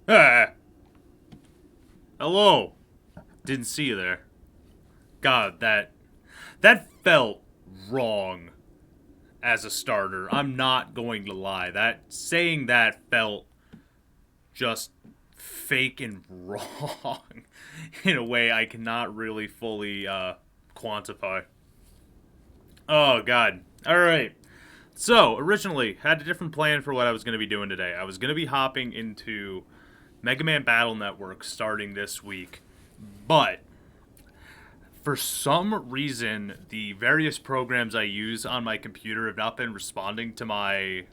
Ah, hello. Didn't see you there. God, that felt wrong as a starter. I'm not going to lie. Saying that felt just fake and wrong in a way I cannot really fully quantify. Oh God. All right. So originally had a different plan for what I was going to be doing today. I was going to be hopping into Mega Man Battle Network starting this week, but for some reason, the various programs I use on my computer have not been responding to my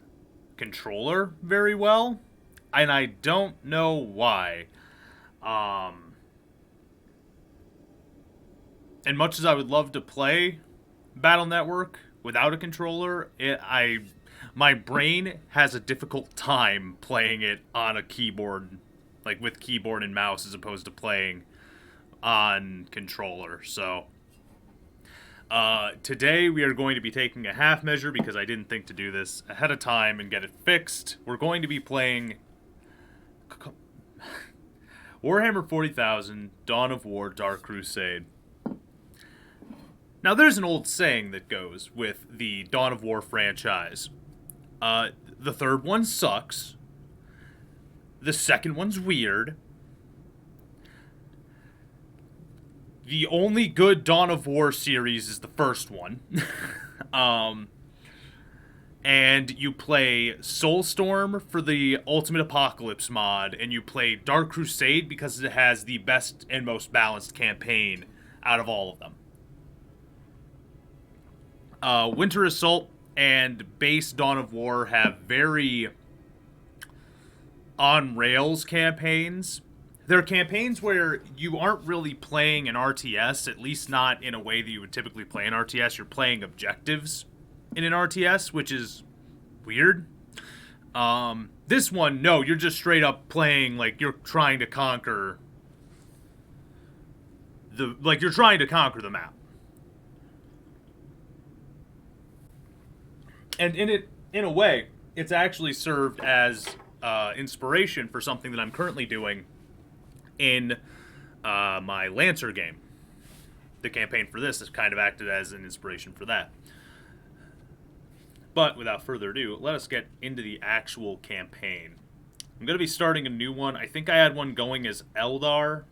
controller very well, and I don't know why. Um, and much as I would love to play Battle Network without a controller, my brain has a difficult time playing it on a keyboard, like with keyboard and mouse, as opposed to playing on controller. So today we are going to be taking a half measure because I didn't think to do this ahead of time and get it fixed. We're going to be playing Warhammer 40,000 Dawn of War Dark Crusade. Now there's an old saying that goes with the Dawn of War franchise. The third one sucks. The second one's weird. The only good Dawn of War series is the first one. And you play Soulstorm for the Ultimate Apocalypse mod, and you play Dark Crusade because it has the best and most balanced campaign out of all of them. Winter Assault and base Dawn of War have very on-rails campaigns. They're campaigns where you aren't really playing an RTS, at least not in a way that you would typically play an RTS. You're playing objectives in an RTS, which is weird. This one, no, you're just straight up playing like you're trying to conquer the map. And in a way, it's actually served as inspiration for something that I'm currently doing in my Lancer game. The campaign for this has kind of acted as an inspiration for that. But without further ado, let us get into the actual campaign. I'm going to be starting a new one. I think I had one going as Eldar.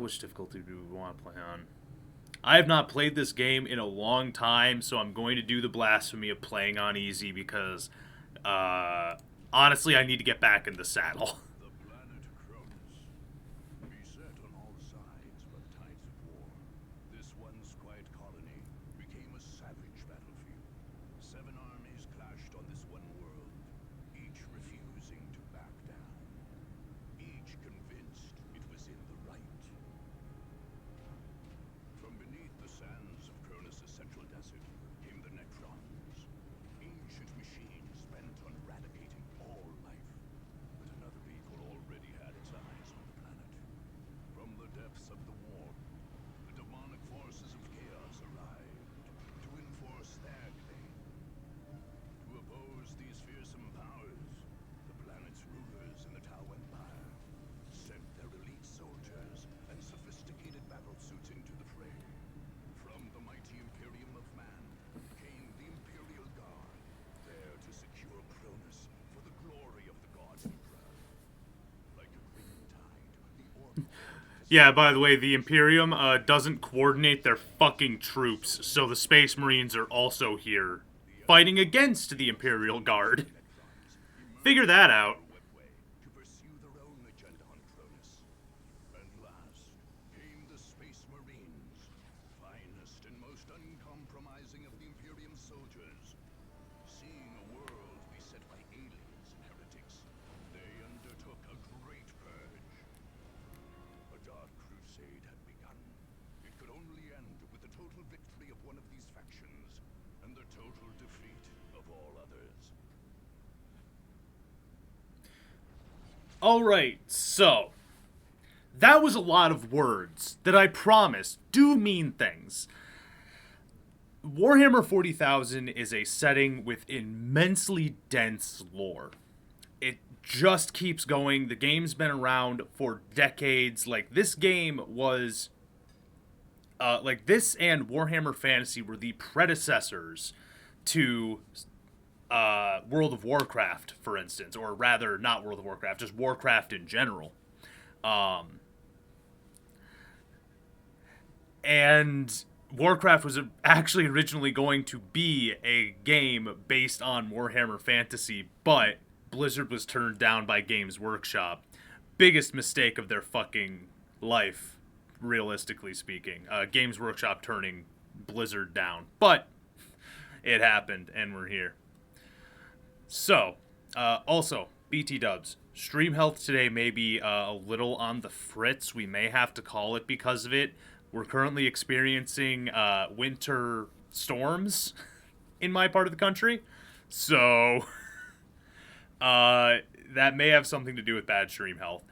Which difficulty do we want to play on? I have not played this game in a long time, so I'm going to do the blasphemy of playing on easy because, honestly, I need to get back in the saddle. The planet Cronus, beset on all sides by the tides of war, this once quiet colony became a savage battlefield. 7 armies clashed on this one world, each refusing to back down, each convinced it was in the right. From beneath the sands of Cronus' central desert came the Necrons, ancient machines bent on eradicating all life. But another people already had its eyes on the planet. From the depths of the war, the demonic forces of chaos arrived to enforce their claim. To oppose these fearsome powers, the planet's rulers in the Tau Empire sent their elite soldiers and sophisticated battle suits into the fray. From the mighty Imperium of Man came the Imperial Guard, there to secure Cronus for the glory of the God Emperor. Like a great tide, the Orc Yeah, by the way, the Imperium doesn't coordinate their fucking troops, so the Space Marines are also here, fighting against the Imperial Guard. Figure that out. webway to pursue their own agenda on Cronus. And last came the Space Marines, finest and most uncompromising of the Imperium soldiers. Seeing a world beset by aliens and heretics, they undertook a great purge. A dark crusade had begun. It could only end with the total victory of one of these factions, and the total defeat of all others. Alright, so that was a lot of words that I promise do mean things. Warhammer 40,000 is a setting with immensely dense lore. It just keeps going. The game's been around for decades. Like, this game was... like, this and Warhammer Fantasy were the predecessors to World of Warcraft, for instance. Or rather, not World of Warcraft, just Warcraft in general. And Warcraft was actually originally going to be a game based on Warhammer Fantasy, but Blizzard was turned down by Games Workshop. Biggest mistake of their fucking life, realistically speaking. Games Workshop turning Blizzard down. But it happened, and we're here. So, also, BT dubs. Stream health today may be a little on the fritz. We may have to call it because of it. We're currently experiencing winter storms in my part of the country. So, that may have something to do with bad stream health.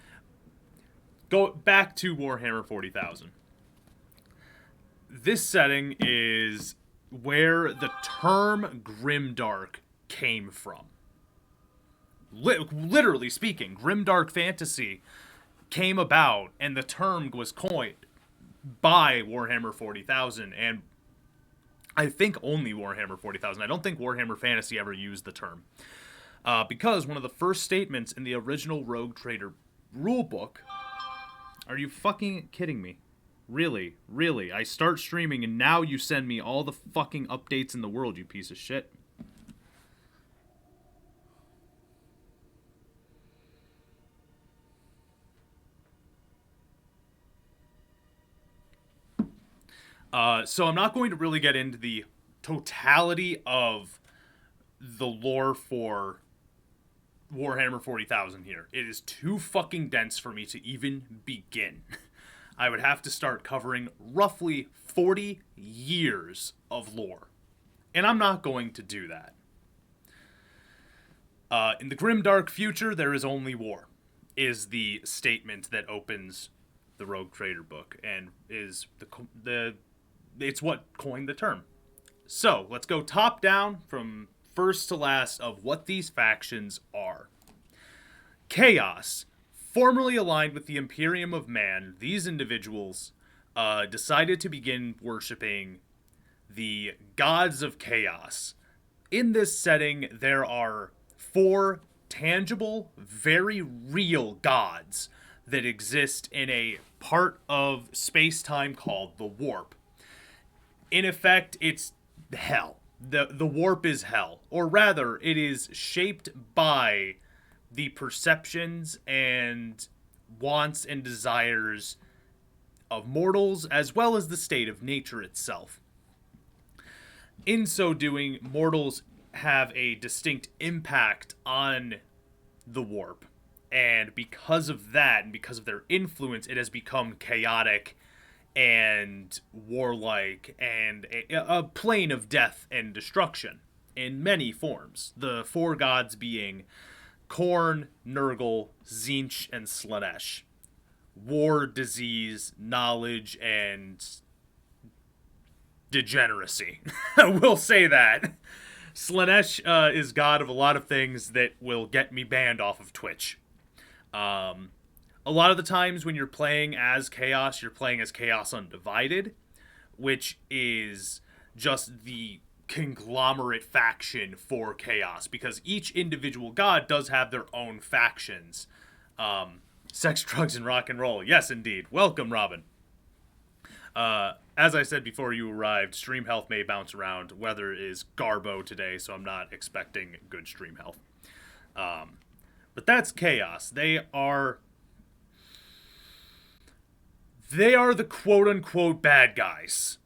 Go back to Warhammer 40,000. This setting is where the term Grimdark came from. Literally speaking, Grimdark Fantasy came about, and the term was coined by Warhammer 40,000, and I think only Warhammer 40,000. I don't think Warhammer Fantasy ever used the term. Because one of the first statements in the original Rogue Trader rulebook... Are you fucking kidding me? Really? Really? I start streaming and now you send me all the fucking updates in the world, you piece of shit. So I'm not going to really get into the totality of the lore for Warhammer 40,000 here. It is too fucking dense for me to even begin. I would have to start covering roughly 40 years of lore. And I'm not going to do that. In the grimdark future, there is only war, is the statement that opens the Rogue Trader book, and is it's what coined the term. So, let's go top down from first to last of what these factions are. Chaos. Formerly aligned with the Imperium of Man, these individuals decided to begin worshipping the gods of chaos. In this setting, there are 4 tangible, very real gods that exist in a part of space-time called the Warp. In effect, it's hell. The Warp is hell. Or rather, it is shaped by the perceptions and wants and desires of mortals, as well as the state of nature itself. In so doing, mortals have a distinct impact on the Warp. And because of that, and because of their influence, it has become chaotic and warlike, and a plane of death and destruction in many forms. The 4 gods being Khorne, Nurgle, Tzeentch, and Slaanesh. War, disease, knowledge, and degeneracy. We'll say that. Slaanesh is god of a lot of things that will get me banned off of Twitch. A lot of the times when you're playing as Chaos, you're playing as Chaos Undivided, which is just the conglomerate faction for Chaos, because each individual god does have their own factions. Sex, drugs, and rock and roll. Yes, indeed. Welcome, Robin. As I said before you arrived, stream health may bounce around. Weather is garbo today, so I'm not expecting good stream health. But that's Chaos. They are the quote-unquote bad guys.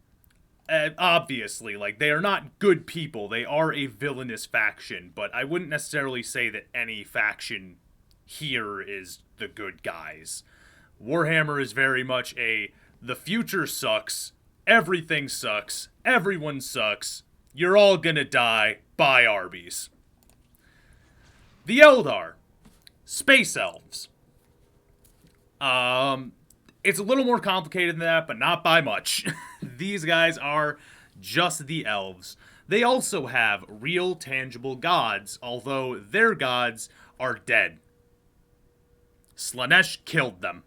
Obviously, like, they are not good people. They are a villainous faction, but I wouldn't necessarily say that any faction here is the good guys. Warhammer is very much the future sucks, everything sucks, everyone sucks, you're all gonna die, bye Arby's. The Eldar. Space Elves. It's a little more complicated than that, but not by much. These guys are just the elves. They also have real, tangible gods, although their gods are dead. Slaanesh killed them.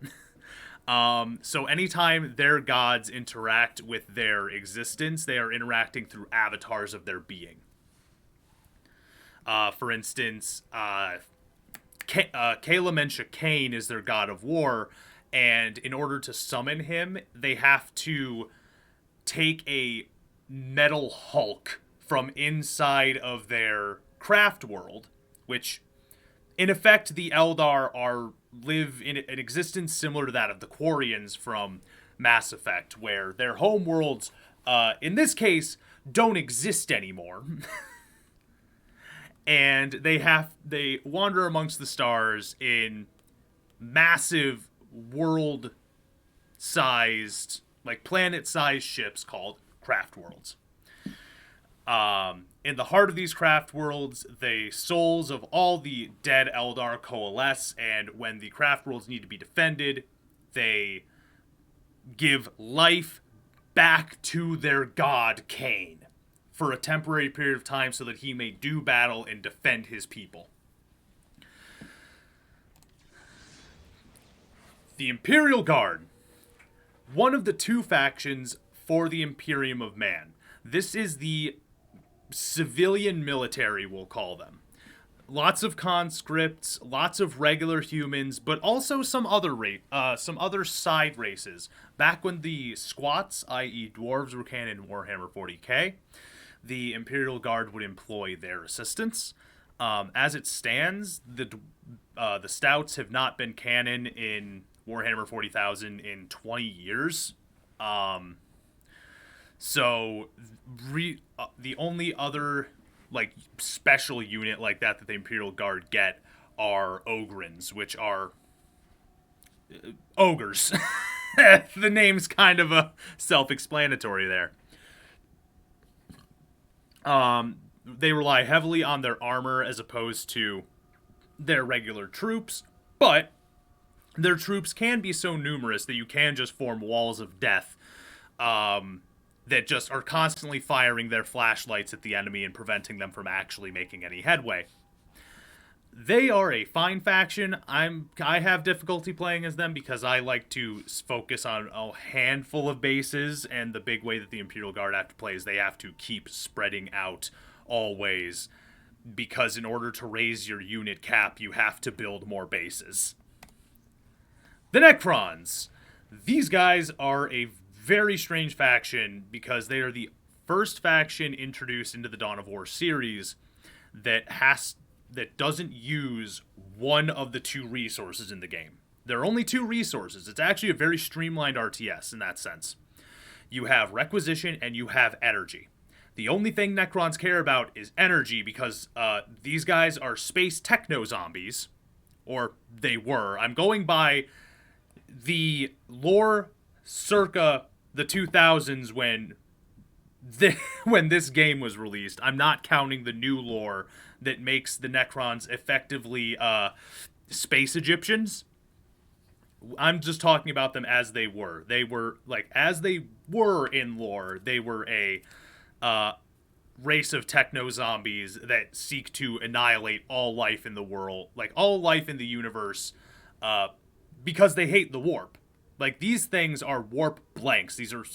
So anytime their gods interact with their existence, they are interacting through avatars of their being. For instance, Kalamancha Kane is their god of war, and in order to summon him, they have to take a metal hulk from inside of their craft world, which, in effect, the Eldar live in an existence similar to that of the Quarians from Mass Effect, where their home worlds, in this case, don't exist anymore. And they wander amongst the stars in massive world-sized, like planet-sized ships called craft worlds. In the heart of these craft worlds, the souls of all the dead Eldar coalesce, and when the craft worlds need to be defended, they give life back to their god Kane for a temporary period of time so that he may do battle and defend his people. The Imperial Guard, one of the two factions for the Imperium of Man. This is the civilian military, we'll call them. Lots of conscripts, lots of regular humans, but also some other side races. Back when the squats, i.e. dwarves, were canon in Warhammer 40k, the Imperial Guard would employ their assistants. As it stands, the stouts have not been canon in Warhammer 40,000 in 20 years. So the only other special unit like that the Imperial Guard get are Ogrins, which are ogres. The name's kind of self-explanatory there. They rely heavily on their armor as opposed to their regular troops, but their troops can be so numerous that you can just form walls of death that just are constantly firing their flashlights at the enemy and preventing them from actually making any headway. They are a fine faction. I have difficulty playing as them because I like to focus on a handful of bases, and the big way that the Imperial Guard have to play is they have to keep spreading out always, because in order to raise your unit cap, you have to build more bases. The Necrons. These guys are a very strange faction because they are the first faction introduced into the Dawn of War series that doesn't use one of the two resources in the game. There are only two resources. It's actually a very streamlined RTS in that sense. You have requisition and you have energy. The only thing Necrons care about is energy because these guys are space techno-zombies. Or they were. I'm going by the lore circa the 2000s when this game was released. I'm not counting the new lore that makes the Necrons effectively space Egyptians. I'm just talking about them as they were. They were, as they were in lore, they were a race of techno-zombies that seek to annihilate all life in the world, all life in the universe, because they hate the warp. These things are warp blanks. These are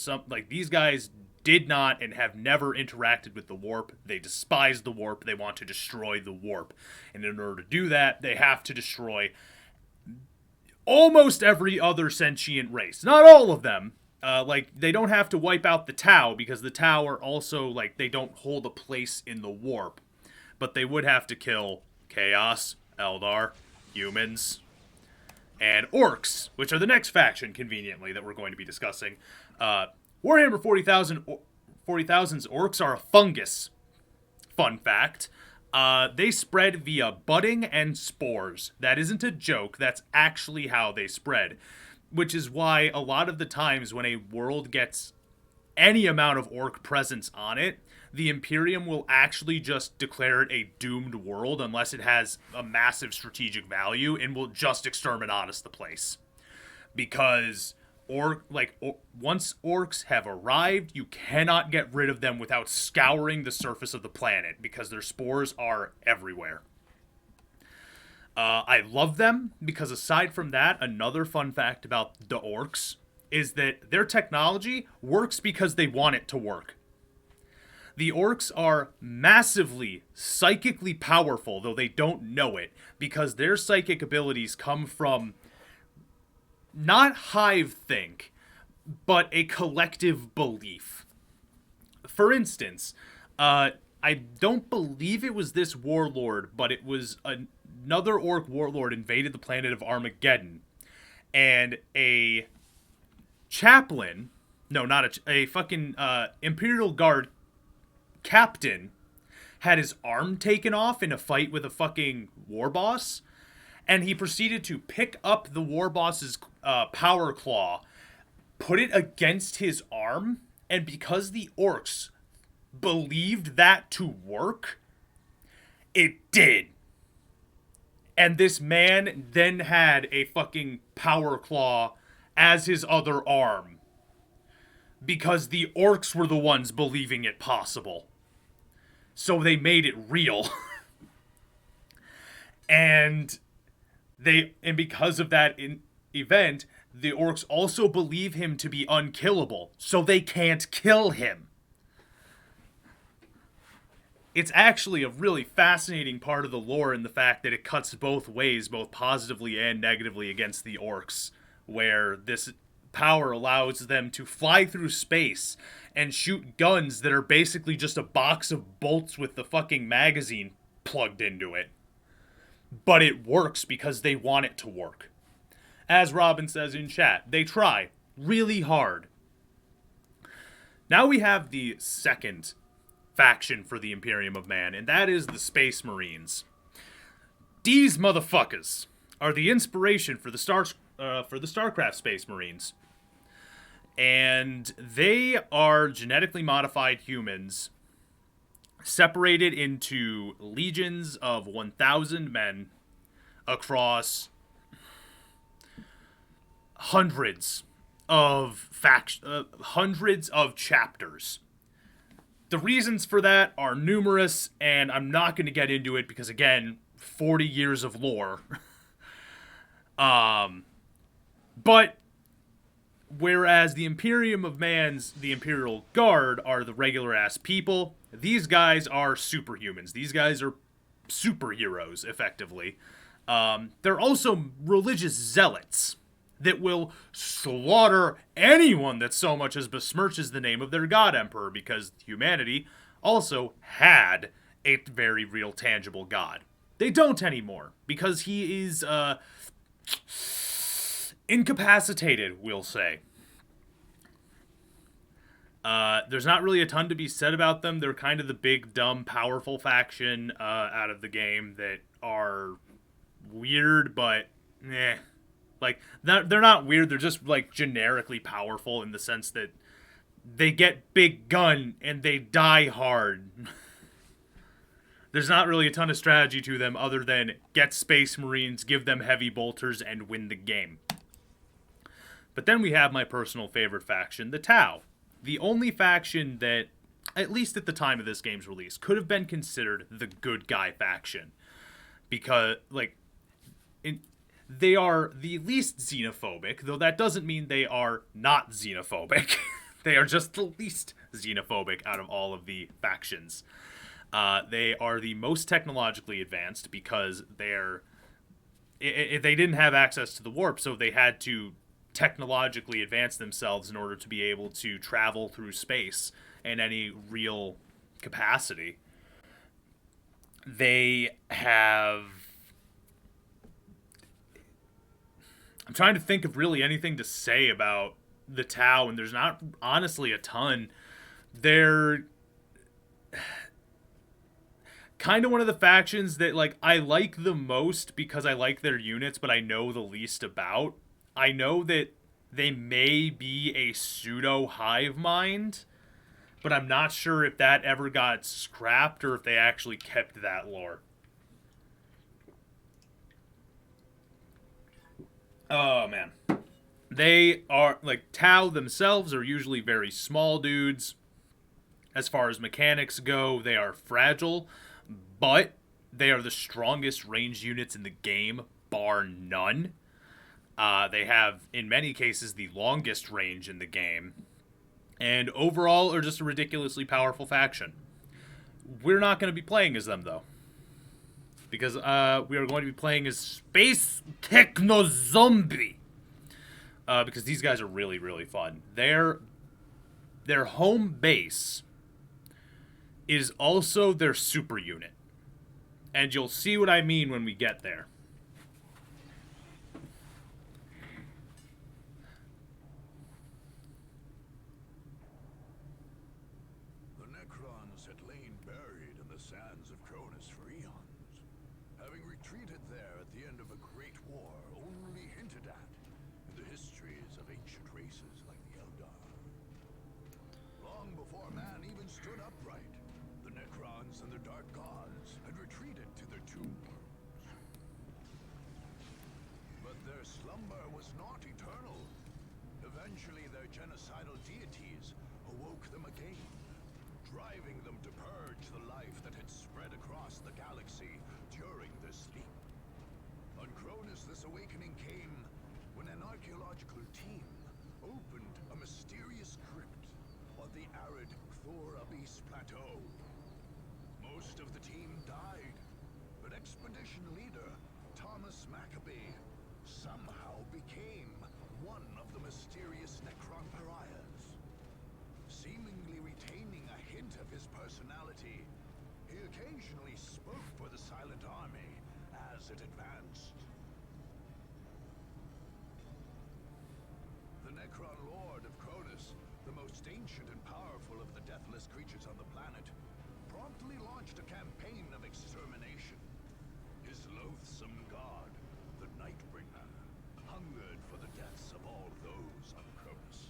these guys did not and have never interacted with the warp. They despise the warp. They want to destroy the warp. And in order to do that, they have to destroy almost every other sentient race. Not all of them. They don't have to wipe out the Tau, because the Tau are also, they don't hold a place in the warp. But they would have to kill Chaos, Eldar, humans, and Orcs, which are the next faction, conveniently, that we're going to be discussing. Warhammer 40,000's Orcs are a fungus. Fun fact. They spread via budding and spores. That isn't a joke. That's actually how they spread. Which is why a lot of the times when a world gets any amount of Orc presence on it, the Imperium will actually just declare it a doomed world unless it has a massive strategic value, and will just exterminatus the place. Because once orcs have arrived, you cannot get rid of them without scouring the surface of the planet because their spores are everywhere. I love them because aside from that, another fun fact about the orcs is that their technology works because they want it to work. The orcs are massively psychically powerful, though they don't know it, because their psychic abilities come from not hive think, but a collective belief. For instance, I don't believe it was this warlord, but it was another orc warlord invaded the planet of Armageddon, and a chaplain, no, not a fucking Imperial Guard captain had his arm taken off in a fight with a fucking war boss, and he proceeded to pick up the war boss's power claw, put it against his arm, and because the orcs believed that to work, it did. And this man then had a fucking power claw as his other arm because the orcs were the ones believing it possible. So they made it real. and because of that event, the orcs also believe him to be unkillable, so they can't kill him. It's actually a really fascinating part of the lore in the fact that it cuts both ways, both positively and negatively against the orcs, where this power allows them to fly through space and shoot guns that are basically just a box of bolts with the fucking magazine plugged into it. But it works because they want it to work. As Robin says in chat, they try really hard. Now we have the second faction for the Imperium of Man, and that is the Space Marines. These motherfuckers are the inspiration for the StarCraft Space Marines. And they are genetically modified humans separated into legions of 1,000 men across hundreds of chapters. The reasons for that are numerous, and I'm not going to get into it because, again, 40 years of lore. But whereas the Imperium of Man's, the Imperial Guard, are the regular-ass people, these guys are superhumans. These guys are superheroes, effectively. They're also religious zealots that will slaughter anyone that so much as besmirches the name of their god emperor, because humanity also had a very real, tangible god. They don't anymore, because he is, incapacitated, we'll say. There's not really a ton to be said about them. They're kind of the big, dumb, powerful faction out of the game that are weird, but like, they're not weird. They're just like generically powerful in the sense that they get big gun and they die hard. There's not really a ton of strategy to them other than get Space Marines, give them heavy bolters, and win the game. But then we have my personal favorite faction, the Tau. The only faction that, at least at the time of this game's release, could have been considered the good guy faction. Because, like, they are the least xenophobic, though that doesn't mean they are not xenophobic. They are just the least xenophobic out of all of the factions. They are the most technologically advanced because they didn't have access to the warp, so they had to technologically advance themselves in order to be able to travel through space in any real capacity. They have... I'm trying to think of really anything to say about the Tau, and there's not honestly a ton. They're kind of one of the factions that, like, I like the most because I like their units, but I know the least about. I know that they may be a pseudo hive mind, but I'm not sure if that ever got scrapped or if they actually kept that lore. Oh, man. They are, like, Tau themselves are usually very small dudes. As far as mechanics go, they are fragile, but they are the strongest ranged units in the game, bar none. They have, in many cases, the longest range in the game, and overall are just a ridiculously powerful faction. We're not going to be playing as them, though, because we are going to be playing as Space Techno Zombie. Because these guys are really, really fun. Their home base is also their super unit. And you'll see what I mean when we get there. The Necrons had lain buried in the sands of Cronus for eons, having retreated there at the end of a great war only hinted at in the histories of ancient races like the Eldar. Long before man even stood upright, the Necrons and the Dark Gods had retreated to their tomb worlds. But their slumber was not eternal. Eventually their genocidal deities awoke them again, driving them to purge the life that had spread across the galaxy during their sleep. On Cronus, this awakening came when an archaeological team opened a mysterious crypt on the arid Thor Abyss Plateau. Most of the team died, but expedition leader Thomas Maccabee somehow became one of the mysterious Necron pariahs. Seemingly retaining a hint of his personality, he occasionally spoke for the Silent Army as it advanced. The Necron Lord of Cronus, the most ancient and powerful of the deathless creatures on the planet, promptly launched a campaign of extermination. His loathsome god, the Nightbringer, hungered for the deaths of all those on Cronus.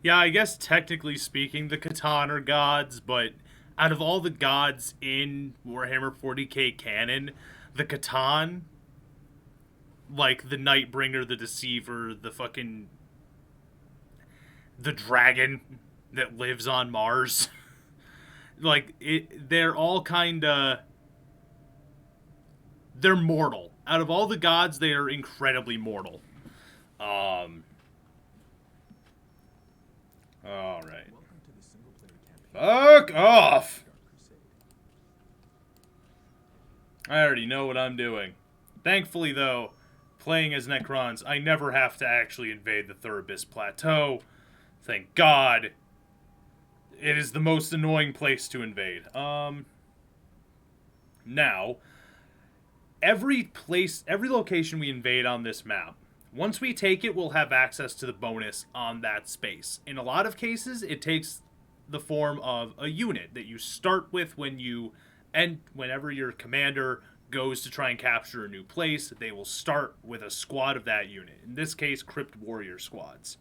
Yeah, I guess technically speaking, the Catan are gods, but out of all the gods in Warhammer 40k canon, the Catan, like the Nightbringer, the Deceiver, the dragon that lives on Mars, they're all they're mortal. Out of all the gods, they are incredibly mortal. All right. Fuck off! I already know what I'm doing. Thankfully, though, playing as Necrons, I never have to actually invade the Thor Abyss Plateau. Thank God. It is the most annoying place to invade. Now, every location we invade on this map, once we take it, we'll have access to the bonus on that space. In a lot of cases, it takes the form of a unit that you start with whenever your commander goes to try and capture a new place, they will start with a squad of that unit. In this case, Crypt Warrior squads.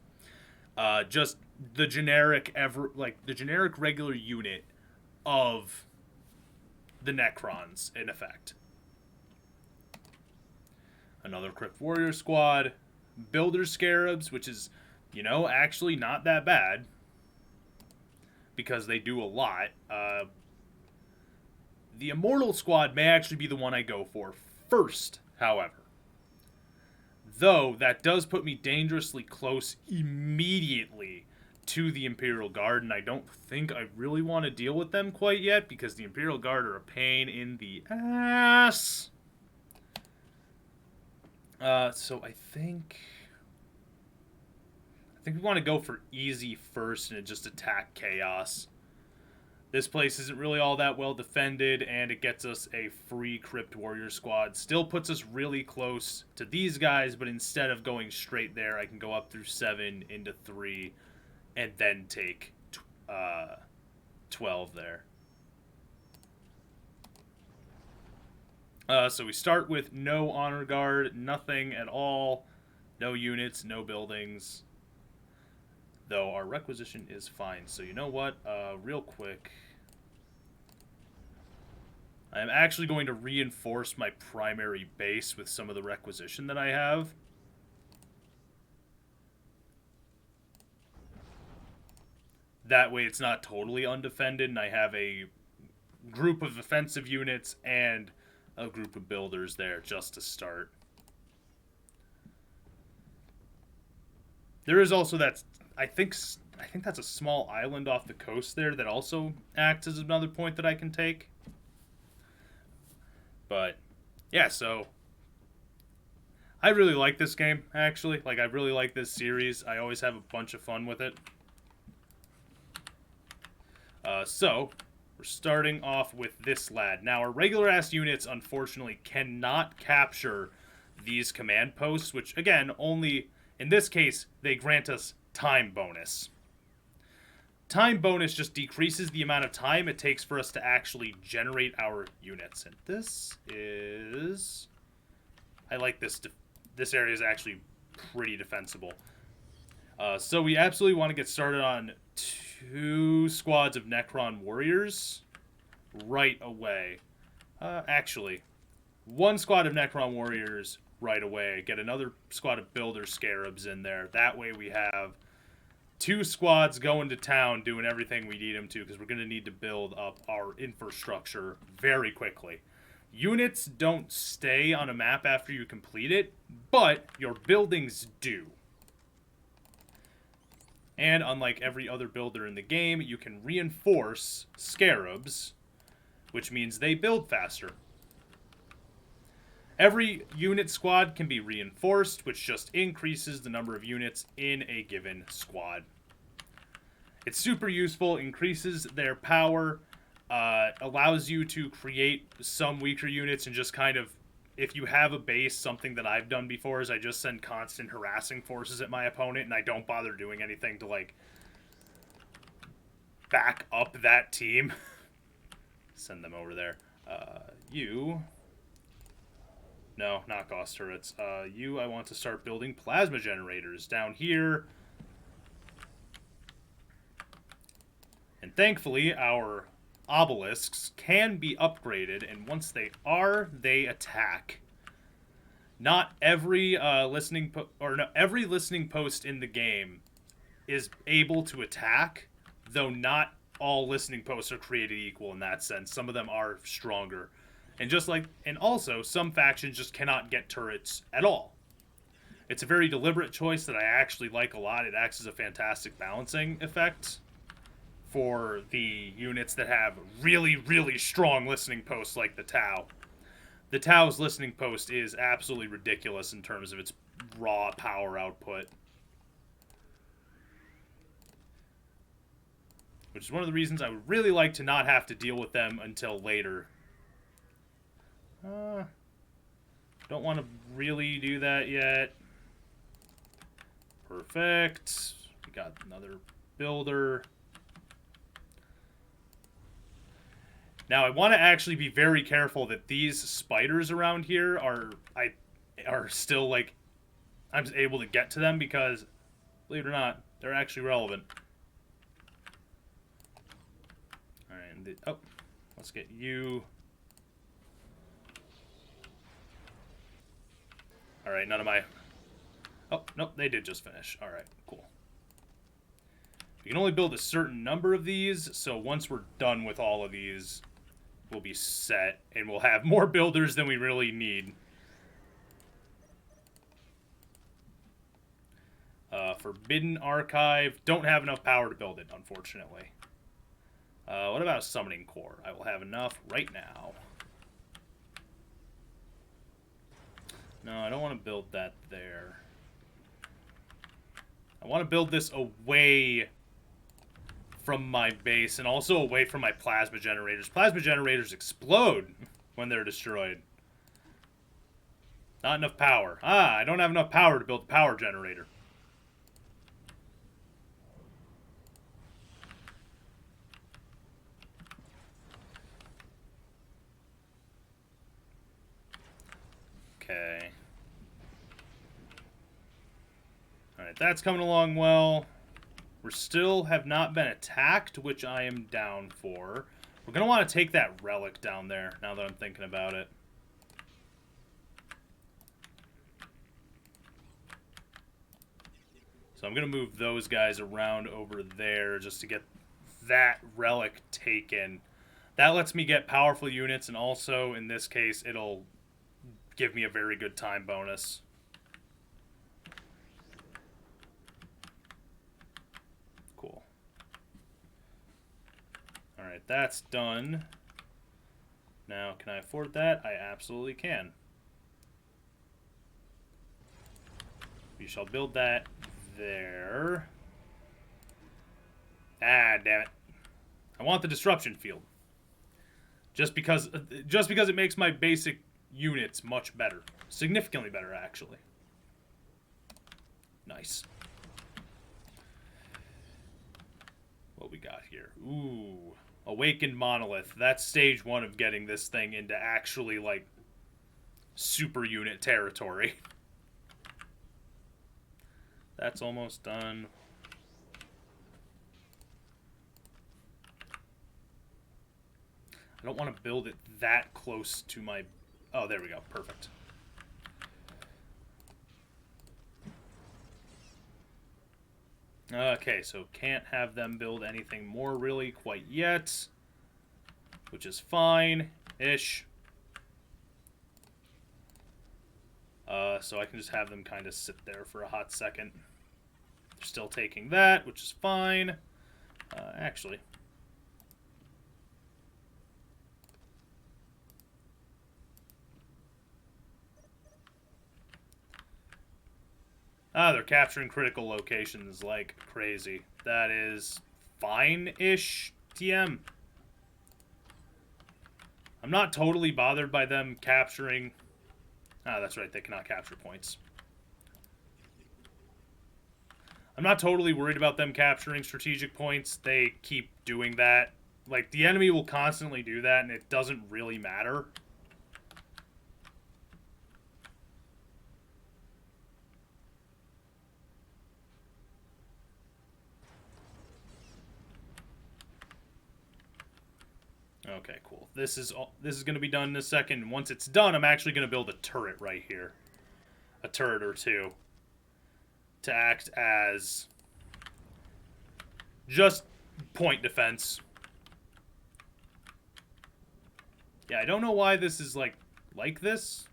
Just the generic regular unit of the Necrons, in effect. Another Crypt Warrior squad. Builder Scarabs, which is, actually not that bad. Because they do a lot. The Immortal squad may actually be the one I go for first, however. Though, that does put me dangerously close immediately to the Imperial Guard, and I don't think I really want to deal with them quite yet, because the Imperial Guard are a pain in the ass. So I think we want to go for easy first and just attack Chaos. This place isn't really all that well defended, and it gets us a free Crypt Warrior squad. Still puts us really close to these guys, but instead of going straight there, I can go up through 7 into 3, and then take 12 there. So we start with no Honor Guard, nothing at all, no units, no buildings. Though our requisition is fine. So you know what? Real quick. I'm actually going to reinforce my primary base with some of the requisition that I have. That way it's not totally undefended, and I have a group of offensive units and a group of builders there just to start. There is also that, I think that's a small island off the coast there that also acts as another point that I can take. But yeah, so I really like this game, actually. Like, I really like this series. I always have a bunch of fun with it. So we're starting off with this lad. Now, our regular-ass units, unfortunately, cannot capture these command posts, which, again, only, in this case, they grant us time bonus. Time bonus just decreases the amount of time it takes for us to actually generate our units. And this is... I like this. This area is actually pretty defensible. So we absolutely want to get started on 2 squads of Necron warriors right away. Actually, 1 squad of Necron warriors right away. Get another squad of builder scarabs in there. That way we have 2 squads going to town doing everything we need them to, because we're going to need to build up our infrastructure very quickly. Units don't stay on a map after you complete it, but your buildings do. And unlike every other builder in the game, you can reinforce scarabs, which means they build faster. Every unit squad can be reinforced, which just increases the number of units in a given squad. It's super useful, increases their power, allows you to create some weaker units and just kind of, if you have a base, something that I've done before is I just send constant harassing forces at my opponent and I don't bother doing anything to, like, back up that team. Send them over there. You... No, not Gauss turrets. I want to start building plasma generators down here. And thankfully, our obelisks can be upgraded, and once they are, they attack. Not every every listening post in the game is able to attack, though not all listening posts are created equal in that sense. Some of them are stronger. And also, some factions just cannot get turrets at all. It's a very deliberate choice that I actually like a lot. It acts as a fantastic balancing effect for the units that have really, really strong listening posts like the Tau. The Tau's listening post is absolutely ridiculous in terms of its raw power output. Which is one of the reasons I would really like to not have to deal with them until later. Don't want to really do that yet. Perfect. We got another builder. Now, I want to actually be very careful that these spiders around here are still, like, I'm able to get to them because, believe it or not, they're actually relevant. Alright, oh, let's get you. Alright, none of my... Oh, nope, they did just finish. Alright, cool. You can only build a certain number of these, so once we're done with all of these, we'll be set, and we'll have more builders than we really need. Forbidden Archive. Don't have enough power to build it, unfortunately. What about a Summoning Core? I will have enough right now. No, I don't want to build that there. I want to build this away from my base and also away from my plasma generators. Plasma generators explode when they're destroyed. Not enough power. I don't have enough power to build a power generator. Okay. Alright, that's coming along well. We still have not been attacked, which I am down for. We're going to want to take that relic down there, now that I'm thinking about it. So I'm going to move those guys around over there just to get that relic taken. That lets me get powerful units, and also, in this case, it'll give me a very good time bonus. Cool. Alright, that's done. Now, can I afford that? I absolutely can. We shall build that there. Ah, damn it. I want the disruption field. Just because it makes my basic units much better. Significantly better, actually. Nice. What we got here? Ooh. Awakened Monolith. That's stage 1 of getting this thing into actually, like, super unit territory. That's almost done. I don't want to build it that close to my... Oh, there we go. Perfect. Okay, so can't have them build anything more really quite yet, which is fine-ish. So I can just have them kind of sit there for a hot second. They're still taking that, which is fine. Actually... Ah, they're capturing critical locations like crazy. That is fine-ish, TM. I'm not totally bothered by them capturing... Ah, that's right, they cannot capture points. I'm not totally worried about them capturing strategic points. They keep doing that. Like, the enemy will constantly do that, and it doesn't really matter. Okay, cool. This is going to be done in a second. Once it's done, I'm actually going to build a turret right here. A turret or two. To act as just point defense. Yeah, I don't know why this is like this.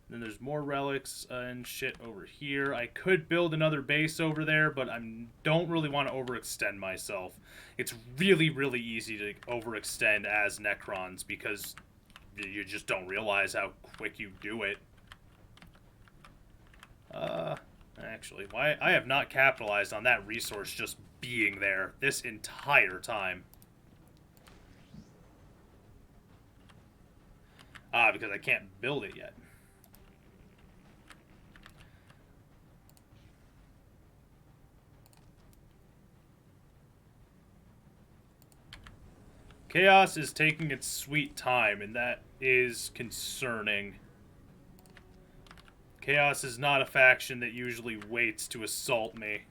Then there's more relics and shit over here. I could build another base over there, but I don't really want to overextend myself. It's really, really easy to overextend as Necrons because you just don't realize how quick you do it. Actually, why I have not capitalized on that resource just being there this entire time. Ah, because I can't build it yet. Chaos is taking its sweet time, and that is concerning. Chaos is not a faction that usually waits to assault me.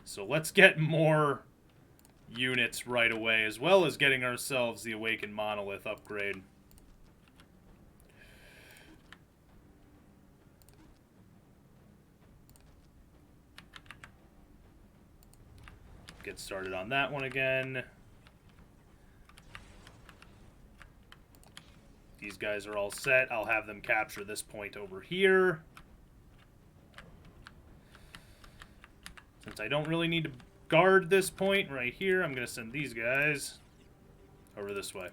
So let's get more units right away, as well as getting ourselves the Awakened Monolith upgrade. Get started on that one again. These guys are all set. I'll have them capture this point over here. Since I don't really need to guard this point right here, I'm going to send these guys over this way.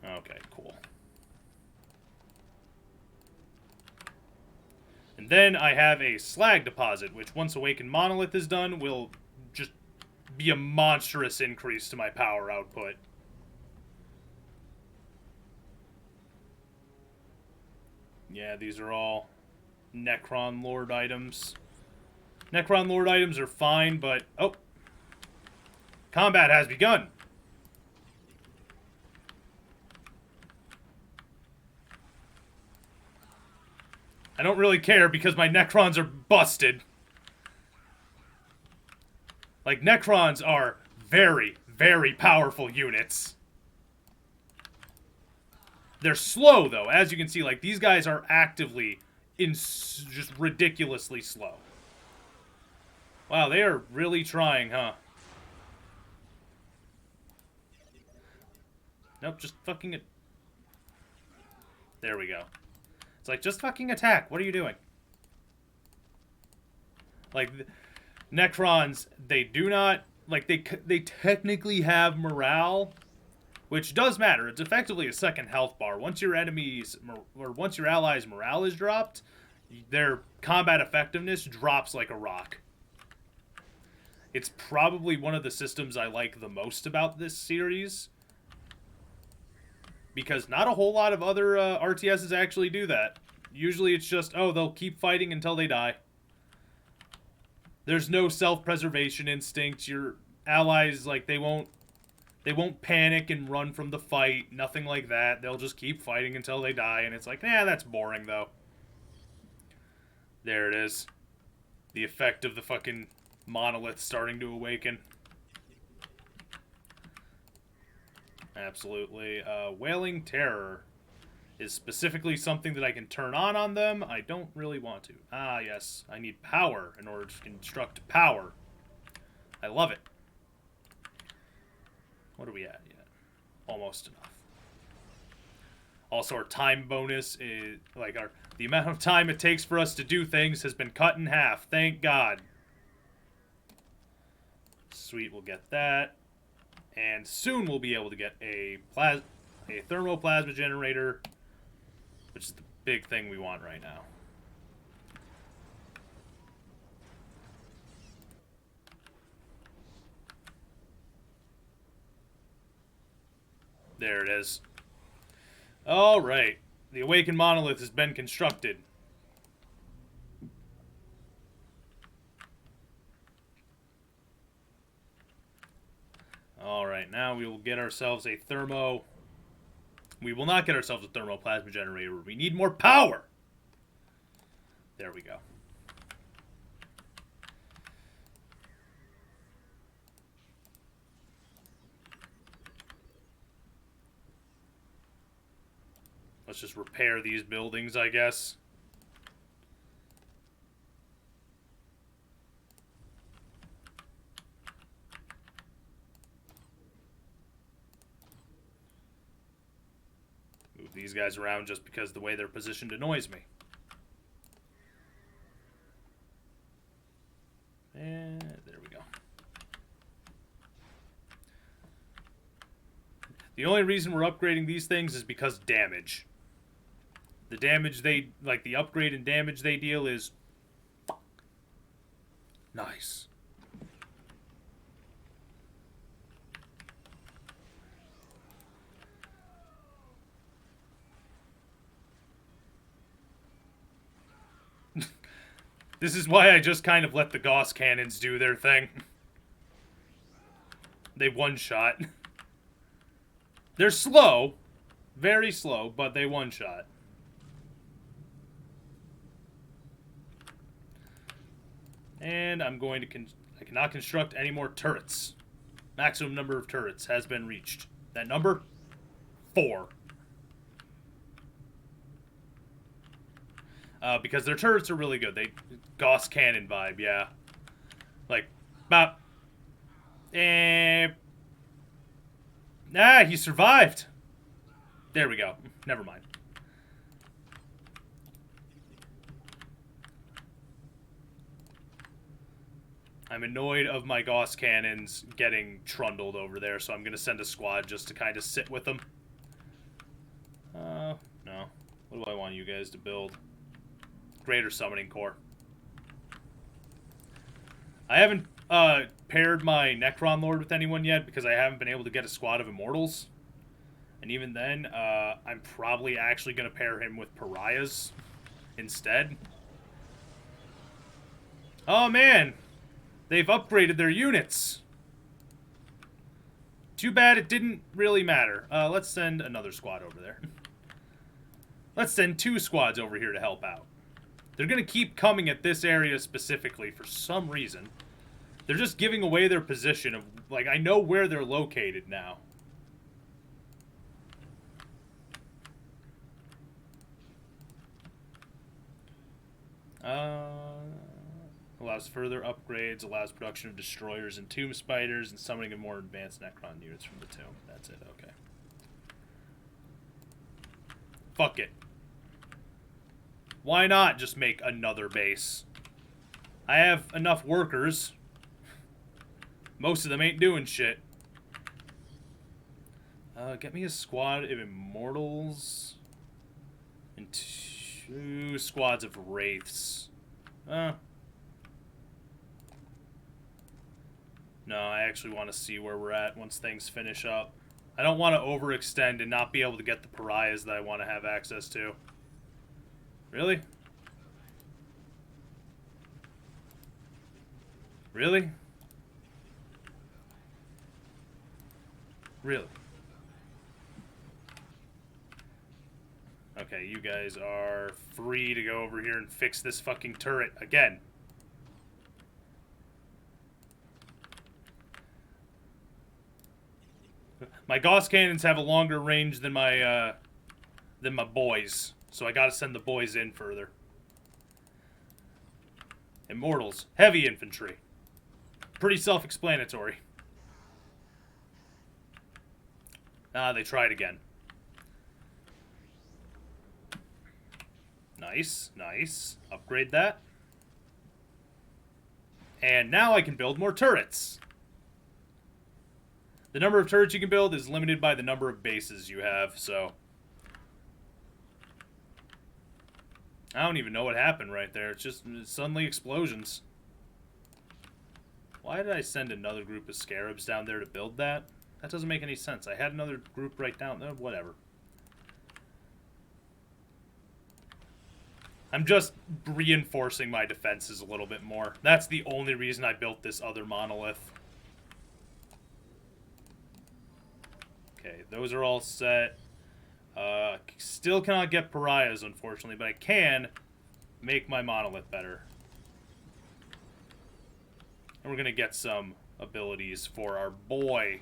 Okay, cool. And then I have a slag deposit, which once Awakened Monolith is done, will just be a monstrous increase to my power output. Yeah, these are all Necron Lord items. Necron Lord items are fine, but... Oh! Combat has begun! I don't really care because my Necrons are busted. Like, Necrons are very, very powerful units. They're slow, though. As you can see, like, these guys are actively just ridiculously slow. Wow, they are really trying, huh? Nope, just fucking it. There we go. It's like, just fucking attack. What are you doing? Like, Necrons, they do not... Like, they technically have morale, which does matter. It's effectively a second health bar. Once your once your allies' morale is dropped, their combat effectiveness drops like a rock. It's probably one of the systems I like the most about this series, because not a whole lot of other RTSs actually do that. Usually it's just, oh, they'll keep fighting until they die. There's no self-preservation instinct. Your allies, like, they won't panic and run from the fight. Nothing like that. They'll just keep fighting until they die, and it's like, that's boring, though. There it is. The effect of the fucking Monolith starting to awaken. Absolutely. Wailing Terror is specifically something that I can turn on them. I don't really want to. Ah, yes. I need power in order to construct power. I love it. What are we at yet? Almost enough. Also, our time bonus is, like, the amount of time it takes for us to do things has been cut in half. Thank God. Sweet, we'll get that. And soon we'll be able to get a thermal plasma generator, which is the big thing we want right now. There it is. Alright. The Awakened Monolith has been constructed. Alright, now we will get ourselves a thermo... We will not get ourselves a thermal plasma generator. We need more power! There we go. Let's just repair these buildings, I guess. Move these guys around just because the way they're positioned annoys me. And there we go. The only reason we're upgrading these things is because damage. The damage they, like, the upgrade and damage they deal is nice. This is why I just kind of let the Gauss cannons do their thing. They one-shot. They're slow. Very slow, but they one-shot. And I'm going to... I cannot construct any more turrets. Maximum number of turrets has been reached. That number? 4. Because their turrets are really good. They... Gauss cannon vibe, yeah. Like, bop. Ah, he survived. There we go. Never mind. I'm annoyed of my Gauss cannons getting trundled over there, so I'm going to send a squad just to kind of sit with them. No. What do I want you guys to build? Greater Summoning Core. I haven't paired my Necron Lord with anyone yet because I haven't been able to get a squad of Immortals. And even then, I'm probably actually going to pair him with Pariahs instead. Oh, man! They've upgraded their units! Too bad it didn't really matter. Let's send another squad over there. Let's send 2 squads over here to help out. They're going to keep coming at this area specifically for some reason. They're just giving away their position of, like, I know where they're located now. Allows further upgrades, allows production of destroyers and tomb spiders, and summoning of more advanced Necron units from the tomb. That's it, okay. Fuck it. Why not just make another base? I have enough workers. Most of them ain't doing shit. Get me a squad of Immortals. And 2 squads of Wraiths. No, I actually want to see where we're at once things finish up. I don't want to overextend and not be able to get the pariahs that I want to have access to. Really? Really? Really? Okay, you guys are free to go over here and fix this fucking turret again. My Gauss cannons have a longer range than my boys, so I gotta send the boys in further. Immortals, heavy infantry. Pretty self-explanatory. They tried again. Nice, nice. Upgrade that. And now I can build more turrets. The number of turrets you can build is limited by the number of bases you have, so... I don't even know what happened right there. It's just suddenly explosions. Why did I send another group of scarabs down there to build that? That doesn't make any sense. I had another group right down there. Whatever. I'm just reinforcing my defenses a little bit more. That's the only reason I built this other monolith. Okay, those are all set. Still cannot get pariahs, unfortunately, but I can make my monolith better. And we're going to get some abilities for our boy.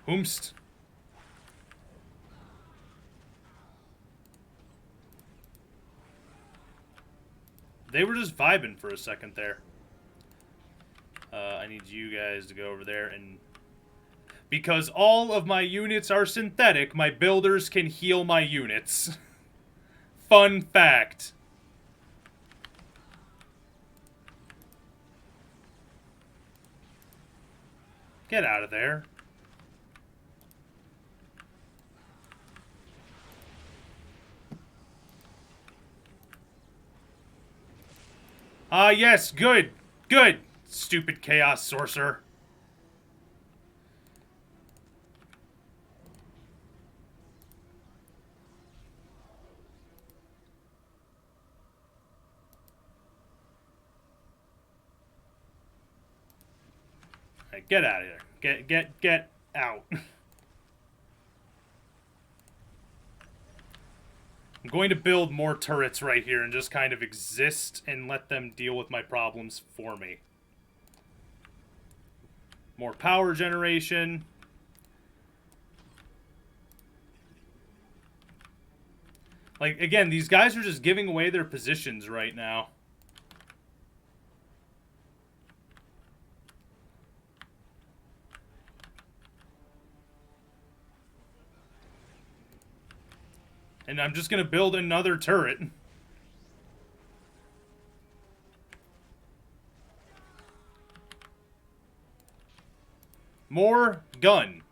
Whomst. They were just vibing for a second there. I need you guys to go over there and... Because all of my units are synthetic, my builders can heal my units. Fun fact. Get out of there. Ah, yes, good. Good. Stupid Chaos Sorcerer. Right, get out of here. Get out. I'm going to build more turrets right here and just kind of exist and let them deal with my problems for me. More power generation. Like, again, these guys are just giving away their positions right now. And I'm just going to build another turret. More gun.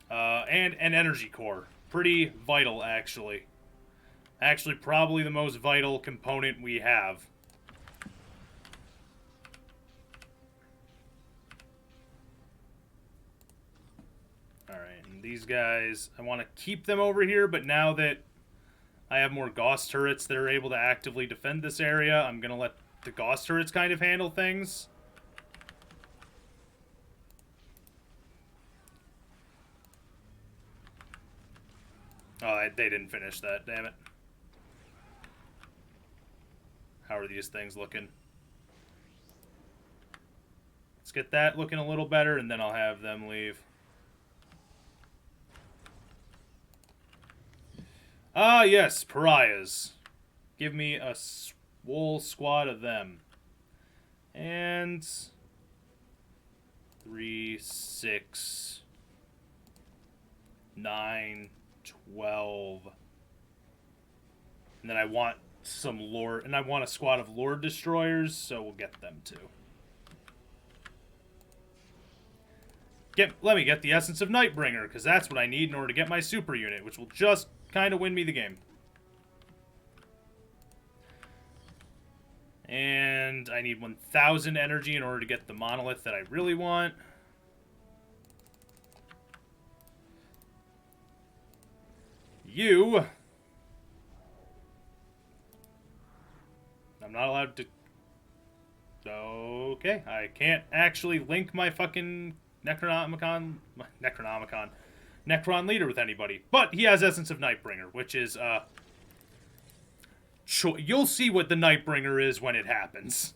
And an energy core. Pretty vital, actually. Actually, probably the most vital component we have. Alright, and these guys, I want to keep them over here, but now that I have more Gauss turrets that are able to actively defend this area, I'm going to let the Gauss turrets kind of handle things. Oh, they didn't finish that, damn it. How are these things looking? Let's get that looking a little better, and then I'll have them leave. Ah, yes, pariahs. Give me a swole squad of them. And 3, 6, 9, 12. And then I want some Lord, and I want a squad of Lord Destroyers, so we'll get them too. Let me get the Essence of Nightbringer, because that's what I need in order to get my super unit, which will just kind of win me the game. And I need 1,000 energy in order to get the Monolith that I really want. You... I'm not allowed to... Okay, I can't actually link my fucking Necron leader with anybody. But he has Essence of Nightbringer, which is, you'll see what the Nightbringer is when it happens.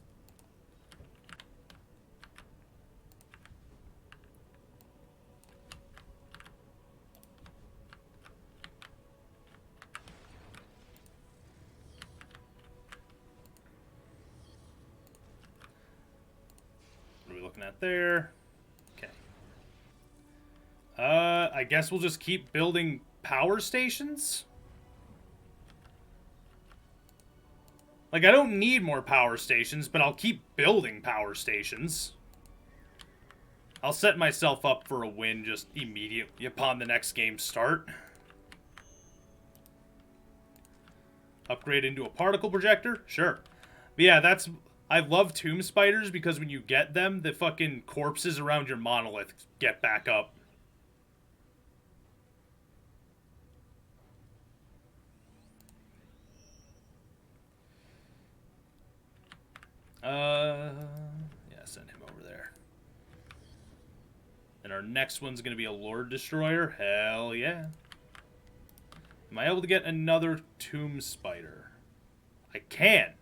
What are we looking at there? Okay. I guess we'll just keep building power stations? Like, I don't need more power stations, but I'll keep building power stations. I'll set myself up for a win just immediately upon the next game start. Upgrade into a particle projector? Sure. But yeah, that's... I love tomb spiders because when you get them, the fucking corpses around your monolith get back up. Yeah, send him over there. And our next one's going to be a Lord Destroyer. Hell yeah. Am I able to get another Tomb Spider? I can.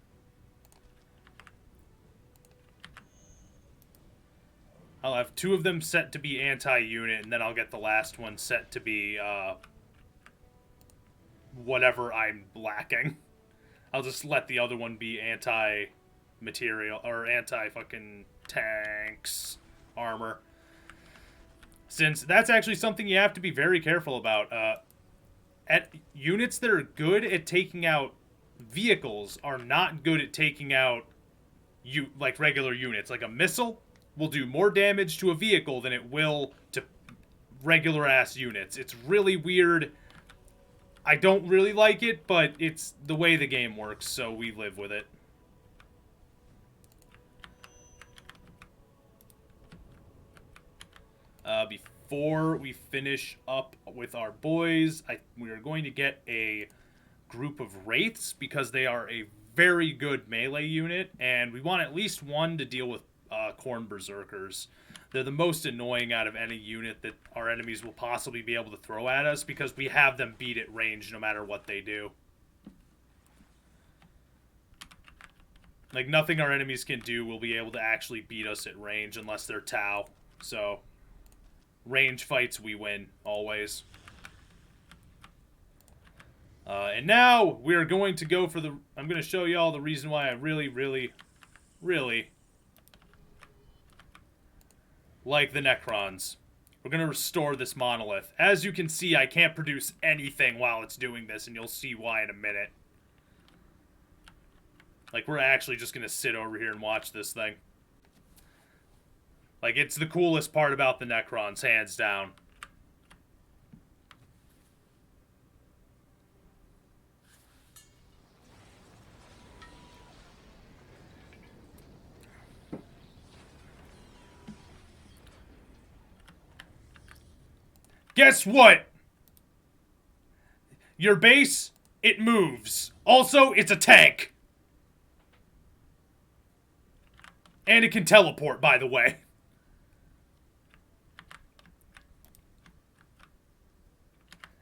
I'll have 2 of them set to be anti-unit, and then I'll get the last one set to be, whatever I'm lacking. I'll just let the other one be anti-material, or anti-fucking tanks, armor. Since that's actually something you have to be very careful about. At units that are good at taking out vehicles are not good at taking out, like, regular units. Like, a missile will do more damage to a vehicle than it will to regular-ass units. It's really weird. I don't really like it, but it's the way the game works, so we live with it. Before we finish up with our boys, we are going to get a group of Wraiths, because they are a very good melee unit, and we want at least one to deal with Khorne Berserkers. They're the most annoying out of any unit that our enemies will possibly be able to throw at us, because we have them beat at range no matter what they do. Like, nothing our enemies can do will be able to actually beat us at range unless they're Tau. So, range fights we win, always. And now, we're going to go for the... I'm going to show you all the reason why I really like the Necrons. We're going to restore this monolith. As you can see, I can't produce anything while it's doing this, and you'll see why in a minute. Like, we're actually just going to sit over here and watch this thing. Like, it's the coolest part about the Necrons, hands down. Guess what? Your base, it moves. Also, it's a tank. And it can teleport, by the way.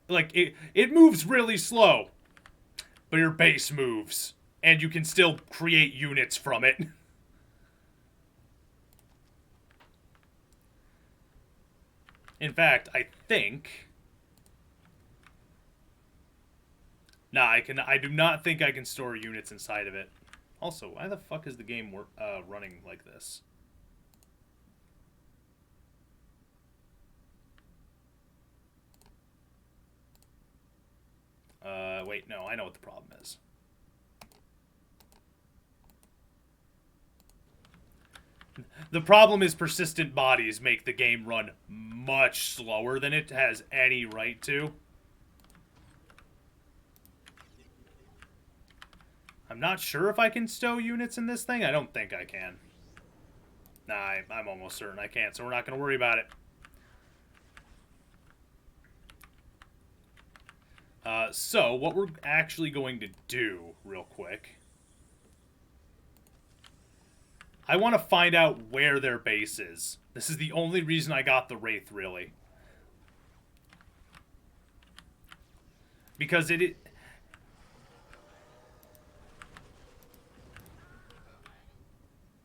Like, it moves really slow, but your base moves, and you can still create units from it. In fact, I think... Nah, I do not think I can store units inside of it. Also, why the fuck is the game running like this? Wait, no, I know what the problem is. The problem is persistent bodies make the game run much slower than it has any right to. I'm not sure if I can stow units in this thing. I don't think I can. Nah, I'm almost certain I can't, so we're not going to worry about it. So, what we're actually going to do, real quick... I want to find out where their base is. This is the only reason I got the Wraith, really. Because it...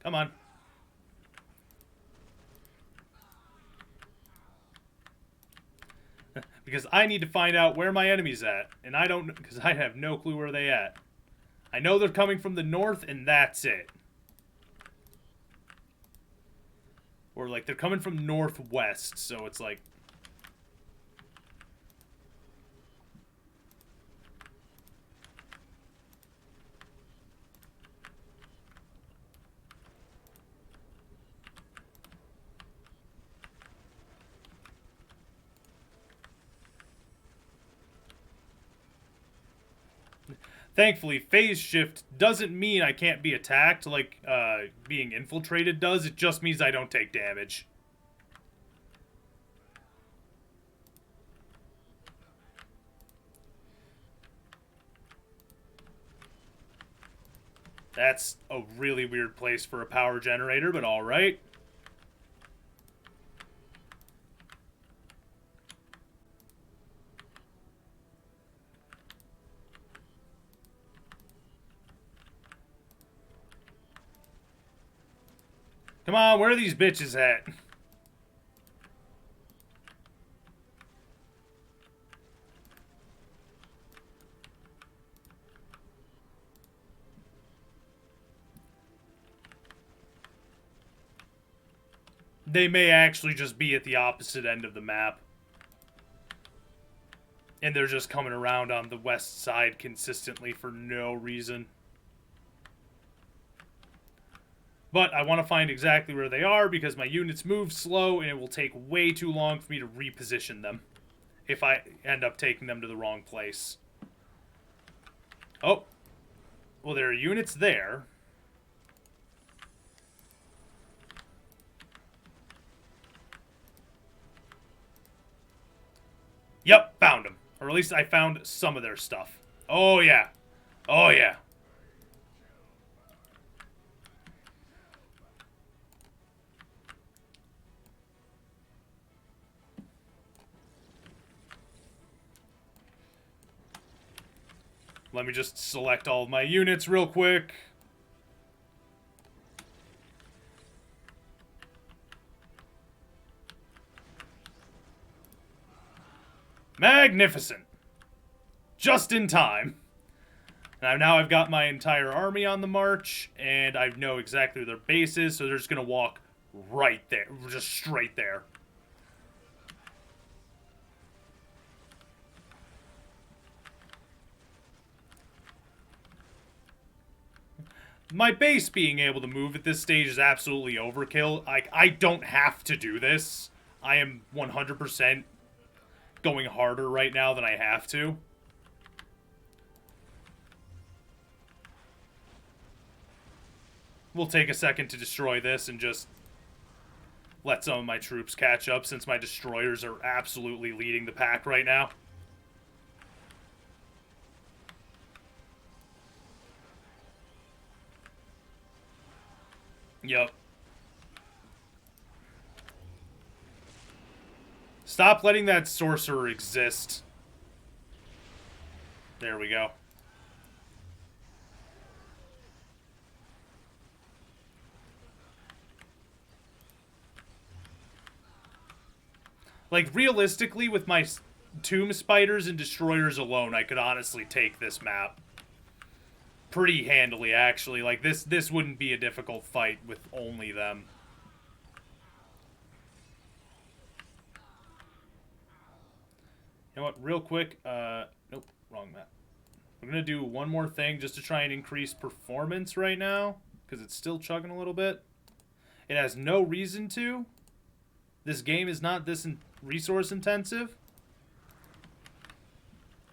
Come on. Because I need to find out where my enemy's at. And I don't... Because I have no clue where they at. I know they're coming from the north, and that's it. Or, like, they're coming from northwest, so it's like... Thankfully, phase shift doesn't mean I can't be attacked like being infiltrated does. It just means I don't take damage. That's a really weird place for a power generator, but alright. Come on, where are these bitches at? They may actually just be at the opposite end of the map. And they're just coming around on the west side consistently for no reason. But I want to find exactly where they are because my units move slow and it will take way too long for me to reposition them if I end up taking them to the wrong place. Oh. Well, there are units there. Yep, found them. Or at least I found some of their stuff. Oh, yeah. Oh, yeah. Let me just select all of my units real quick. Magnificent. Just in time. Now I've got my entire army on the march, and I know exactly where their base is, so they're just going to walk right there. Just straight there. My base being able to move at this stage is absolutely overkill. I don't have to do this. I am 100% going harder right now than I have to. We'll take a second to destroy this and just let some of my troops catch up since my destroyers are absolutely leading the pack right now. Yep. Stop letting that sorcerer exist. There we go. Like, realistically, with my tomb spiders and destroyers alone, I could honestly take this map pretty handily, actually. Like, this wouldn't be a difficult fight with only them. You know what, real quick, nope, wrong map. We're gonna do one more thing just to try and increase performance right now, because it's still chugging a little bit. It has no reason to. This game is not this resource intensive.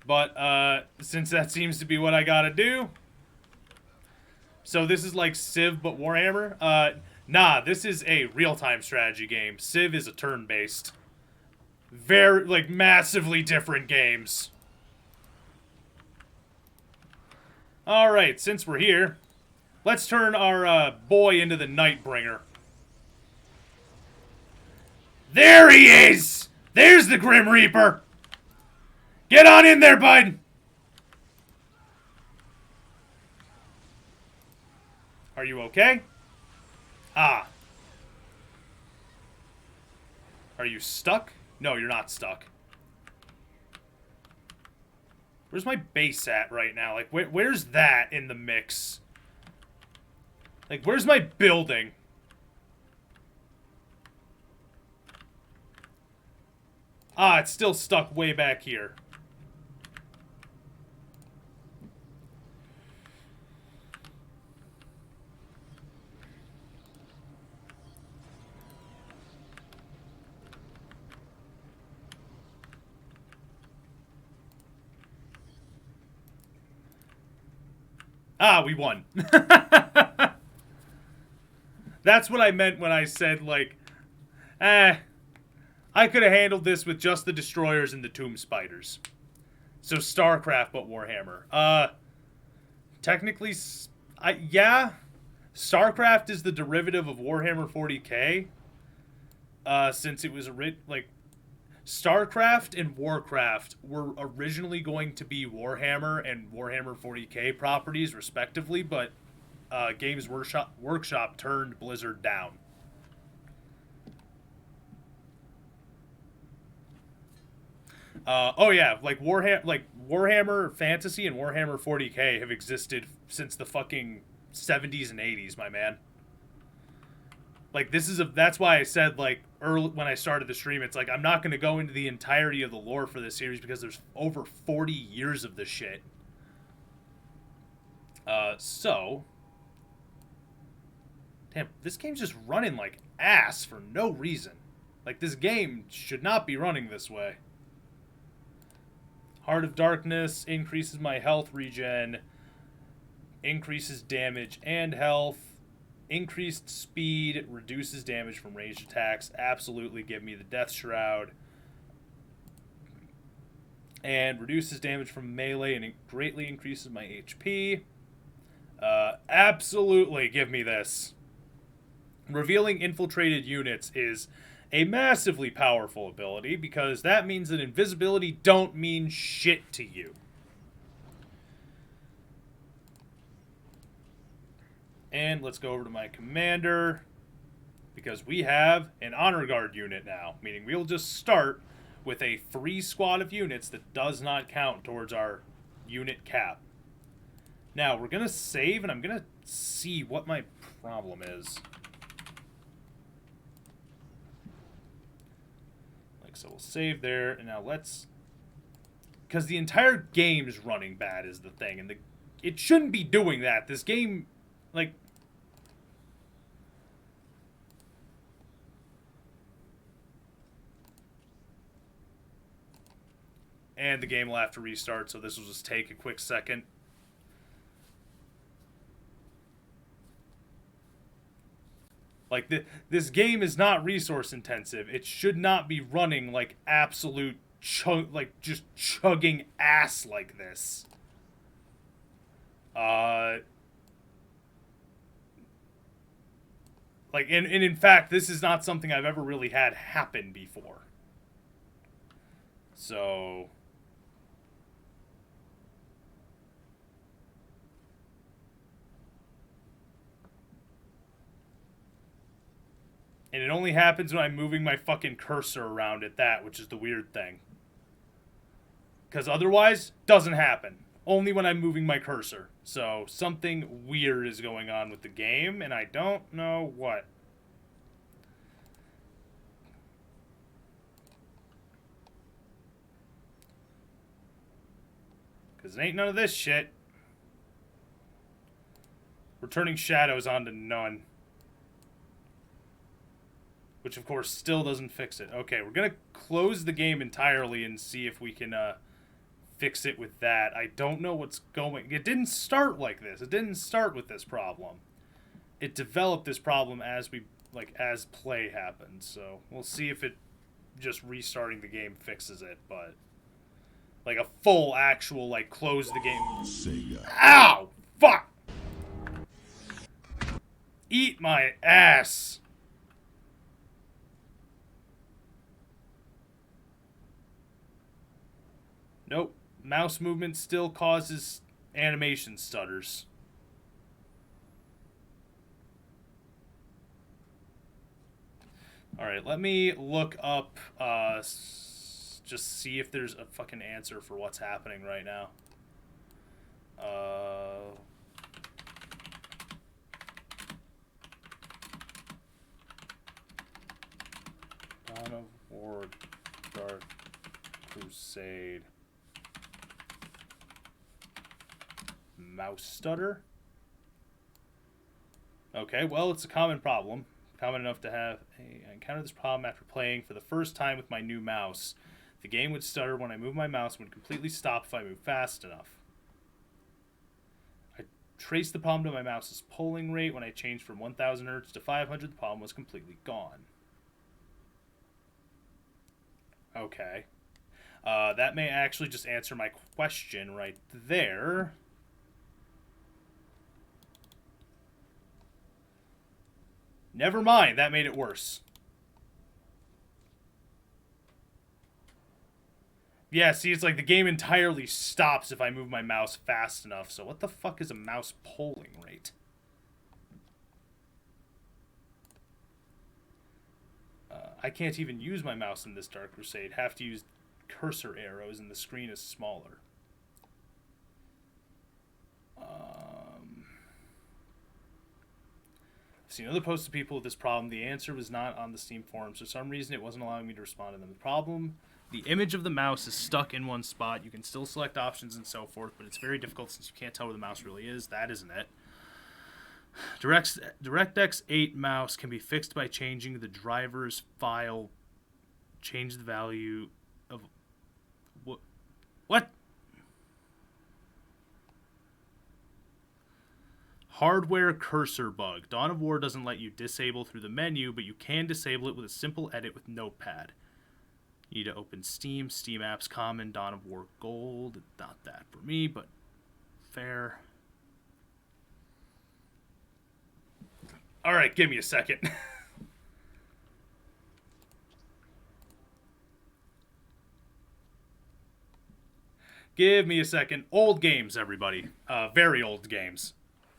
But, since that seems to be what I gotta do. So this is like Civ, but Warhammer? Nah, this is a real-time strategy game. Civ is a turn-based. Very, like, massively different games. Alright, since we're here, let's turn our, boy into the Nightbringer. There he is! There's the Grim Reaper! Get on in there, bud! Are you okay? Ah. Are you stuck? No, you're not stuck. Where's my base at right now? Like, where's that in the mix? Like, where's my building? Ah, it's still stuck way back here. Ah, we won. That's what I meant when I said, like, I could have handled this with just the destroyers and the tomb spiders. So StarCraft, but Warhammer. Technically, yeah. StarCraft is the derivative of Warhammer 40k. Since it was like, StarCraft and Warcraft were originally going to be Warhammer and Warhammer 40k properties, respectively, but Games Workshop turned Blizzard down. Oh yeah, like Warhammer Fantasy and Warhammer 40k have existed since the fucking 70s and 80s, my man. Like, that's why I said, like, early when I started the stream, it's like, I'm not going to go into the entirety of the lore for this series because there's over 40 years of this shit. So... Damn, this game's just running like ass for no reason. Like, this game should not be running this way. Heart of Darkness increases my health regen, increases damage and health. Increased speed reduces damage from ranged attacks. Absolutely give me the Death Shroud. And reduces damage from melee and it greatly increases my HP. Absolutely give me this. Revealing infiltrated units is a massively powerful ability because that means that invisibility don't mean shit to you. And let's go over to my commander, because we have an Honor Guard unit now, meaning we'll just start with a free squad of units that does not count towards our unit cap. Now, we're going to save, and I'm going to see what my problem is. Like, so we'll save there, and now let's... Because the entire game's running bad is the thing, and it shouldn't be doing that. This game... Like, and the game will have to restart, so this will just take a quick second. Like, this game is not resource intensive. It should not be running like absolute just chugging ass like this. Like, and in fact, this is not something I've ever really had happen before. So... And it only happens when I'm moving my fucking cursor around at that, which is the weird thing. Because otherwise, doesn't happen. Only when I'm moving my cursor. So, something weird is going on with the game, and I don't know what. Because it ain't none of this shit. We're turning shadows onto none. Which, of course, still doesn't fix it. Okay, we're going to close the game entirely and see if we can fix it with that. I don't know what's going... It didn't start like this. It didn't start with this problem. It developed this problem as we... as play happened. So, we'll see if it... just restarting the game fixes it, but... a full, actual, close the game... Sega. Ow! Fuck! Eat my ass! Nope. Mouse movement still causes animation stutters. Alright, let me look up, just see if there's a fucking answer for what's happening right now. Dawn of War, Dark Crusade. Mouse stutter? Okay, well, it's a common problem. Common enough to have... I encountered this problem after playing for the first time with my new mouse. The game would stutter when I moved my mouse and would completely stop if I moved fast enough. I traced the problem to my mouse's polling rate. When I changed from 1000 Hz to 500, the problem was completely gone. Okay. That may actually just answer my question right there. Never mind, that made it worse. Yeah, see, it's like the game entirely stops if I move my mouse fast enough. So what the fuck is a mouse polling rate? I can't even use my mouse in this Dark Crusade. Have to use cursor arrows and the screen is smaller. I've seen other posts of people with this problem. The answer was not on the Steam forums. For some reason, it wasn't allowing me to respond to them. The problem, the image of the mouse is stuck in one spot. You can still select options and so forth, but it's very difficult since you can't tell where the mouse really is. That isn't it. DirectX 8 mouse can be fixed by changing the driver's file. Change the value of... What? Hardware cursor bug. Dawn of War doesn't let you disable through the menu, but you can disable it with a simple edit with Notepad. You need to open Steam, Steam Apps Common, Dawn of War Gold. Not that for me, but fair. Alright, give me a second. Give me a second. Old games, everybody. Very old games.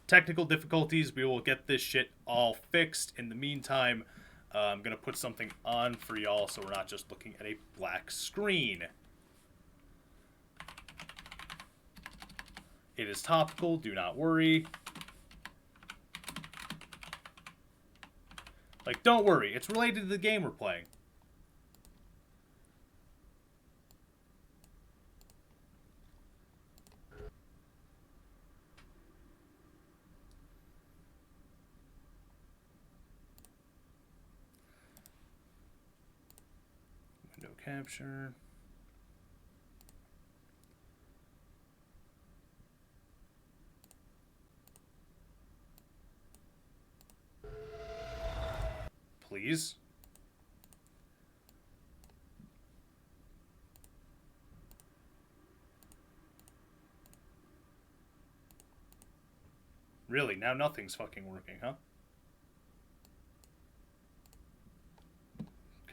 Technical difficulties, we will get this shit all fixed. In the meantime, I'm going to put something on for y'all so we're not just looking at a black screen. It is topical, do not worry. Don't worry, it's related to the game we're playing. Capture. Please. Really? Now nothing's fucking working, huh? God,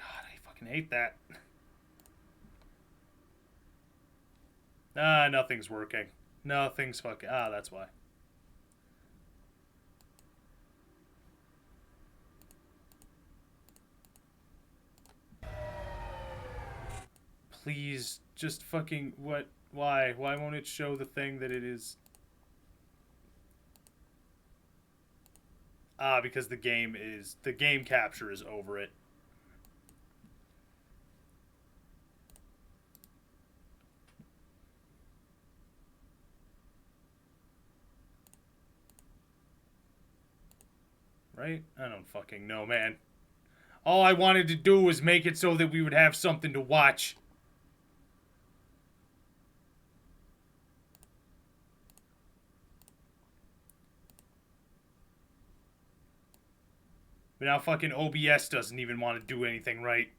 I fucking hate that. Nothing's working. Nothing's fucking... that's why. Please, just fucking what? Why? Why won't it show the thing that it is? Ah, because the game capture is over it. Right? I don't fucking know, man. All I wanted to do was make it so that we would have something to watch. But now fucking OBS doesn't even want to do anything right.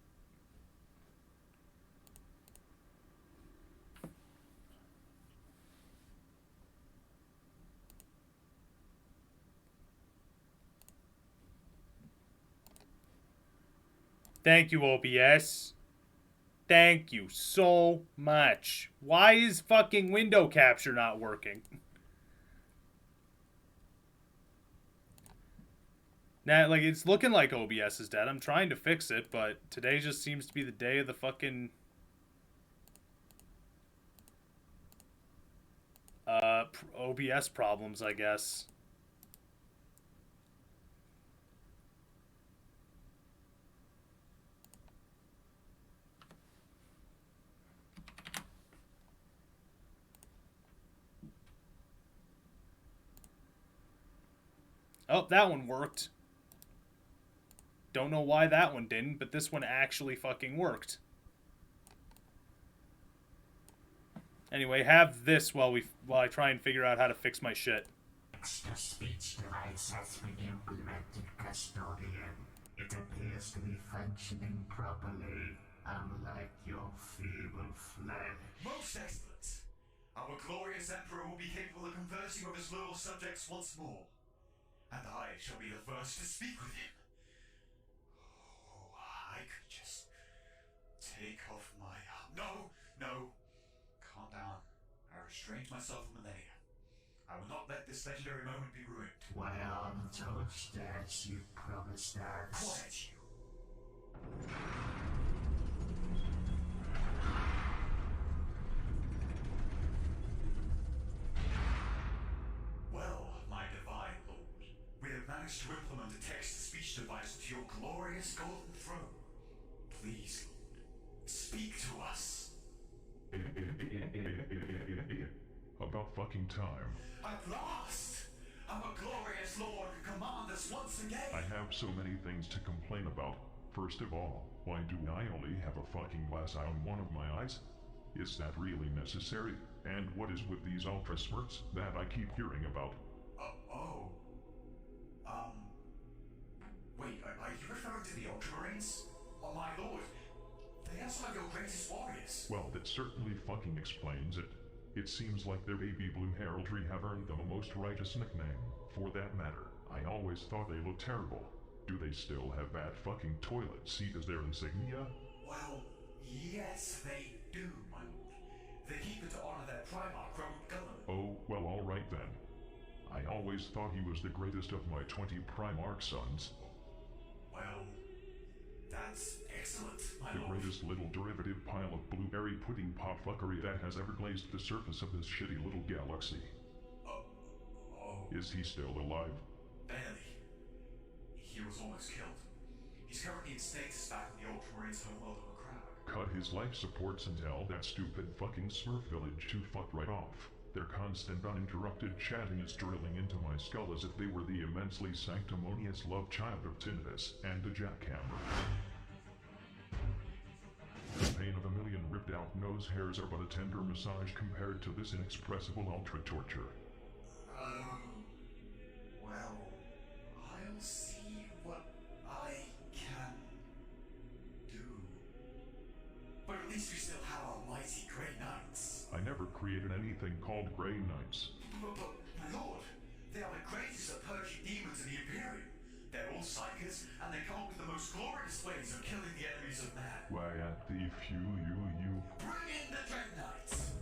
Thank you, OBS. Thank you so much. Why is fucking window capture not working? Now, like, it's looking like OBS is dead. I'm trying to fix it, but today just seems to be the day of the fucking... OBS problems, I guess. Oh, that one worked. Don't know why that one didn't, but this one actually fucking worked. Anyway, have this while I try and figure out how to fix my shit. The speech device has been implemented, Custodian. It appears to be functioning properly, unlike your feeble flesh. Most excellent. Our glorious Emperor will be capable of conversing with his loyal subjects once more. And I shall be the first to speak with him. Oh, I could just take off my... No! Calm down. I restrained myself for millennia. I will not let this legendary moment be ruined. Why aren't those stats you promised us? Quiet, you! Well, my divine lord, we have managed to implement a text-to-speech device to your glorious golden throne. Please, Lord, speak to us. About fucking time. At last! Our glorious lord can command us once again! I have so many things to complain about. First of all, why do I only have a fucking glass eye on one of my eyes? Is that really necessary? And what is with these ultra smirts that I keep hearing about? Wait, are you referring to the Ultramarines? Oh, my lord, they are some of your greatest warriors. Well, that certainly fucking explains it. It seems like their baby blue heraldry have earned them a most righteous nickname. For that matter, I always thought they looked terrible. Do they still have that fucking toilet seat as their insignia? Well, yes, they do, my lord. They keep it to honor their Primarch, Rogue Governor. Oh, well, alright then. I always thought he was the greatest of my 20 Primarch sons. Well, that's excellent, my The lord. greatest little derivative pile of blueberry pudding pop fuckery that has ever glazed the surface of this shitty little galaxy. Is he still alive? Barely. He was almost killed. He's currently in status back in the Ultramarines' homeworld of a crowd. Cut his life supports and tell that stupid fucking Smurf village to fuck right off. Their constant uninterrupted chatting is drilling into my skull as if they were the immensely sanctimonious love child of tinnitus and a jackhammer. The pain of a million ripped out nose hairs are but a tender massage compared to this inexpressible ultra torture. Well, I'll see what I can do. But at least we still have our mighty Grey Knights. I never created anything called Grey Knights. But, my lord, they are the greatest of purging demons in the Imperium. They're all psychers, and they come up with the most glorious ways of killing the enemies of man. Why, at the few you... Bring in the Dread Knights!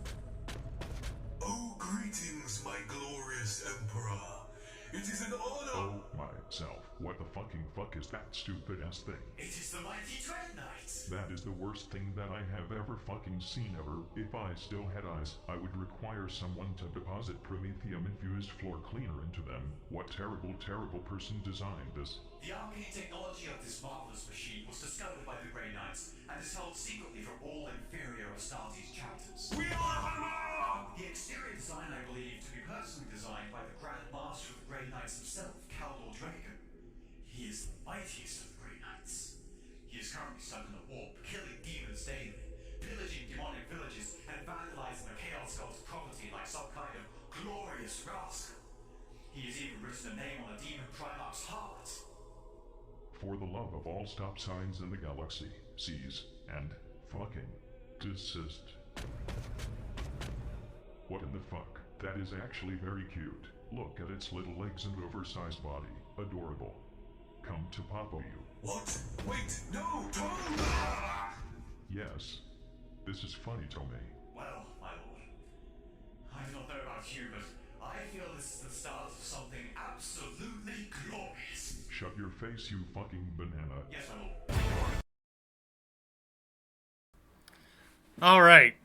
Oh, greetings, my glorious Emperor. It is an honor. Oh, myself. What the fucking fuck is that stupid ass thing? It is the mighty Dread Knight! That is the worst thing that I have ever fucking seen ever. If I still had eyes, I would require someone to deposit promethium-infused floor cleaner into them. What terrible, terrible person designed this? The arcane technology of this marvelous machine was discovered by the Grey Knights and is held secretly from all inferior Astartes chapters. We are Warhammer! The exterior design, I believe, to be personally designed by the Grand Master of the Grey Knights himself, Caldor Dragon. He is the mightiest of the Grey Knights. He is currently stuck in the warp, killing demons daily, pillaging demonic villages, and vandalizing the Chaos God's property like some kind of glorious rascal. He has even written a name on a demon Primarch's heart. For the love of all stop signs in the galaxy, seize and fucking desist. What in the fuck? That is actually very cute. Look at its little legs and oversized body. Adorable. Come to Papa you. What? Wait, no, don't! Yes. This is funny to me. Well, my lord, I do not know about you, but I feel this is the start of something absolutely glorious. Shut your face, you fucking banana. Yes, my lord. Alright.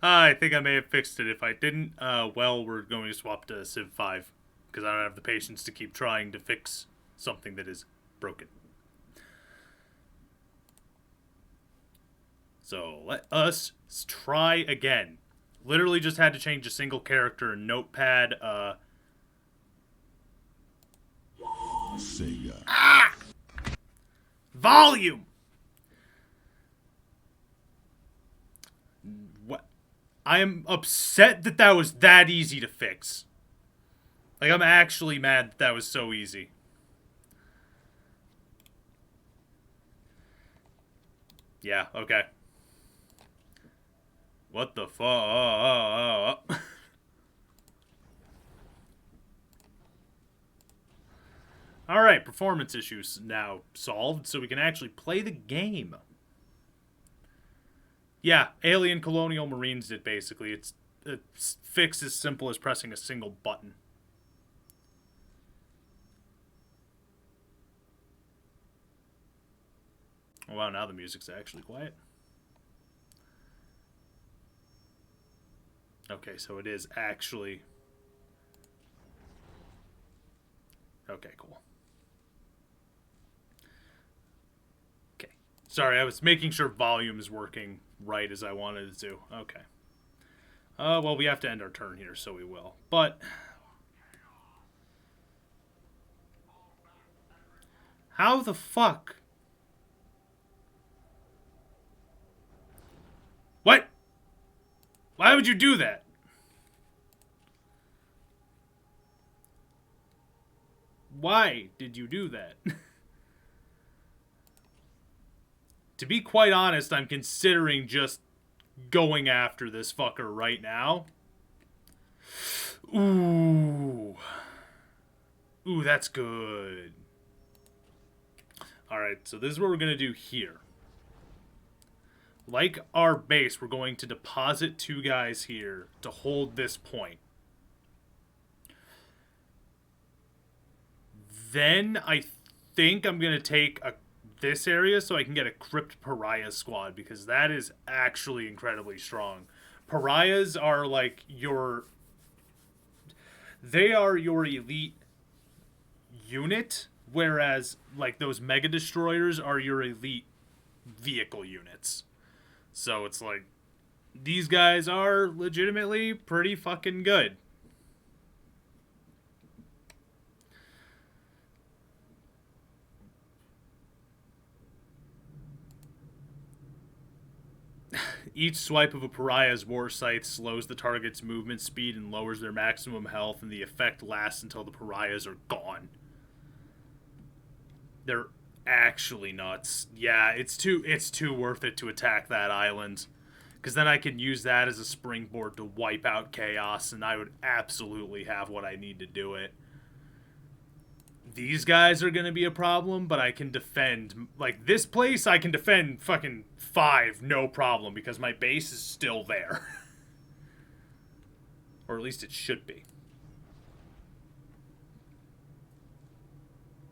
I think I may have fixed it. If I didn't, well, we're going to swap to Civ 5. Because I don't have the patience to keep trying to fix something that is broken. So, let us try again. Literally just had to change a single character in Notepad. Sega. Ah! Volume! What? I am upset that that was that easy to fix. Like, I'm actually mad that that was so easy. Yeah, okay. What the fuck? Alright, performance issues now solved, so we can actually play the game. Yeah, Alien Colonial Marines did, basically. It's a fix as simple as pressing a single button. Oh, wow, now the music's actually quiet. Okay, so it is actually... Okay, cool. Okay. Sorry, I was making sure volume is working right as I wanted it to. Okay. Well, we have to end our turn here, so we will. But... how the fuck? What? Why would you do that? Why did you do that? To be quite honest, I'm considering just going after this fucker right now. Ooh. Ooh, that's good. Alright, so this is what we're going to do here. Like our base, we're going to deposit 2 guys here to hold this point. Then I think I'm going to take this area so I can get a Crypt Pariah squad, because that is actually incredibly strong. Pariahs are like your... they are your elite unit, whereas like those Mega Destroyers are your elite vehicle units. So it's like, these guys are legitimately pretty fucking good. Each swipe of a Pariah's war scythe slows the target's movement speed and lowers their maximum health, and the effect lasts until the Pariahs are gone. They're actually nuts. Yeah, it's too worth it to attack that island, because then I can use that as a springboard to wipe out Chaos, and I would absolutely have what I need to do it. These guys are gonna be a problem, but I can defend, like, this place I can defend fucking 5 no problem, because my base is still there. Or at least it should be.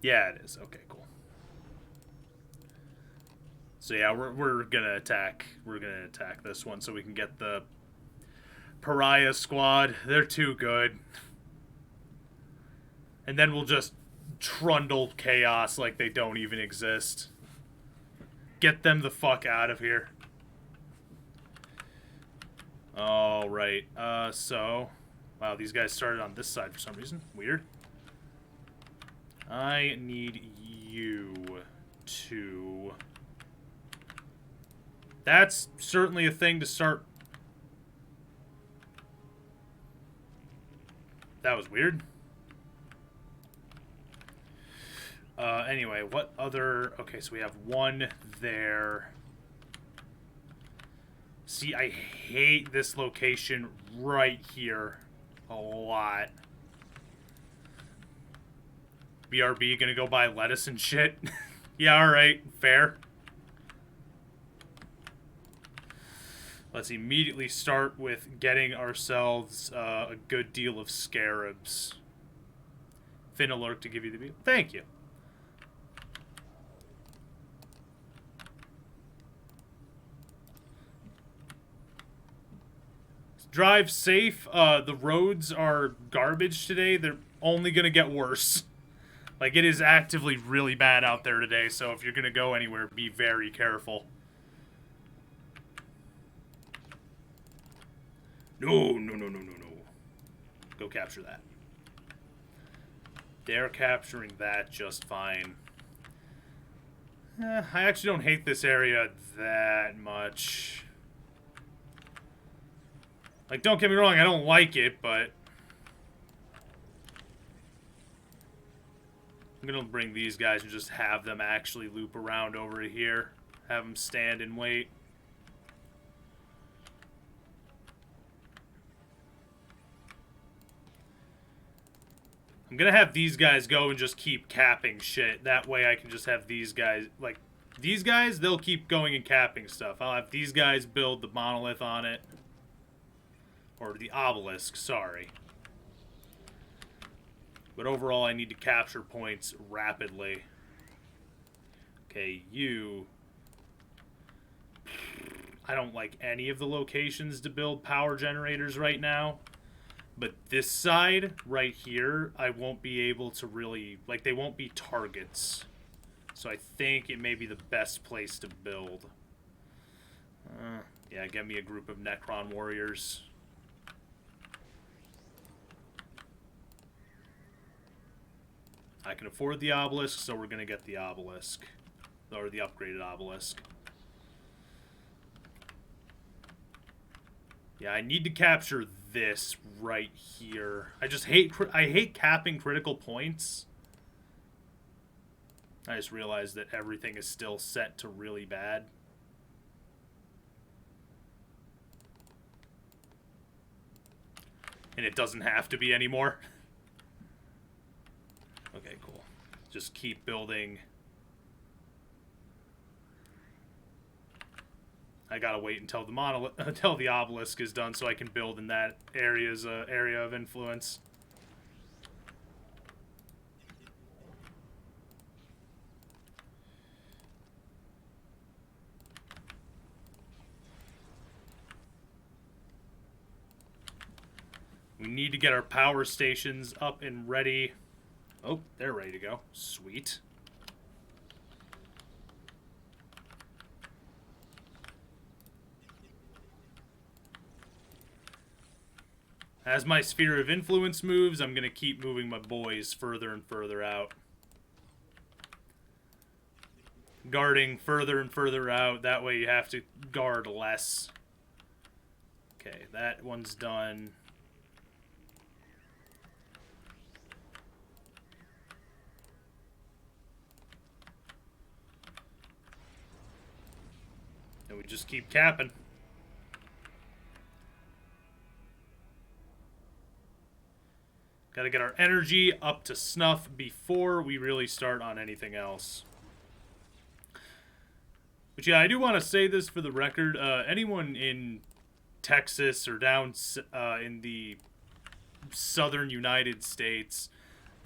Yeah, it is. Okay, cool. So yeah, we're gonna attack. We're gonna attack this one so we can get the Pariah squad. They're too good. And then we'll just trundle chaos like they don't even exist. Get them the fuck out of here. All right. So, wow, these guys started on this side for some reason. Weird. I need you to... That's certainly a thing to start. That was weird. Anyway, what other... Okay, so we have one there. See, I hate this location right here a lot. BRB gonna go buy lettuce and shit? Yeah, alright, fair. Let's immediately start with getting ourselves a good deal of scarabs. Fin alert to give you the view. Thank you. Drive safe. The roads are garbage today. They're only going to get worse. Like, it is actively really bad out there today, so if you're going to go anywhere, be very careful. No. Go capture that. They're capturing that just fine. I actually don't hate this area that much. Like, don't get me wrong, I don't like it, but... I'm gonna bring these guys and just have them actually loop around over here. Have them stand and wait. I'm gonna have these guys go and just keep capping shit. That way I can just have these guys, like, these guys, they'll keep going and capping stuff. I'll have these guys build the monolith on it. Or the obelisk, sorry. But overall, I need to capture points rapidly. Okay, you... I don't like any of the locations to build power generators right now. But this side, right here, I won't be able to really... Like, they won't be targets. So I think it may be the best place to build. Yeah, get me a group of Necron warriors. I can afford the obelisk, so we're going to get the obelisk. Or the upgraded obelisk. Yeah, I need to capture this right here. I just hate... I hate capping critical points. I just realized that everything is still set to really bad. And it doesn't have to be anymore. Okay, cool. Just keep building. I gotta wait until the monolith, until the obelisk is done, so I can build in that area's area of influence. We need to get our power stations up and ready. Oh, they're ready to go. Sweet. As my sphere of influence moves, I'm going to keep moving my boys further and further out. Guarding further and further out. That way you have to guard less. Okay, that one's done. And we just keep capping. Gotta get our energy up to snuff before we really start on anything else. But yeah, I do want to say this for the record. Anyone in Texas or down in the southern United States,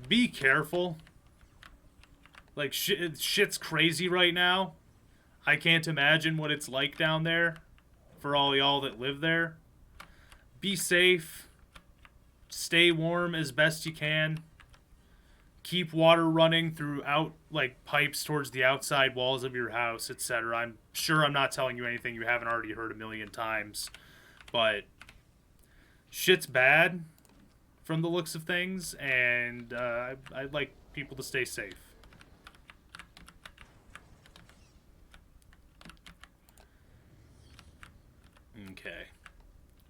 be careful. Like, shit's crazy right now. I can't imagine what it's like down there for all y'all that live there. Be safe. Stay warm as best you can. Keep water running throughout, like, pipes towards the outside walls of your house, etc. I'm sure I'm not telling you anything you haven't already heard a million times. But shit's bad from the looks of things, and I'd like people to stay safe. Okay.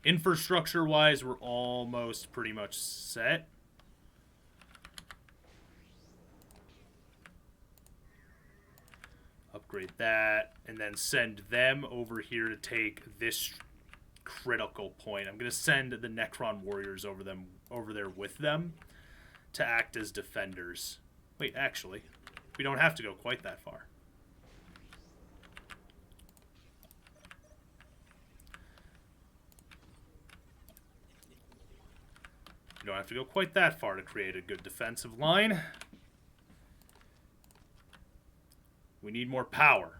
Infrastructure-wise, we're almost pretty much set. Upgrade that, and then send them over here to take this critical point. I'm going to send the Necron warriors over there with them to act as defenders. Wait, actually, we don't have to go quite that far. You don't have to go quite that far to create a good defensive line. We need more power.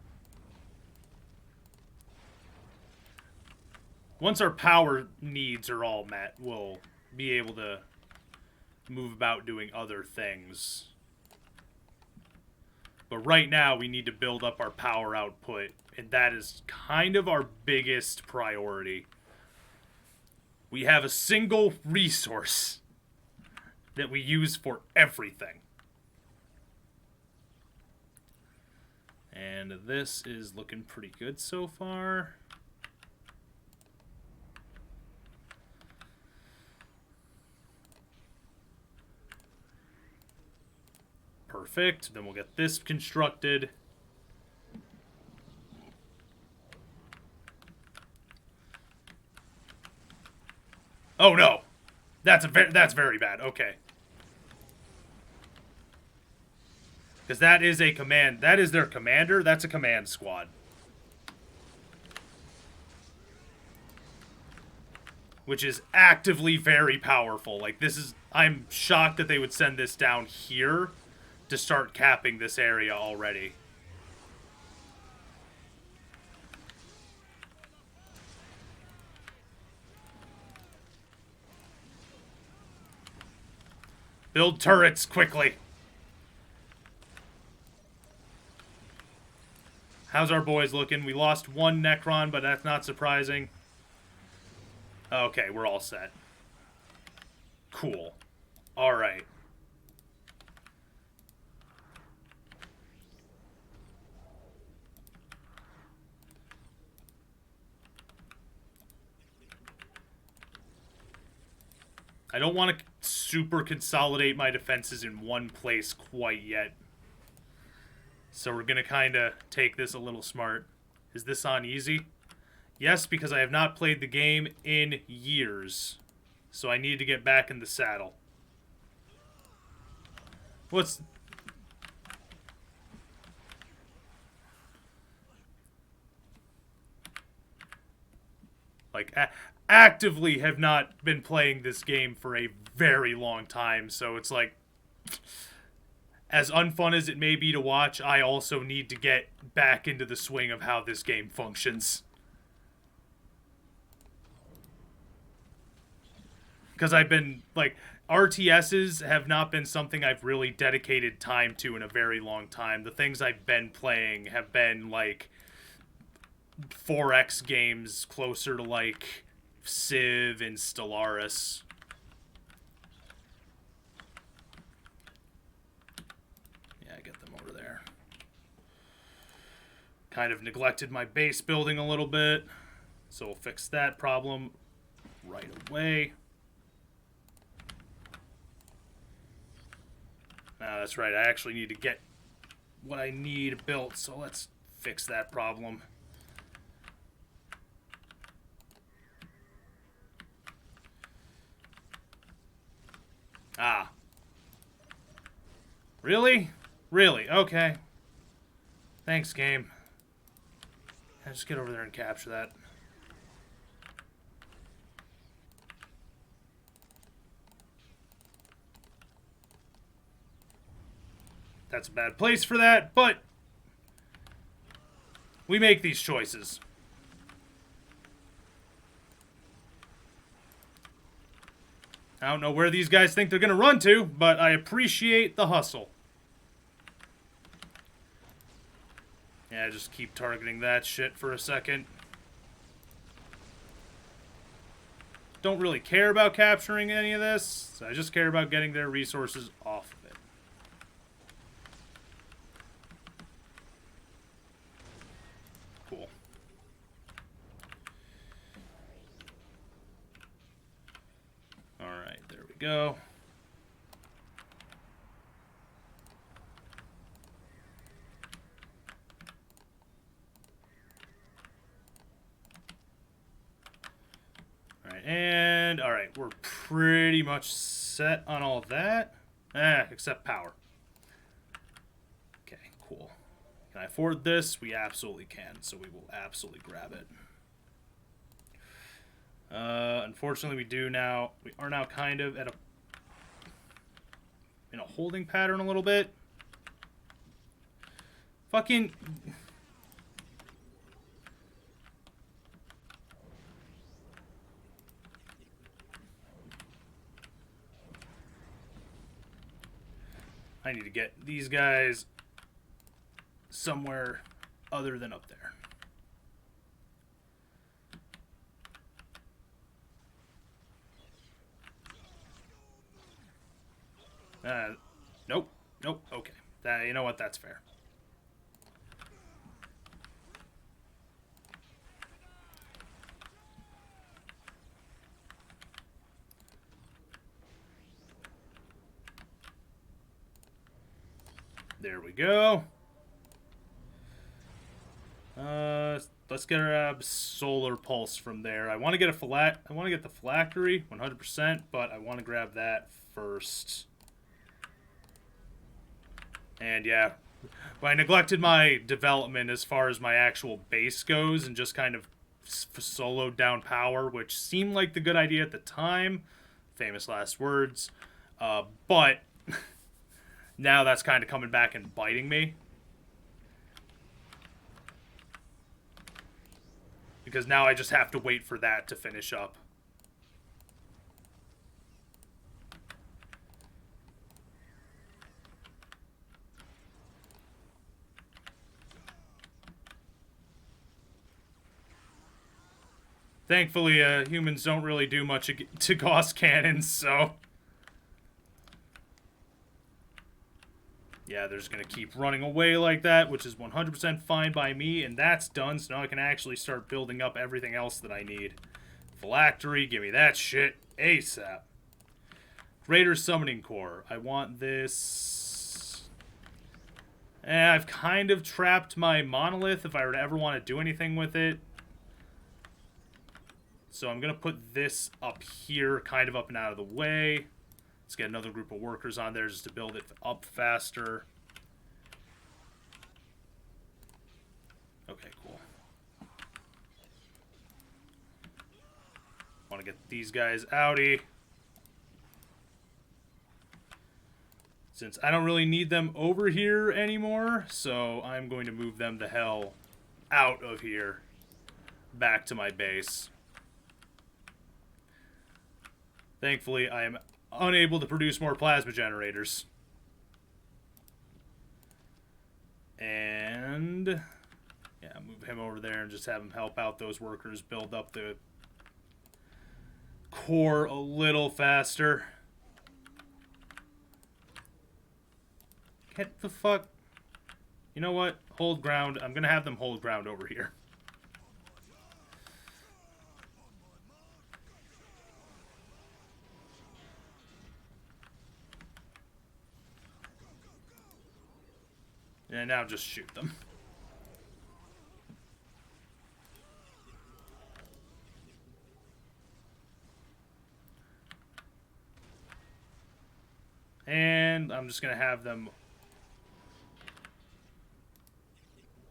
Once our power needs are all met, we'll be able to move about doing other things. But right now, we need to build up our power output, and that is kind of our biggest priority. We have a single resource that we use for everything. And this is looking pretty good so far. Perfect. Then we'll get this constructed. Oh no. That's very bad. Okay. Because that is a command. That is their commander. That's a command squad. Which is actively very powerful. Like, this is... I'm shocked that they would send this down here to start capping this area already. Build turrets quickly. How's our boys looking? We lost one Necron, but that's not surprising. Okay, we're all set. Cool. Alright. I don't want to super consolidate my defenses in one place quite yet. So we're going to kind of take this a little smart. Is this on easy? Yes, because I have not played the game in years. So I need to get back in the saddle. What's... Like, actively have not been playing this game for a very long time. So it's like... As unfun as it may be to watch, I also need to get back into the swing of how this game functions. Because I've been, like, RTSs have not been something I've really dedicated time to in a very long time. The things I've been playing have been, like, 4X games closer to, like, Civ and Stellaris. Kind of neglected my base building a little bit, so we'll fix that problem right away. That's right, I actually need to get what I need built, so let's fix that problem. Ah. Really? Really? Okay. Thanks, game. Just get over there and capture that. that's a bad place for that, but we make these choices. I don't know where these guys think they're going to run to, but I appreciate the hustle. Yeah, just keep targeting that shit for a second. Don't really care about capturing any of this. I just care about getting their resources off of it. Cool. Alright, there we go. And, alright, we're pretty much set on all that. Except power. Okay, cool. Can I afford this? We absolutely can, so we will absolutely grab it. Unfortunately, we are now kind of at in a holding pattern a little bit. Fucking... I need to get these guys somewhere other than up there. Nope. Nope. Okay. You know what? That's fair. There we go. Let's grab Solar Pulse from there. I want to get the Phylactery 100%, but I want to grab that first. And yeah, I neglected my development as far as my actual base goes and just kind of soloed down power, which seemed like the good idea at the time. Famous last words. But now that's kind of coming back and biting me. Because now I just have to wait for that to finish up. Thankfully, humans don't really do much to Gauss cannons, so... Yeah, they're just going to keep running away like that, which is 100% fine by me, and that's done, so now I can actually start building up everything else that I need. Phylactery, give me that shit ASAP. Greater Summoning Core. I want this... I've kind of trapped my Monolith if I were to ever want to do anything with it. So I'm going to put this up here, kind of up and out of the way. Let's get another group of workers on there just to build it up faster. Okay, cool. Want to get these guys outie. Since I don't really need them over here anymore, so I'm going to move them the hell out of here. Back to my base. Thankfully, I am unable to produce more plasma generators. And yeah, move him over there and just have him help out those workers, build up the core a little faster. Get the fuck... You know what? Hold ground. I'm gonna have them hold ground over here. And now just shoot them. And I'm just going to have them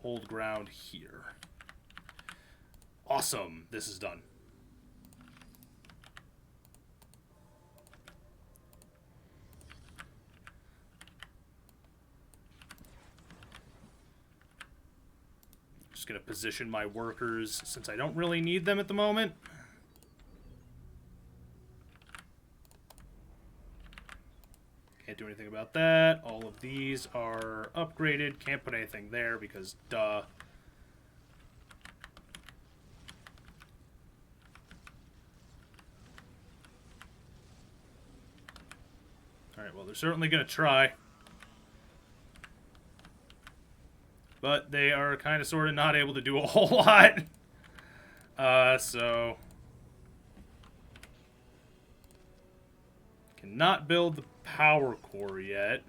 hold ground here. Awesome. This is done. Just going to position my workers since I don't really need them at the moment. Can't do anything about that. All of these are upgraded. Can't put anything there because duh. Alright, well, they're certainly going to try. But they are kind of sort of not able to do a whole lot. So... Cannot build the power core yet.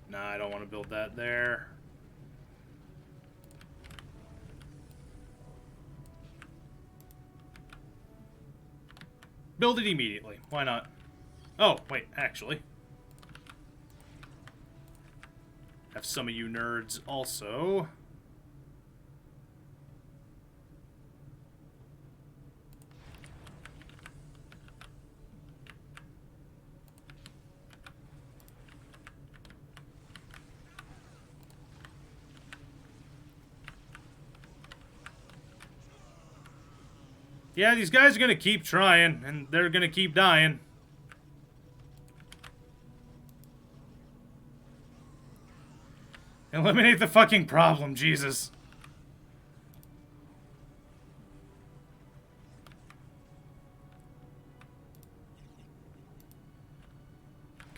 Nah, I don't want to build that there. Build it immediately. Why not? Oh, wait, actually. Have some of you nerds also. Yeah, these guys are going to keep trying, and they're going to keep dying. Eliminate the fucking problem, Jesus.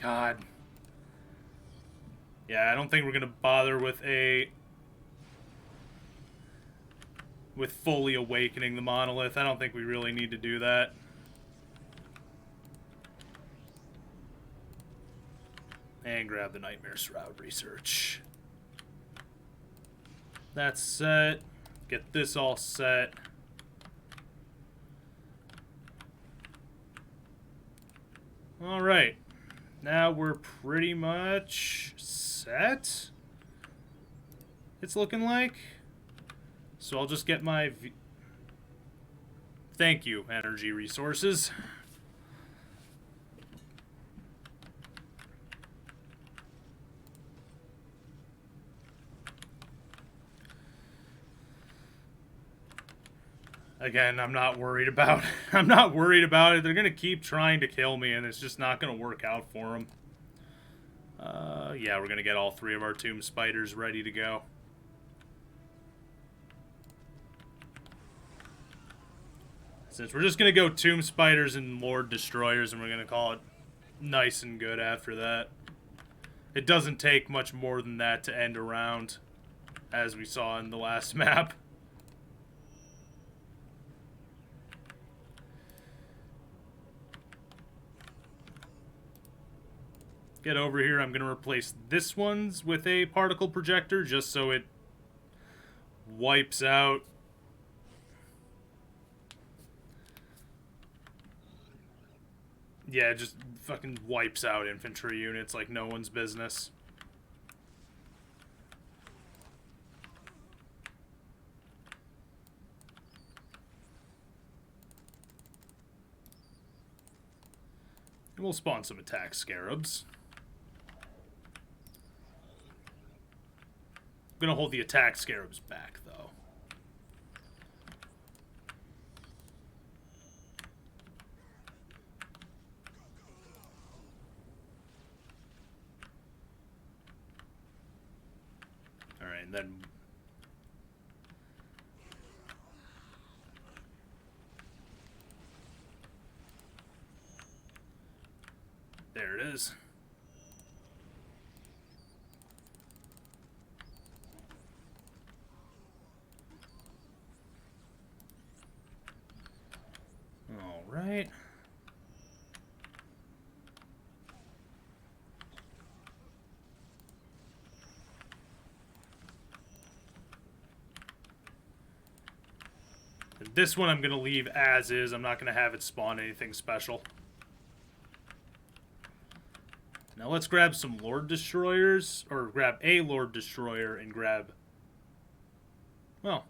God. Yeah, I don't think we're going to bother with fully awakening the Monolith. I don't think we really need to do that. And grab the Nightmare Shroud research. That's set. Get this all set. Alright. Now we're pretty much set. It's looking like. So I'll just get my... Thank you, energy resources. Again, I'm not worried about I'm not worried about it. They're going to keep trying to kill me, and it's just not going to work out for them. Yeah, we're going to get all 3 of our Tomb Spiders ready to go. Since we're just going to go Tomb Spiders and Lord Destroyers, and we're going to call it nice and good after that. It doesn't take much more than that to end a round, as we saw in the last map. Get over here. I'm going to replace this one's with a particle projector, just so it wipes out. Yeah, it just fucking wipes out infantry units like no one's business. And we'll spawn some attack scarabs. I'm gonna hold the attack scarabs back, though. Alright, and then... There it is. All right. This one I'm going to leave as is. I'm not going to have it spawn anything special. Now let's grab some Lord Destroyers, or grab a Lord Destroyer and grab... Well...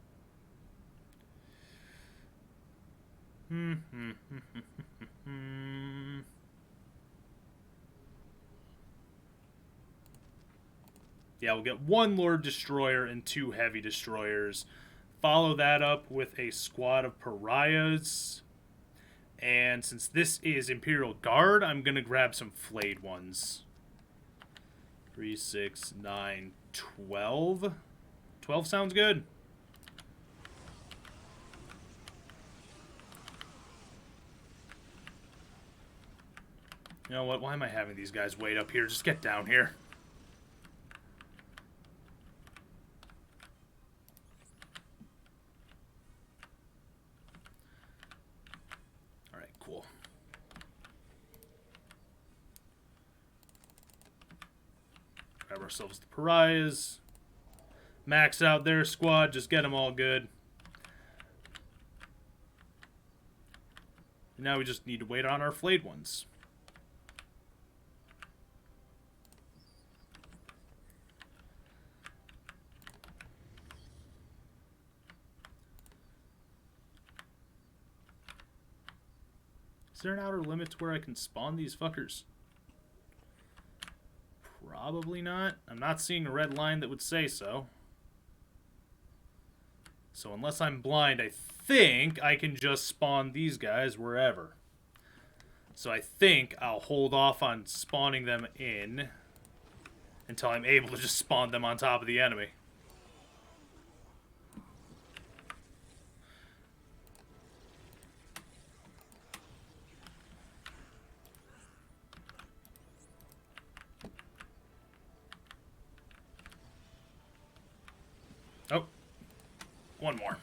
Yeah, we'll get 1 Lord Destroyer and 2 Heavy Destroyers. Follow that up with a squad of Pariahs. And since this is Imperial Guard, I'm going to grab some Flayed ones. 3, 6, 9, 12. 12 sounds good. You know what? Why am I having these guys wait up here? Just get down here. Alright, cool. Grab ourselves the Pariahs. Max out their squad. Just get them all good. And now we just need to wait on our Flayed ones. Is there an outer limit to where I can spawn these fuckers? Probably not. I'm not seeing a red line that would say so. So unless I'm blind, I think I can just spawn these guys wherever. So I think I'll hold off on spawning them in until I'm able to just spawn them on top of the enemy. Oh, 1 more.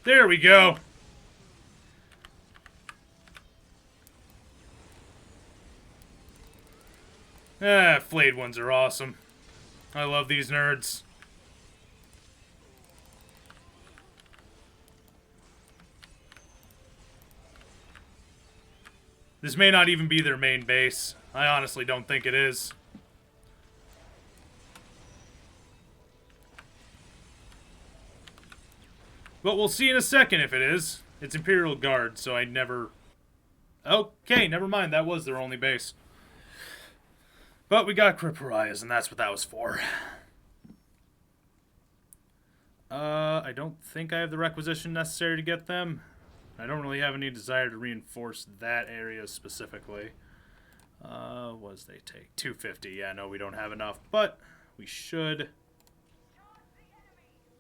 There we go. Flayed ones are awesome. I love these nerds. This may not even be their main base. I honestly don't think it is. But we'll see in a second if it is. It's Imperial Guard, so I never... Okay, never mind. That was their only base. But we got Crypt Pariahs, and that's what that was for. I don't think I have the requisition necessary to get them. I don't really have any desire to reinforce that area specifically. What does they take? 250. Yeah, no, we don't have enough, but we should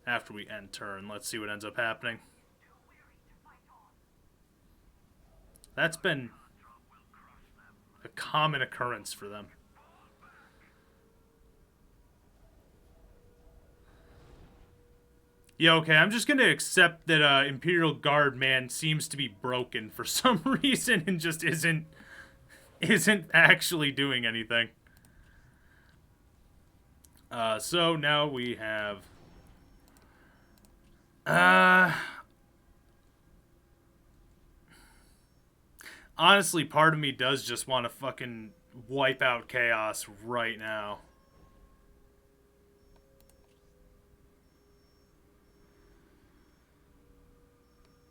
after we end turn. Let's see what ends up happening. That's been a common occurrence for them. Yeah, okay, I'm just gonna accept that Imperial Guard man seems to be broken for some reason and just isn't actually doing anything. So now we have honestly, part of me does just want to fucking wipe out Chaos right now.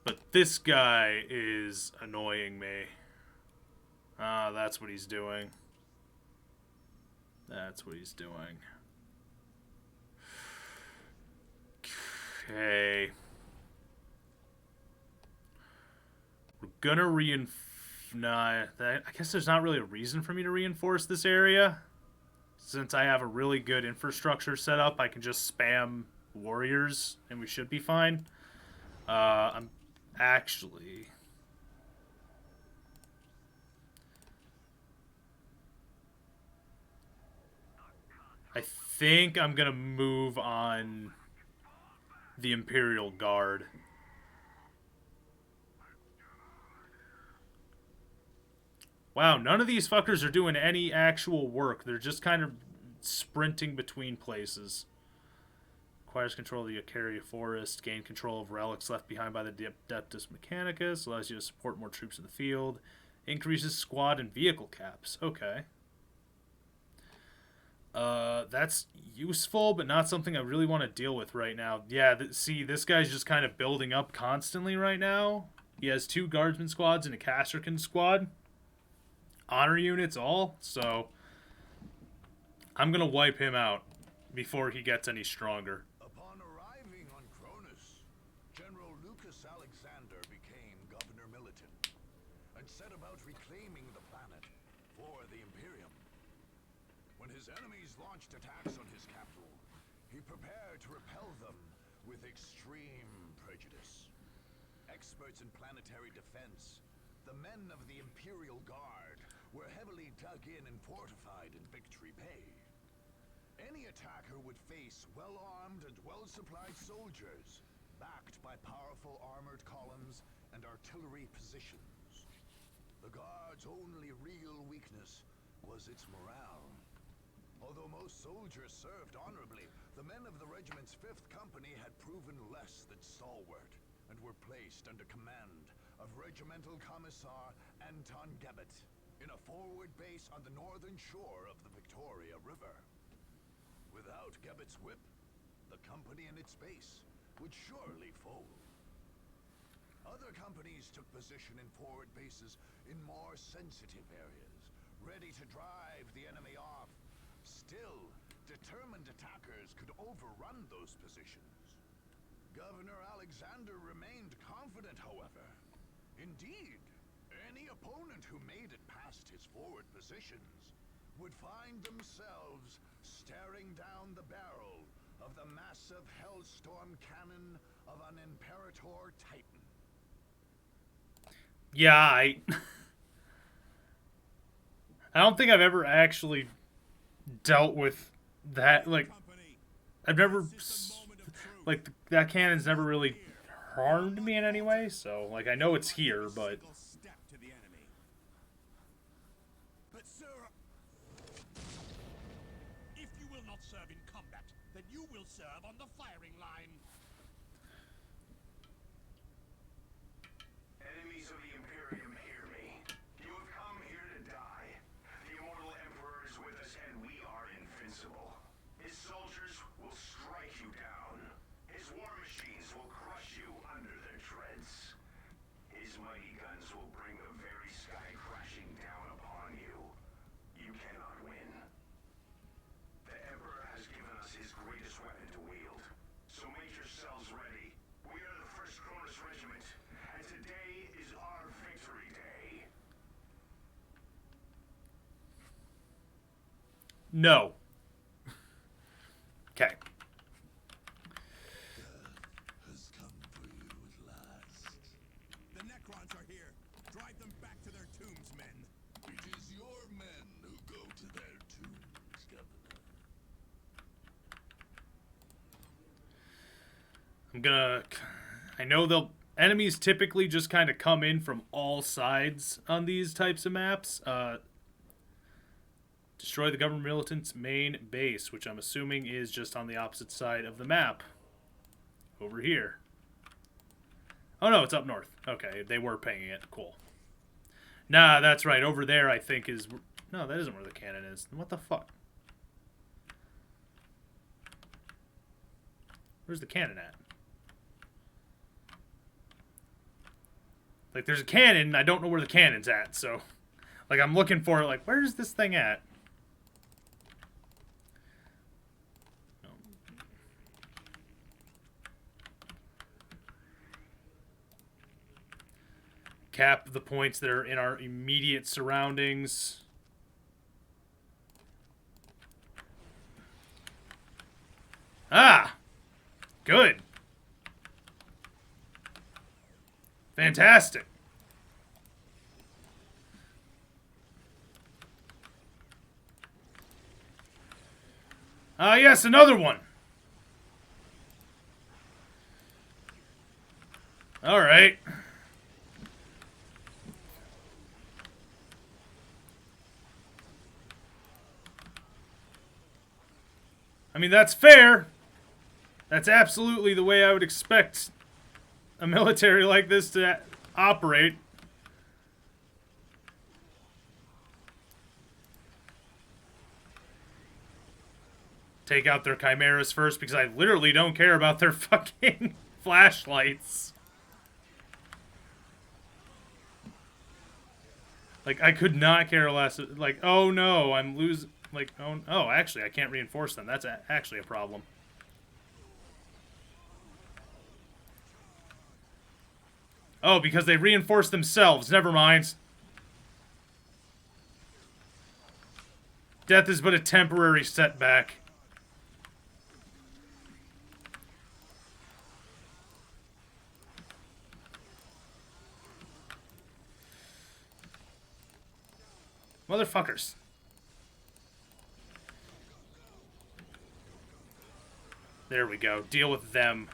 But this guy is annoying me. Ah, that's what he's doing. That's what he's doing. Okay. We're gonna reinforce... Nah, I guess there's not really a reason for me to reinforce this area. Since I have a really good infrastructure set up, I can just spam warriors, and we should be fine. I'm actually... I think I'm gonna move on the Imperial Guard. Wow, none of these fuckers are doing any actual work. They're just kind of sprinting between places. Acquires control of the Icaria Forest. Gain control of relics left behind by the Adeptus Mechanicus. Allows you to support more troops in the field. Increases squad and vehicle caps. Okay. That's useful, but not something I really want to deal with right now. Yeah, see, this guy's just kind of building up constantly right now. He has 2 guardsman squads and a Casterkin squad. Honor units all, so I'm going to wipe him out before he gets any stronger. Upon arriving on Cronus, General Lucas Alexander became Governor Militant and set about reclaiming the planet for the Imperium. When his enemies launched attacks on his capital, he prepared to repel them with extreme prejudice. Experts in planetary defense, the men of the Imperial Guard were heavily dug in and fortified in Victory Bay. Any attacker would face well-armed and well-supplied soldiers, backed by powerful armored columns and artillery positions. The Guard's only real weakness was its morale. Although most soldiers served honorably, the men of the regiment's 5th Company had proven less than stalwart and were placed under command of Regimental Commissar Anton Gebet in a forward base on the northern shore of the Victoria River. Without Gebet's whip, the company and its base would surely fold. Other companies took position in forward bases in more sensitive areas, ready to drive the enemy off. Still, determined attackers could overrun those positions. Governor Alexander remained confident, however. Indeed, any opponent who made it past his forward positions would find themselves staring down the barrel of the massive Hellstorm cannon of an Imperator Titan. Yeah, I don't think I've ever actually dealt with that. Like, I've never, like, that cannon's never really harmed me in any way. So, like, I know it's here, but But sir, if you will not serve in combat, then you will serve on the firing line. Enemies of the Imperium, hear me. You have come here to die. The immortal Emperor is with us, and we are invincible. His soldiers will strike you down. His war machines will crush you under their treads. His mighty guns will bring the very sky crashing down upon you. You cannot win. The Emperor has given us his greatest weapon to wield. So make yourselves ready. We are the 1st Cronus Regiment, and today is our victory day. no. Okay. Has come for you at last. The Necrons are here. Drive them back to their tombs, men. It is your men who go to their tombs, Governor. I know they'll... Enemies typically just kind of come in from all sides on these types of maps. Destroy the government militant's main base, which I'm assuming is just on the opposite side of the map. Over here. Oh no, it's up north. Okay, they were pinging it. Cool. Nah, that's right. Over there, I think, is... No, that isn't where the cannon is. What the fuck? Where's the cannon at? Like, there's a cannon, and I don't know where the cannon's at, so... Like, I'm looking for it, like, where's this thing at? Cap the points that are in our immediate surroundings. Ah! Good. Fantastic. Ah, yes, another one. All right. I mean, that's fair. That's absolutely the way I would expect a military like this to operate. Take out their chimeras first because I literally don't care about their fucking flashlights. Like, I could not care less. Like, oh no, I'm losing. Like, oh, actually, I can't reinforce them. That's actually a problem. Oh, because they reinforce themselves. Never mind. Death is but a temporary setback. Motherfuckers. There we go. Deal with them.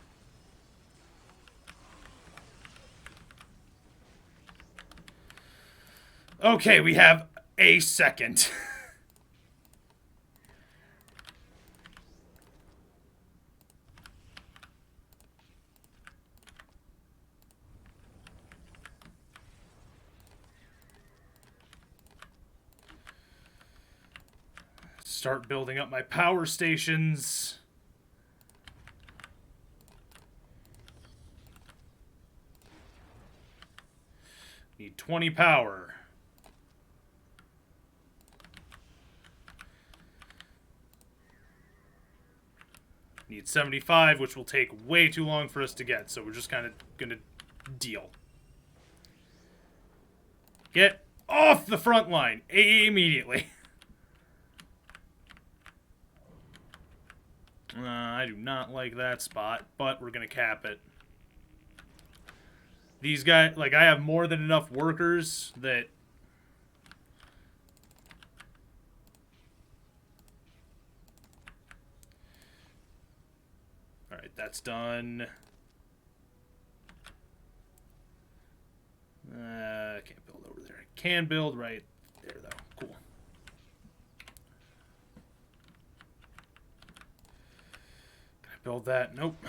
Okay, we have a second. Start building up my power stations. Need 20 power. Need 75, which will take way too long for us to get, so we're just kind of gonna deal. Get off the front line immediately. I do not like that spot, but we're gonna cap it. These guys, like, I have more than enough workers that... Alright, that's done. I can't build over there. I can build right there, though. Cool. Can I build that? Nope.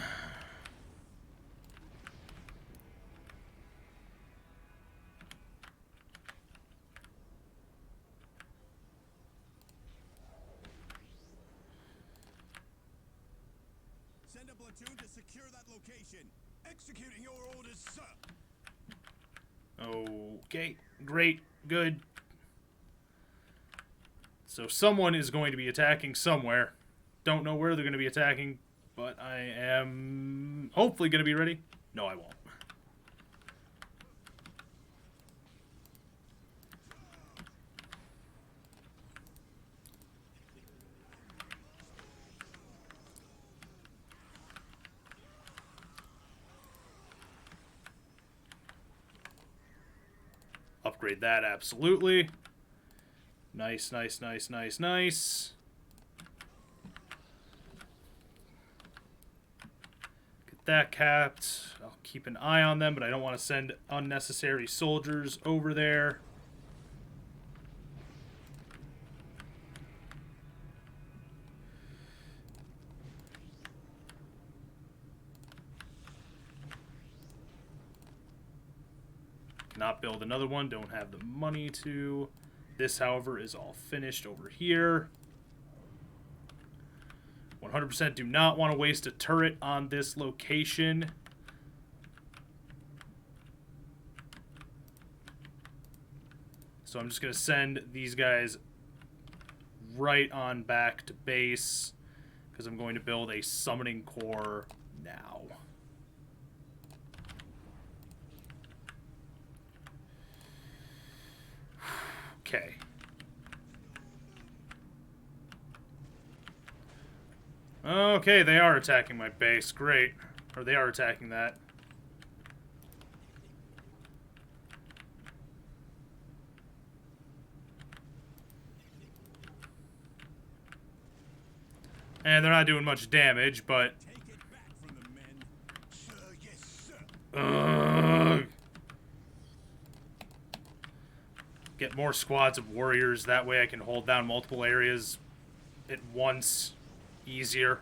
Send a platoon to secure that location. Executing your orders, sir. Okay, great, good. So someone is going to be attacking somewhere. Don't know where they're going to be attacking, but I am hopefully going to be ready. No, I won't. Upgrade that, absolutely. Nice, nice, nice, nice, nice. Get that capped. I'll keep an eye on them, but I don't want to send unnecessary soldiers over there. Not build another one, don't have the money to. This, however, is all finished over here. 100% do not want to waste a turret on this location. So I'm just going to send these guys right on back to base because I'm going to build a summoning core now. Okay. Okay, they are attacking my base. Great. Or they are attacking that. And they're not doing much damage, but... Take it back from the men. Sir, yes, sir. Ugh. Get more squads of warriors. That way I can hold down multiple areas at once. Easier.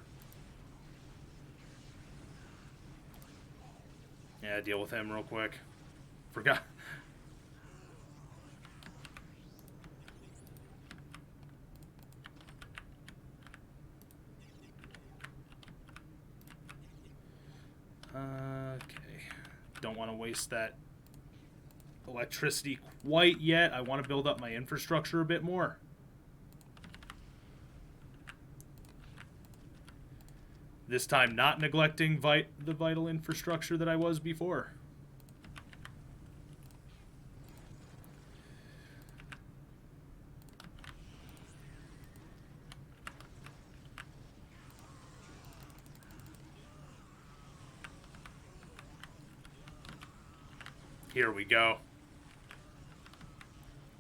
Yeah, deal with him real quick. Forgot. Okay. Don't want to waste that electricity quite yet. I want to build up my infrastructure a bit more. This time not neglecting the vital infrastructure that I was before. Here we go.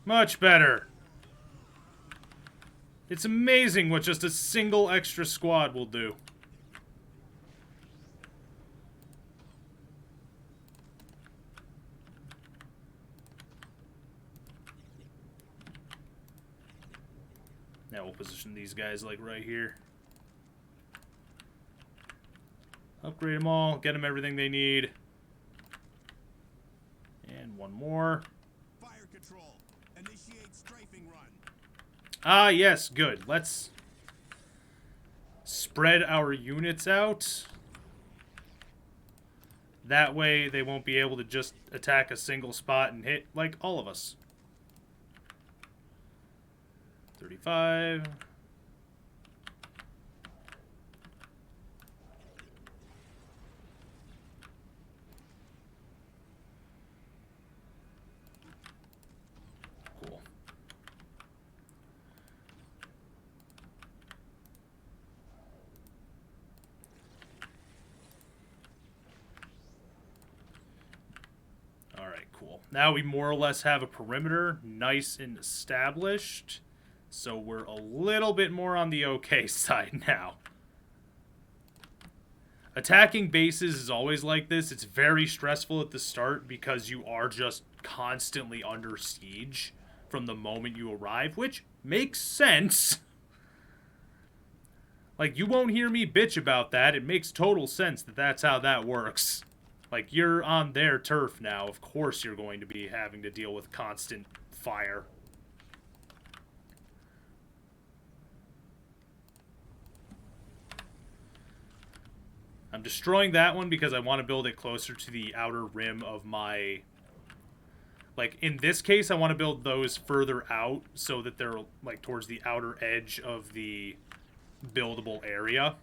Much better. It's amazing what just a single extra squad will do. Now we'll position these guys like right here. Upgrade them all, get them everything they need. And one more. Fire control. Initiate strafing run. Ah, yes, good. Let's spread our units out. That way they won't be able to just attack a single spot and hit like all of us. 35. Cool. All right, cool. Now we more or less have a perimeter nice and established. So we're a little bit more on the okay side now. Attacking bases is always like this. It's very stressful at the start because you are just constantly under siege from the moment you arrive, which makes sense. Like, you won't hear me bitch about that. It makes total sense that that's how that works. Like, you're on their turf now. Of course you're going to be having to deal with constant fire. I'm destroying that one because I want to build it closer to the outer rim of my... Like, in this case, I want to build those further out so that they're, like, towards the outer edge of the buildable area.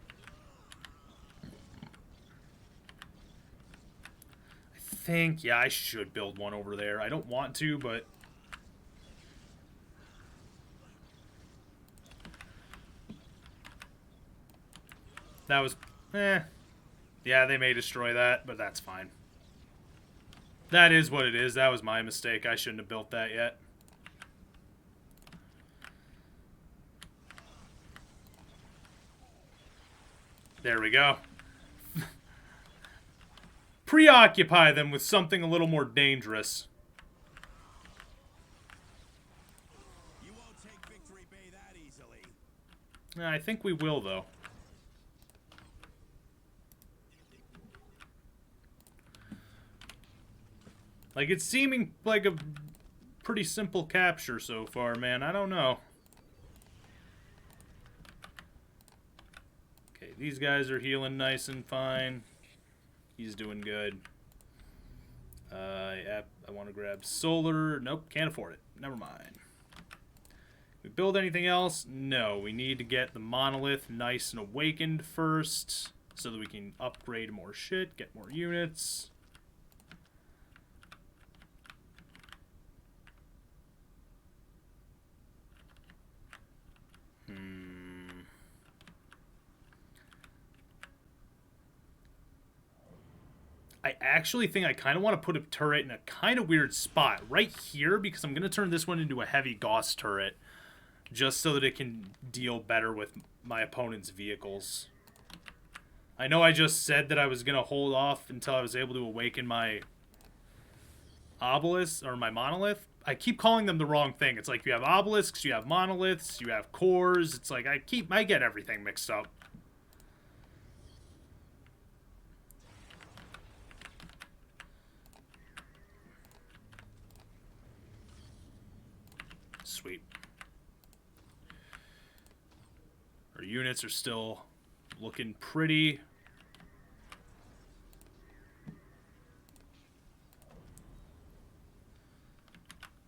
I think, yeah, I should build one over there. I don't want to, but... That was... Yeah, they may destroy that, but that's fine. That is what it is. That was my mistake. I shouldn't have built that yet. There we go. Preoccupy them with something a little more dangerous. You won't take Victory Bay that easily. I think we will, though. Like, it's seeming like a pretty simple capture so far, man. I don't know. Okay, these guys are healing nice and fine. He's doing good. Yeah, I want to grab solar. Nope, can't afford it. Never mind. We build anything else? No, we need to get the monolith nice and awakened first so that we can upgrade more shit, get more units. I actually think I kind of want to put a turret in a kind of weird spot right here because I'm going to turn this one into a heavy Gauss turret just so that it can deal better with my opponent's vehicles. I know I just said that I was going to hold off until I was able to awaken my obelisk or my monolith. I keep calling them the wrong thing. It's like you have obelisks, you have monoliths, you have cores. It's like I get everything mixed up. Sweet. Our units are still looking pretty.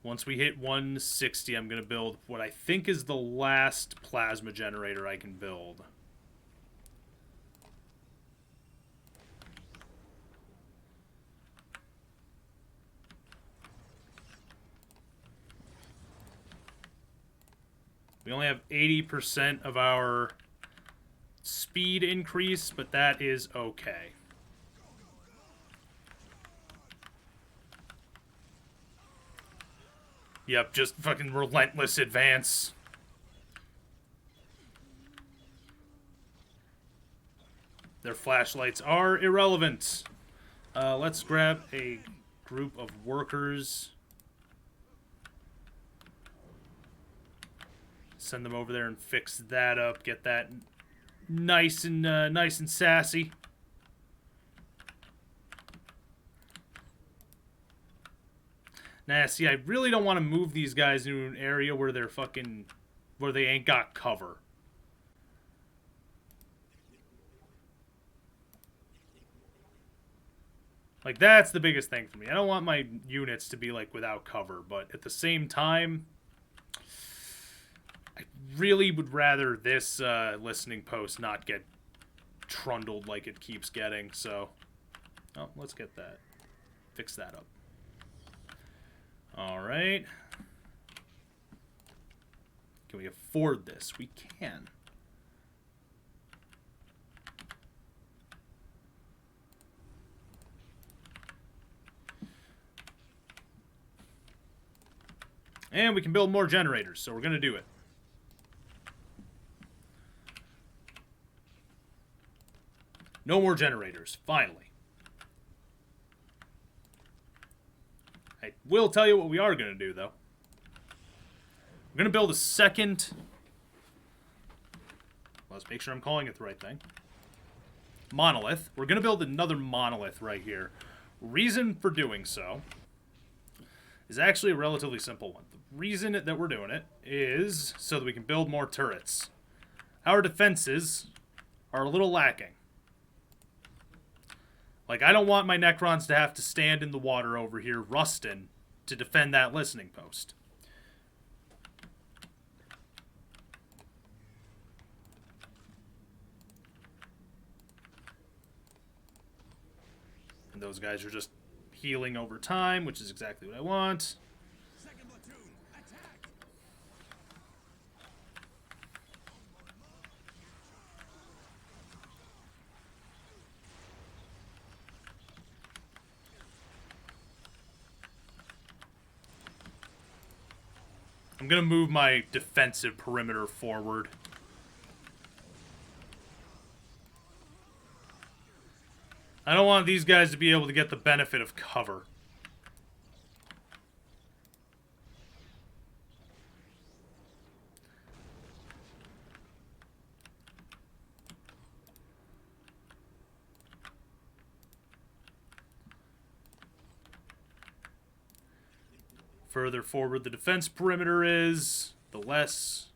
Once we hit 160, I'm going to build what I think is the last plasma generator I can build. We only have 80% of our speed increase, but that is okay. Yep, just fucking relentless advance. Their flashlights are irrelevant. Let's grab a group of workers. Send them over there and fix that up. Get that nice and sassy. Nah, see, I really don't want to move these guys into an area where they're fucking... where they ain't got cover. Like, that's the biggest thing for me. I don't want my units to be, like, without cover, but at the same time, I really would rather this listening post not get trundled like it keeps getting, so... Oh, let's get that. Fix that up. Alright. Can we afford this? We can. And we can build more generators, so we're going to do it. No more generators, finally. I will tell you what we are going to do, though. We're going to build a second... Let's make sure I'm calling it the right thing. Monolith. We're going to build another monolith right here. Reason for doing so is actually a relatively simple one. The reason that we're doing it is so that we can build more turrets. Our defenses are a little lacking. Like, I don't want my Necrons to have to stand in the water over here, rusting, to defend that listening post. And those guys are just healing over time, which is exactly what I want. Second platoon, attack! I'm going to move my defensive perimeter forward. I don't want these guys to be able to get the benefit of cover. Further forward the defense perimeter is, the less,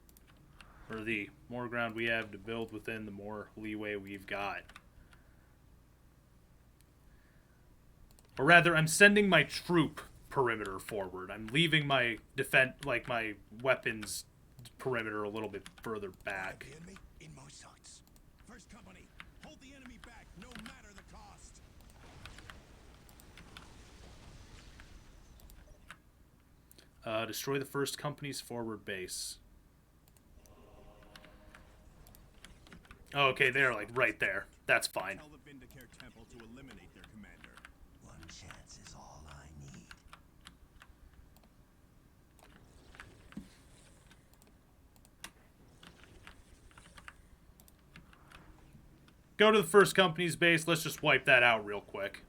or the more ground we have to build within, the more leeway we've got. Or rather, I'm sending my troop perimeter forward. I'm leaving my defense, like my weapons perimeter a little bit further back. The enemy in my sights. First company, hold the enemy back, no matter the cost. Destroy the first company's forward base. Oh, okay, they're like right there. That's fine. Tell the Vindicare Temple to eliminate their commander. One chance is all I need. Go to the first company's base. Let's just wipe that out real quick.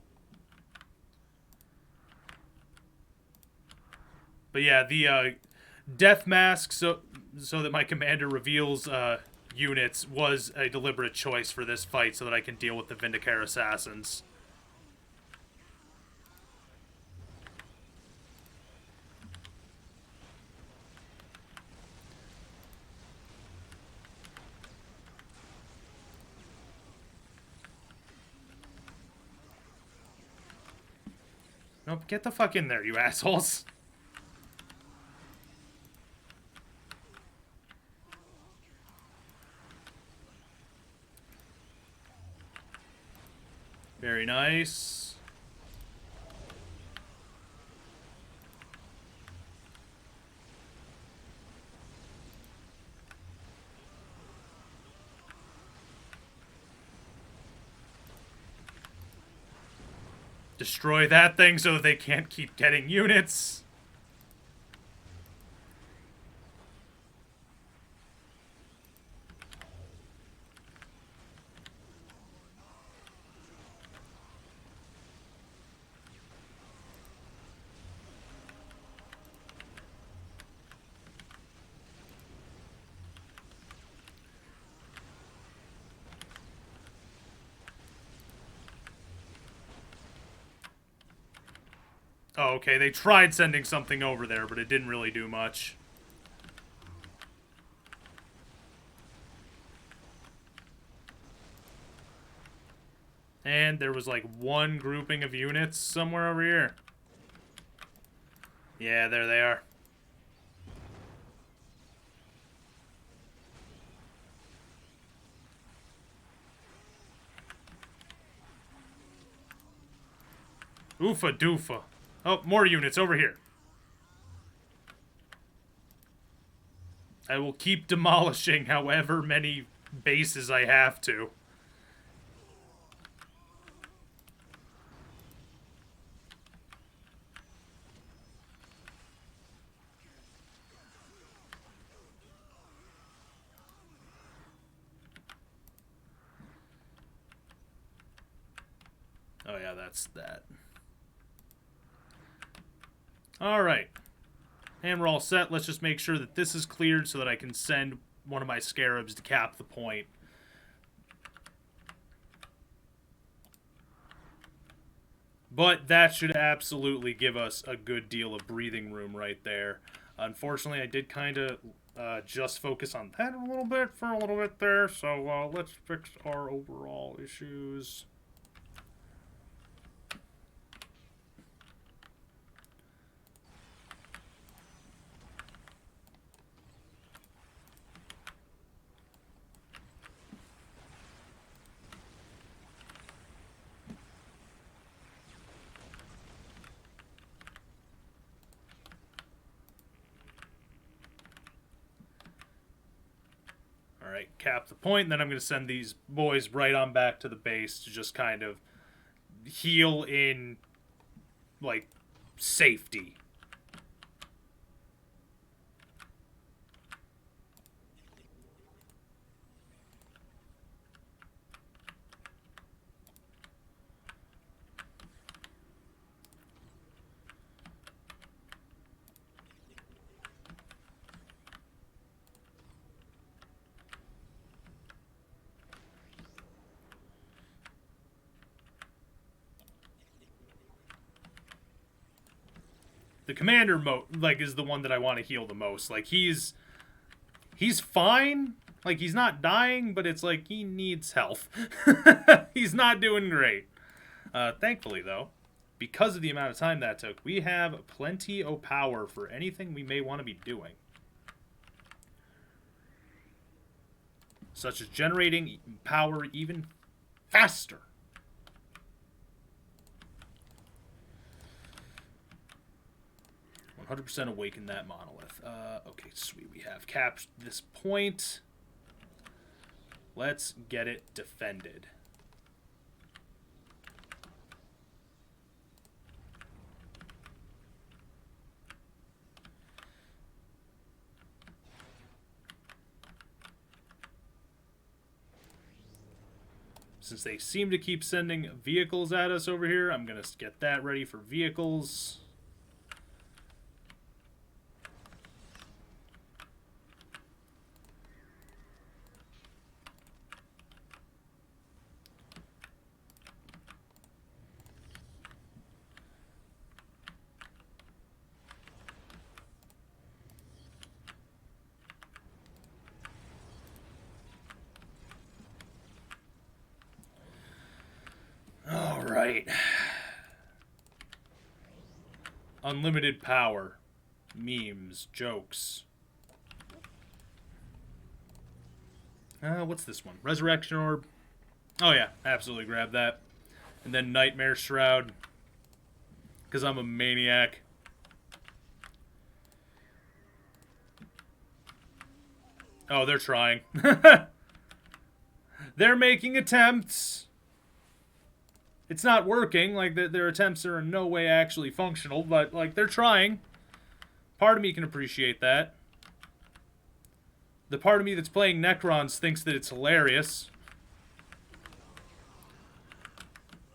But yeah, the death mask, so that my commander reveals units, was a deliberate choice for this fight, so that I can deal with the Vindicare assassins. Oh, get the fuck in there, you assholes. Very nice. Destroy that thing so they can't keep getting units. Oh, okay, they tried sending something over there, but it didn't really do much. And there was like one grouping of units somewhere over here. Yeah, there they are. Oofa doofa. Oh, more units over here. I will keep demolishing however many bases I have to. Oh yeah, that's that. Alright. And we're all set. Let's just make sure that this is cleared so that I can send one of my scarabs to cap the point. But that should absolutely give us a good deal of breathing room right there. Unfortunately, I did kind of just focus on that a little bit for a little bit there. So let's fix our overall issues. Alright, cap the point, and then I'm going to send these boys right on back to the base to just kind of heal in, like, safety. The commander is the one that I want to heal the most. Like, he's fine. Like, he's not dying, but it's like he needs health. He's not doing great. Thankfully, though, because of the amount of time that took, we have plenty of power for anything we may want to be doing. Such as generating power even faster. 100% awaken that monolith. Okay, sweet. We have capped this point. Let's get it defended. Since they seem to keep sending vehicles at us over here, I'm going to get that ready for vehicles. All right. Unlimited power. Memes. Jokes. What's this one? Resurrection Orb. Oh yeah, absolutely grab that. And then Nightmare Shroud. Because I'm a maniac. Oh, they're trying. They're making attempts. It's not working. Like, their attempts are in no way actually functional, but, like, they're trying. Part of me can appreciate that. The part of me that's playing Necrons thinks that it's hilarious.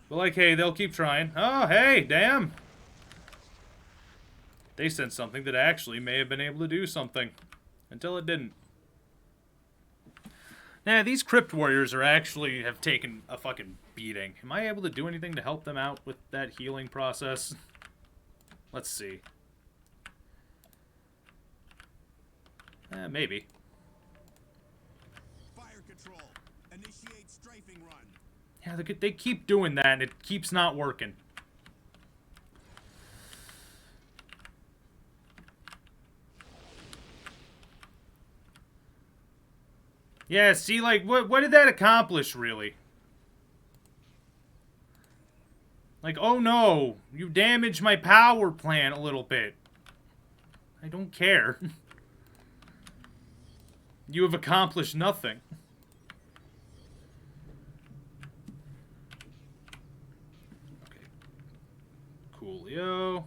But, like, hey, they'll keep trying. Oh, hey, damn. They sent something that actually may have been able to do something. Until it didn't. Nah, these Crypt Warriors have taken a fucking beating. Am I able to do anything to help them out with that healing process? Let's see. Maybe. Fire control. Initiate strafing run. Yeah, they keep doing that, and it keeps not working. Yeah, see, like, what did that accomplish, really? Like, oh no, you damaged my power plant a little bit. I don't care. You have accomplished nothing. Okay. Coolio.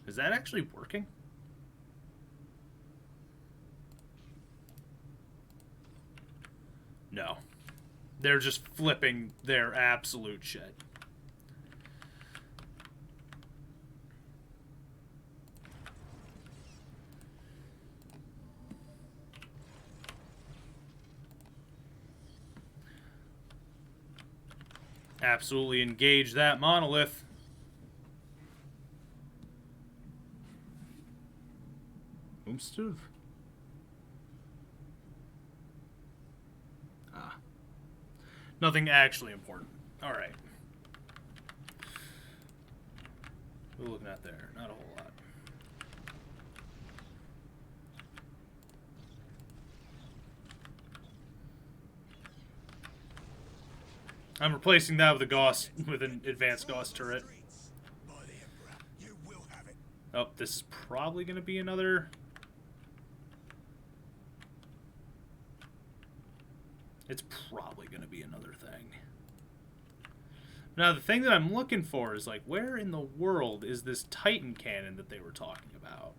Is that actually working? No. They're just flipping their absolute shit. Absolutely engage that Monolith. Umstuv? Ah. Nothing actually important. Alright. We're looking at there. Not a whole lot. I'm replacing that with a Gauss, with an advanced Gauss turret. Oh, this is probably going to be another... It's probably going to be another thing. Now, the thing that I'm looking for is, like, where in the world is this Titan cannon that they were talking about?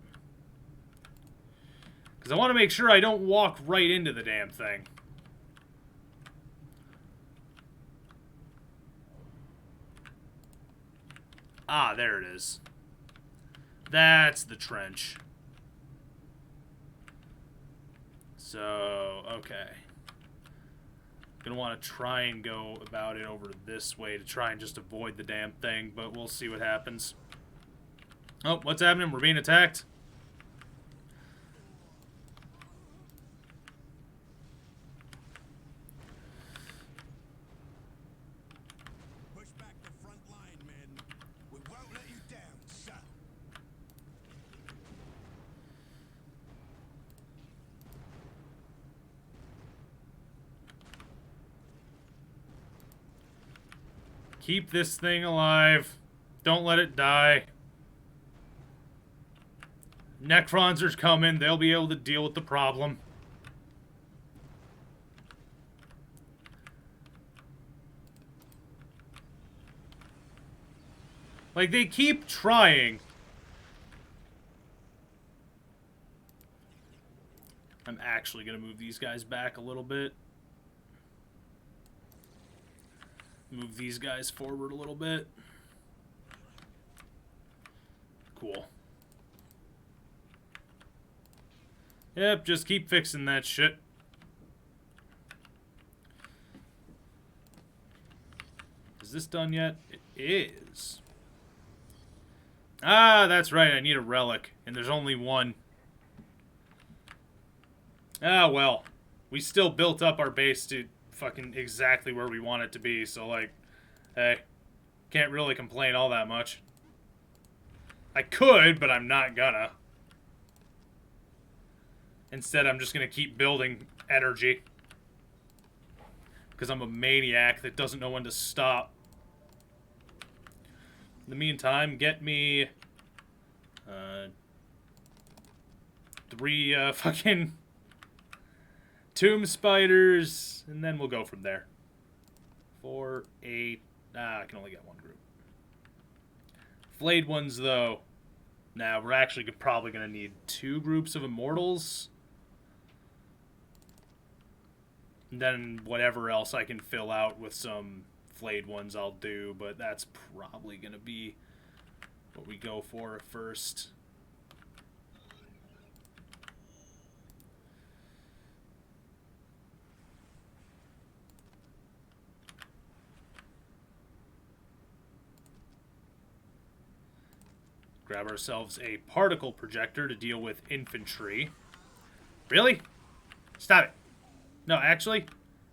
Because I want to make sure I don't walk right into the damn thing. Ah, there it is. That's the trench. So, okay. Gonna want to try and go about it over this way to try and just avoid the damn thing, but we'll see what happens. Oh, what's happening? We're being attacked. Push back the front line, men. We won't let you down, son. Keep this thing alive. Don't let it die. Necrons are coming. They'll be able to deal with the problem. Like, they keep trying. I'm actually going to move these guys back a little bit. Move these guys forward a little bit. Cool. Yep, just keep fixing that shit. Is this done yet? It is. Ah, that's right. I need a relic, and there's only one. Ah, well. we still built up our base to fucking exactly where we want it to be, so, like, hey, can't really complain all that much. I could, but I'm not gonna. Instead, I'm just gonna keep building energy. Because I'm a maniac that doesn't know when to stop. In the meantime, get me... 3 fucking... tomb spiders, and then we'll go from there. 4, 8... I can only get 1 group. Flayed ones, though. Now, we're actually probably going to need 2 groups of immortals. And then whatever else I can fill out with some flayed ones I'll do, but that's probably going to be what we go for first. Grab ourselves a particle projector to deal with infantry. Really? Stop it. No, actually,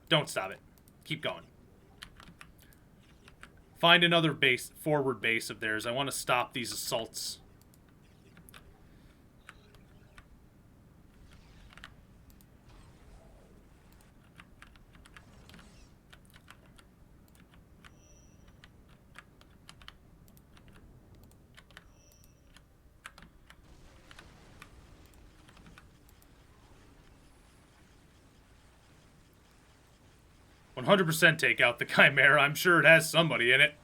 don't stop it. Keep going. Find another base, forward base of theirs. I want to stop these assaults. "100% take out the Chimera. I'm sure it has somebody in it."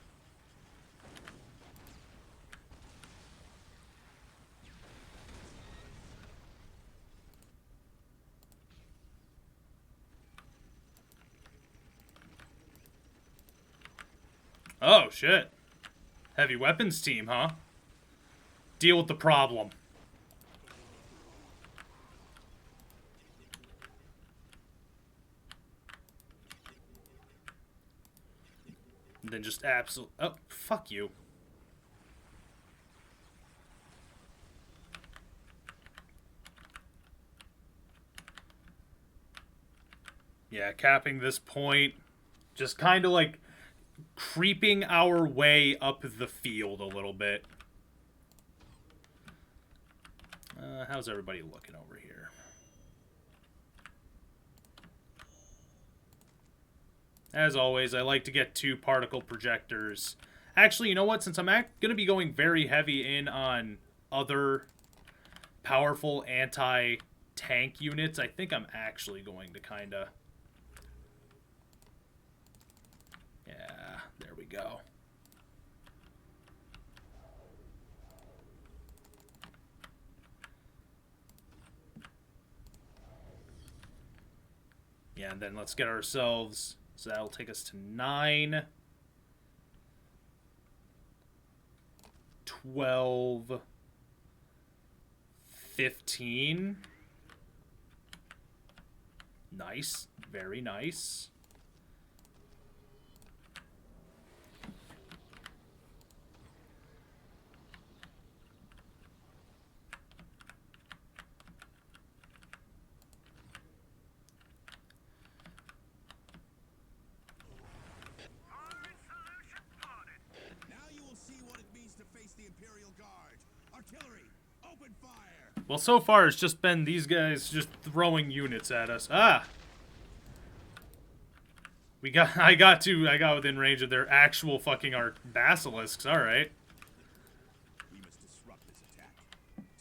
Oh, shit. Heavy weapons team, huh? Deal with the problem. And then just absolute... Oh, fuck you. Yeah, capping this point. Just kind of like creeping our way up the field a little bit. How's everybody looking over here? As always, I like to get 2 particle projectors. Actually, you know what? Since I'm going to be going very heavy in on other powerful anti-tank units, I think I'm actually going to kind of... Yeah, there we go. Yeah, and then let's get ourselves... So that'll take us to 9, 12, 15. Nice. Very nice. The Imperial Guard. Artillery, open fire. Well, so far it's just been these guys just throwing units at us. Ah! I got within range of their actual fucking basilisks. All right. We must disrupt this attack.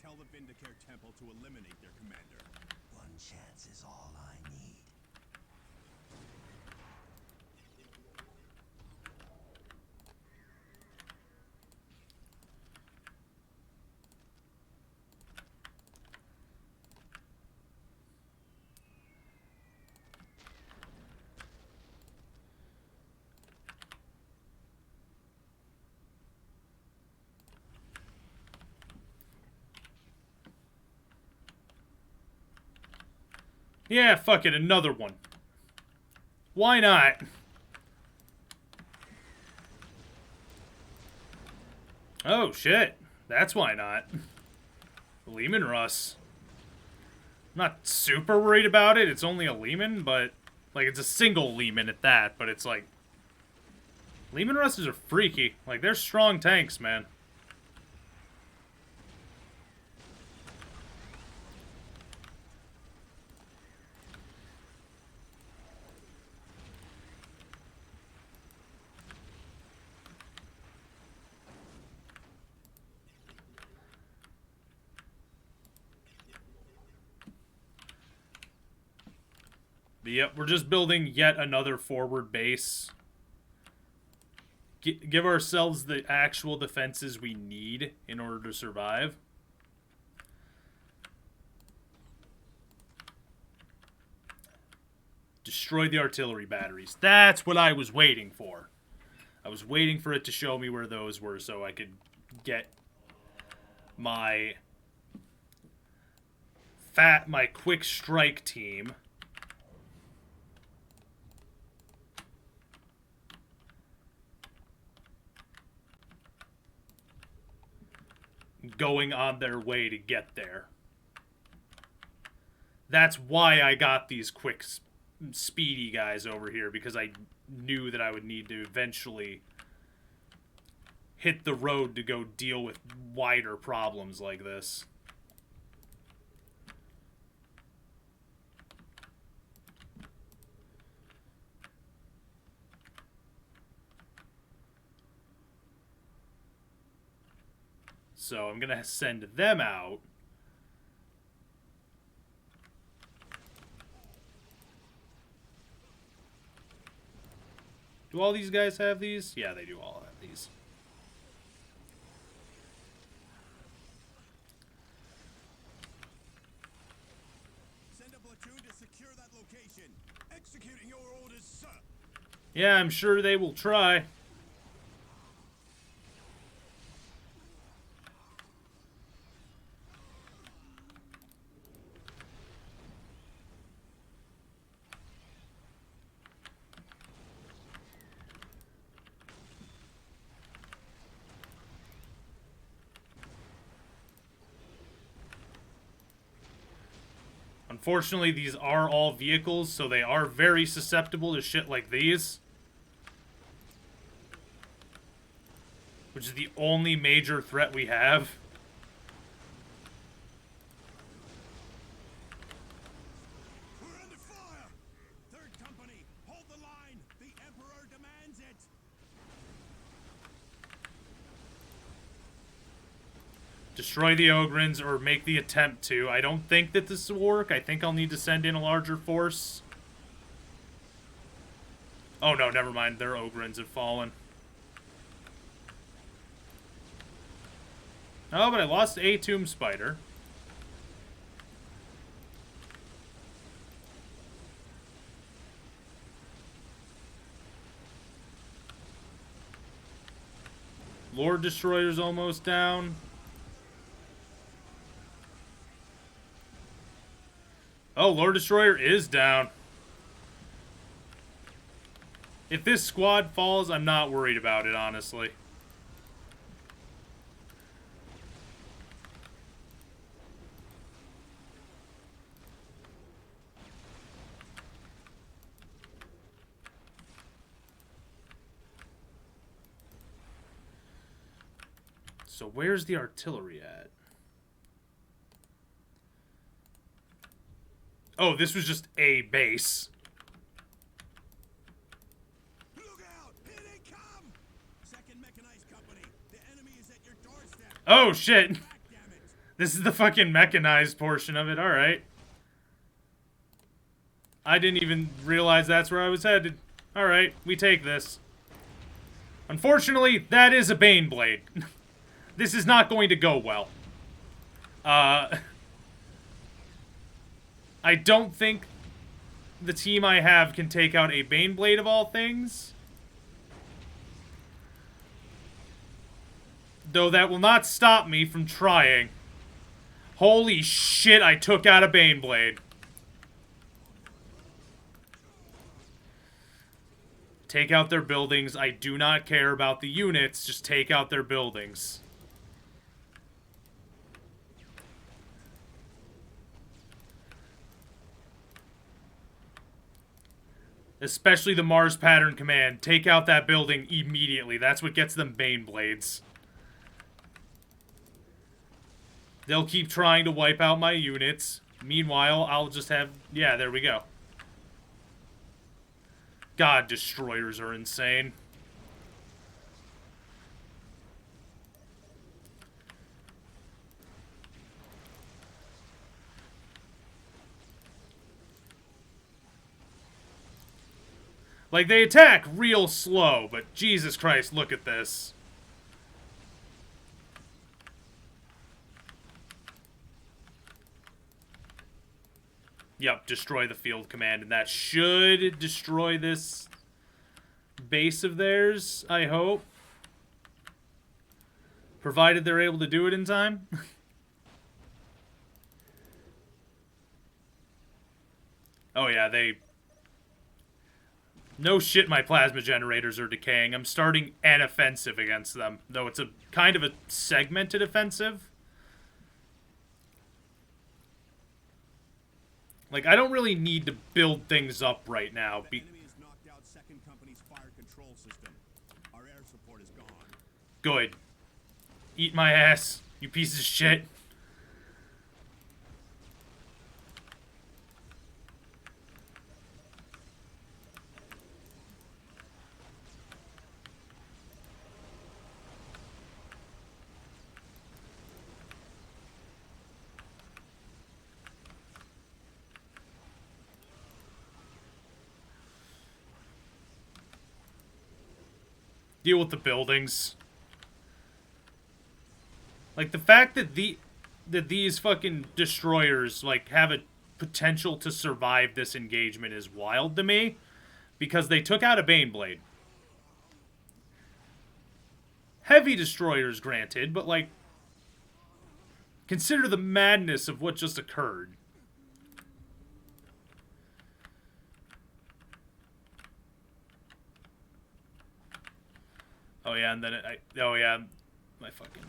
Tell the Vindicare Temple to eliminate their commander. 1 chance is all I need. Yeah, fuck it, another one. Why not? Oh, shit. That's why not. Lehman Russ. I'm not super worried about it. It's only a Lehman, but... Like, it's a single Lehman at that, but it's like... Lehman Rusters are freaky. Like, they're strong tanks, man. Yep, we're just building yet another forward base. Give ourselves the actual defenses we need in order to survive. Destroy the artillery batteries. That's what I was waiting for. I was waiting for it to show me where those were so I could get my quick strike team going on their way to get there. That's why I got these quick, speedy guys over here, because I knew that I would need to eventually hit the road to go deal with wider problems like this. So I'm going to send them out. Do all these guys have these? Yeah, they do all have these. Send a platoon to secure that location. Executing your orders, sir. Yeah, I'm sure they will try. Unfortunately, these are all vehicles, so they are very susceptible to shit like these. Which is the only major threat we have. We're under fire! Third company, hold the line! The Emperor demands it! Destroy the Ogrins, or make the attempt to. I don't think that this will work. I think I'll need to send in a larger force. Oh no, never mind. Their Ogrins have fallen. Oh, but I lost a Tomb Spider. Lord Destroyer's almost down. Oh, Lord Destroyer is down. If this squad falls, I'm not worried about it, honestly. So where's the artillery at? Oh, this was just a base. Look out! Here they come! Second Mechanized Company, the enemy is at your doorstep. Oh, shit. Back, damn it! This is the fucking mechanized portion of it. Alright. I didn't even realize that's where I was headed. Alright, we take this. Unfortunately, that is a Baneblade. This is not going to go well. I don't think the team I have can take out a Baneblade of all things. Though that will not stop me from trying. Holy shit, I took out a Baneblade. Take out their buildings. I do not care about the units. Just take out their buildings. Especially the Mars Pattern Command. Take out that building immediately. That's what gets them Bane Blades. They'll keep trying to wipe out my units. Meanwhile, I'll just have... Yeah, there we go. God, destroyers are insane. Like, they attack real slow, but Jesus Christ, look at this. Yep, destroy the field command, and that should destroy this base of theirs, I hope. Provided they're able to do it in time. Oh yeah, they... No shit, my plasma generators are decaying. I'm starting an offensive against them, though it's a kind of a segmented offensive. Like, I don't really need to build things up right now. The enemy has knocked out second company's fire control system. Our air support is gone. Good. Eat my ass, you piece of shit. Deal with the buildings. Like, the fact that these fucking destroyers, like, have a potential to survive this engagement is wild to me. Because they took out a Baneblade. Heavy destroyers, granted, but, like, consider the madness of what just occurred. Oh yeah, and then oh yeah, my fucking...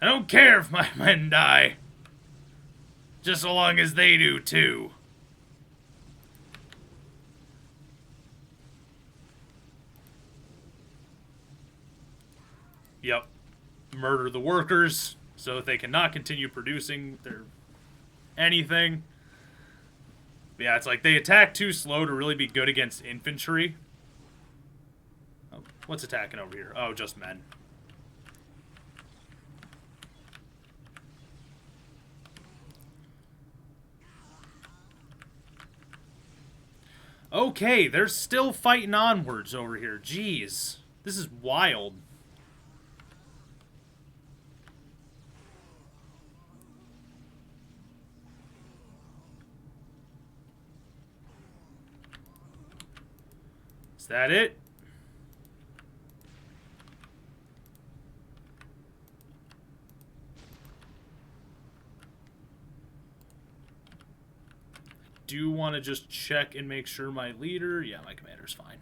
I don't care if my men die. Just so long as they do too. Yep. Murder the workers so that they cannot continue producing their anything. Yeah, it's like they attack too slow to really be good against infantry. Oh, what's attacking over here? Oh, just men. Okay, they're still fighting onwards over here. Jeez. This is wild. Is that it? Do want to just check and make sure my leader... Yeah, my commander's fine.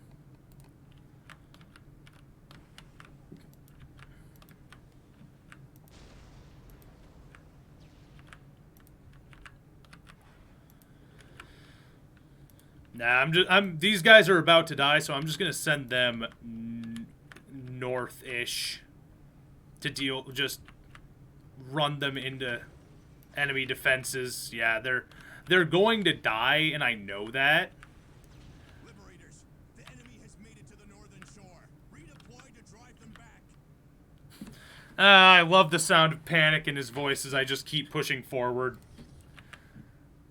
Nah, these guys are about to die, so I'm just gonna send them north-ish to deal, just run them into enemy defenses. Yeah, they're going to die, and I know that. Liberators, the enemy has made it to the northern shore. Redeploy to drive them back. I love the sound of panic in his voice as I just keep pushing forward.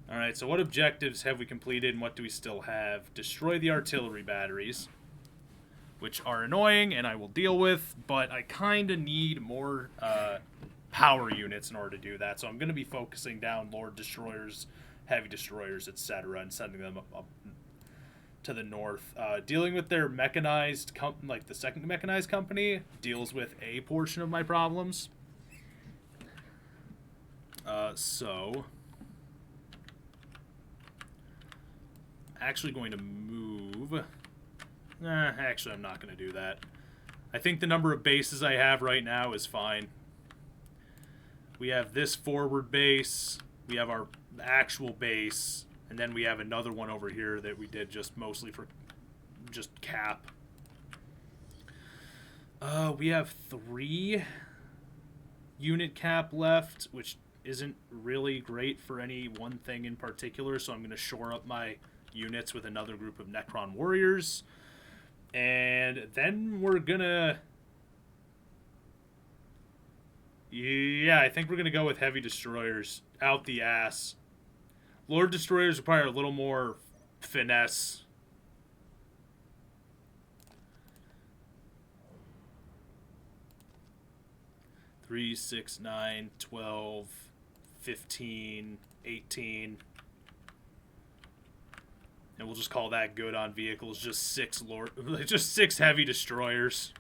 Alright, so what objectives have we completed and what do we still have? Destroy the artillery batteries, which are annoying and I will deal with, but I kind of need more power units in order to do that. So I'm going to be focusing down Lord Destroyers, Heavy Destroyers, etc., and sending them up to the north. Dealing with their mechanized, like the second mechanized company, deals with a portion of my problems. So... actually going to move Actually, I'm not going to do that. I think the number of bases I have right now is fine. We have this forward base. We have our actual base. And then we have another one over here that we did just mostly for just cap. We have 3 unit cap left, which isn't really great for any one thing in particular. So I'm going to shore up my units with another group of Necron warriors. And then we're gonna... Yeah, I think we're gonna go with heavy destroyers out the ass. Lord destroyers require a little more finesse. Three, 6, 9, 12, 15, 18. And we'll just call that good on vehicles. Just 6 heavy destroyers.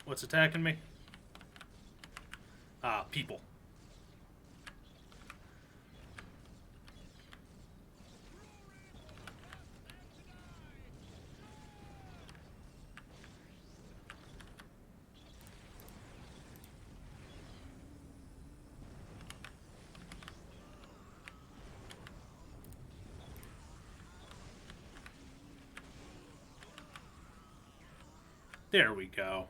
What's attacking me? Ah, people. There we go.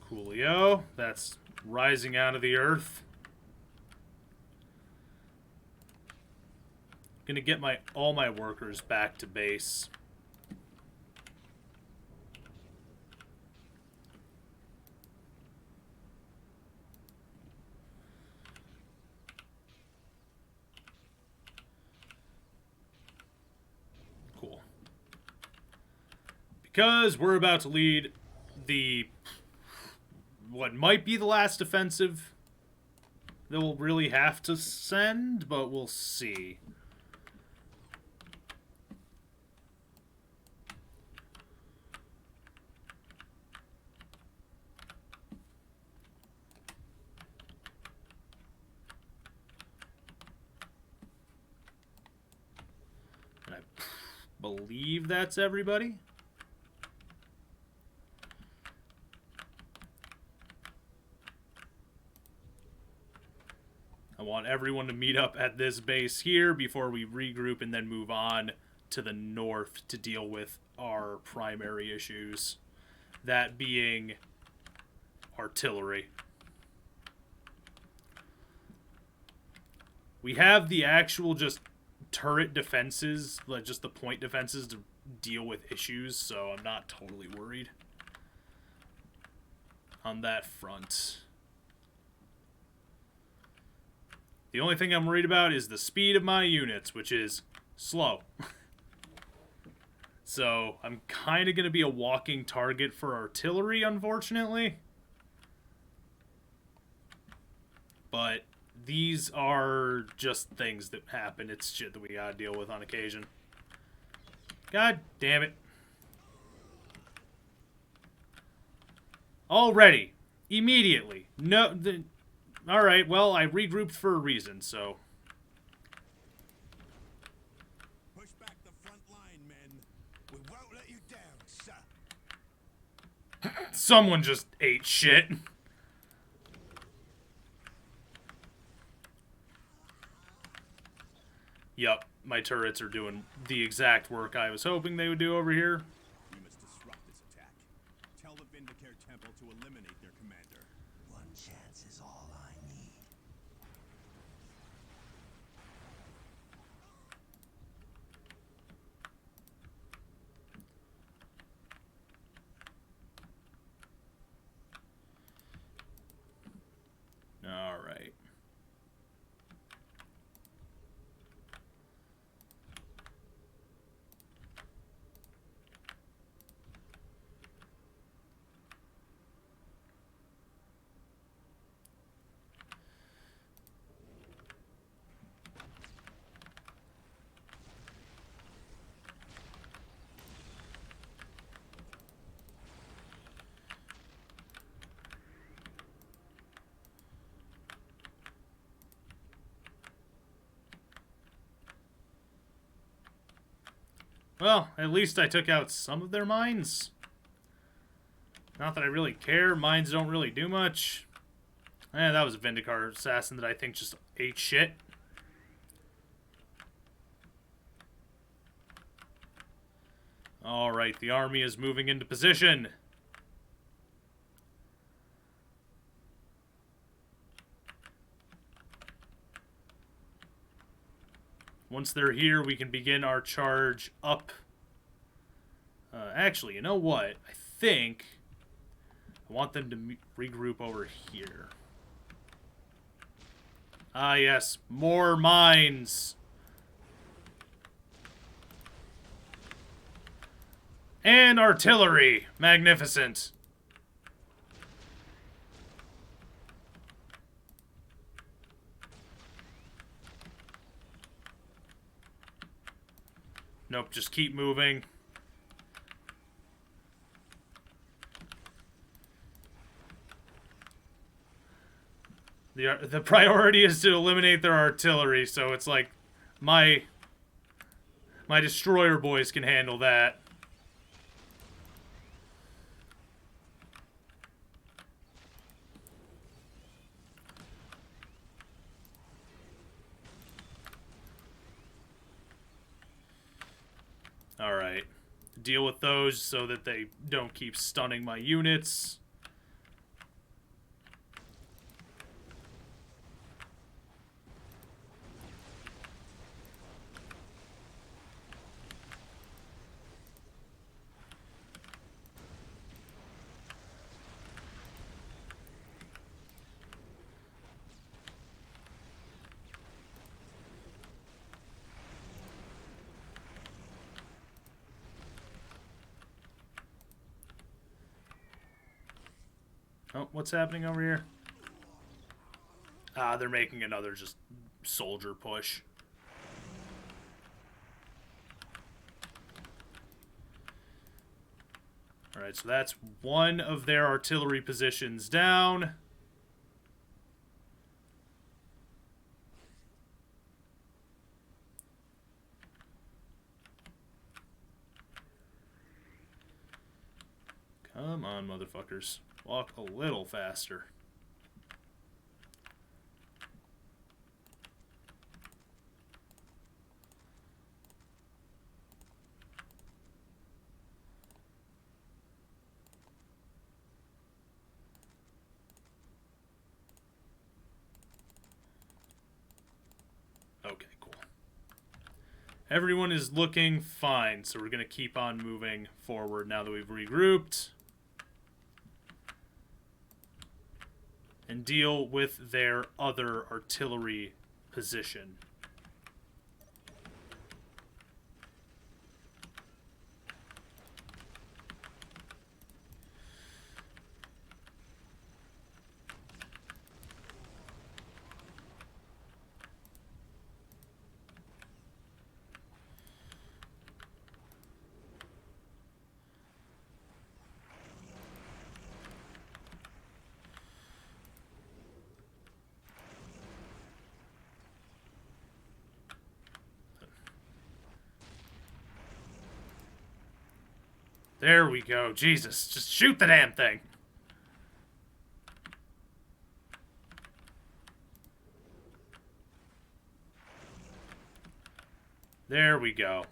Coolio. That's rising out of the earth. Gonna get all my workers back to base. Cool. Because we're about to lead what might be the last offensive they'll really have to send, but we'll see. And I believe that's everybody. I want everyone to meet up at this base here before we regroup and then move on to the north to deal with our primary issues. That being artillery. We have the actual just turret defenses, like just the point defenses to deal with issues, so I'm not totally worried on that front. The only thing I'm worried about is the speed of my units, which is slow. So I'm kind of going to be a walking target for artillery, unfortunately. But these are just things that happen. It's shit that we got to deal with on occasion. God damn it. Already. Immediately. No... Alright, well, I regrouped for a reason, so... Push back the front line, men. We won't let you down, sir. Someone just ate shit. Yup, my turrets are doing the exact work I was hoping they would do over here. We must disrupt this attack. Tell the Vindicare Temple to eliminate their commander. One chance is all I need. Well, at least I took out some of their mines. Not that I really care. Mines don't really do much. That was a Vindicar assassin that I think just ate shit. Alright, the army is moving into position. Once they're here, we can begin our charge up. Actually, you know what? I think I want them to regroup over here. Ah, yes. More mines. And artillery. Magnificent. Nope, just keep moving. The priority is to eliminate their artillery, so it's like my destroyer boys can handle that. Alright. Deal with those so that they don't keep stunning my units. Oh, what's happening over here? Ah, they're making another just soldier push. Alright, so that's one of their artillery positions down. Come on, motherfuckers. Walk a little faster. Okay, cool. Everyone is looking fine, so we're going to keep on moving forward now that we've regrouped. And deal with their other artillery position. There we go. Jesus, just shoot the damn thing. There we go.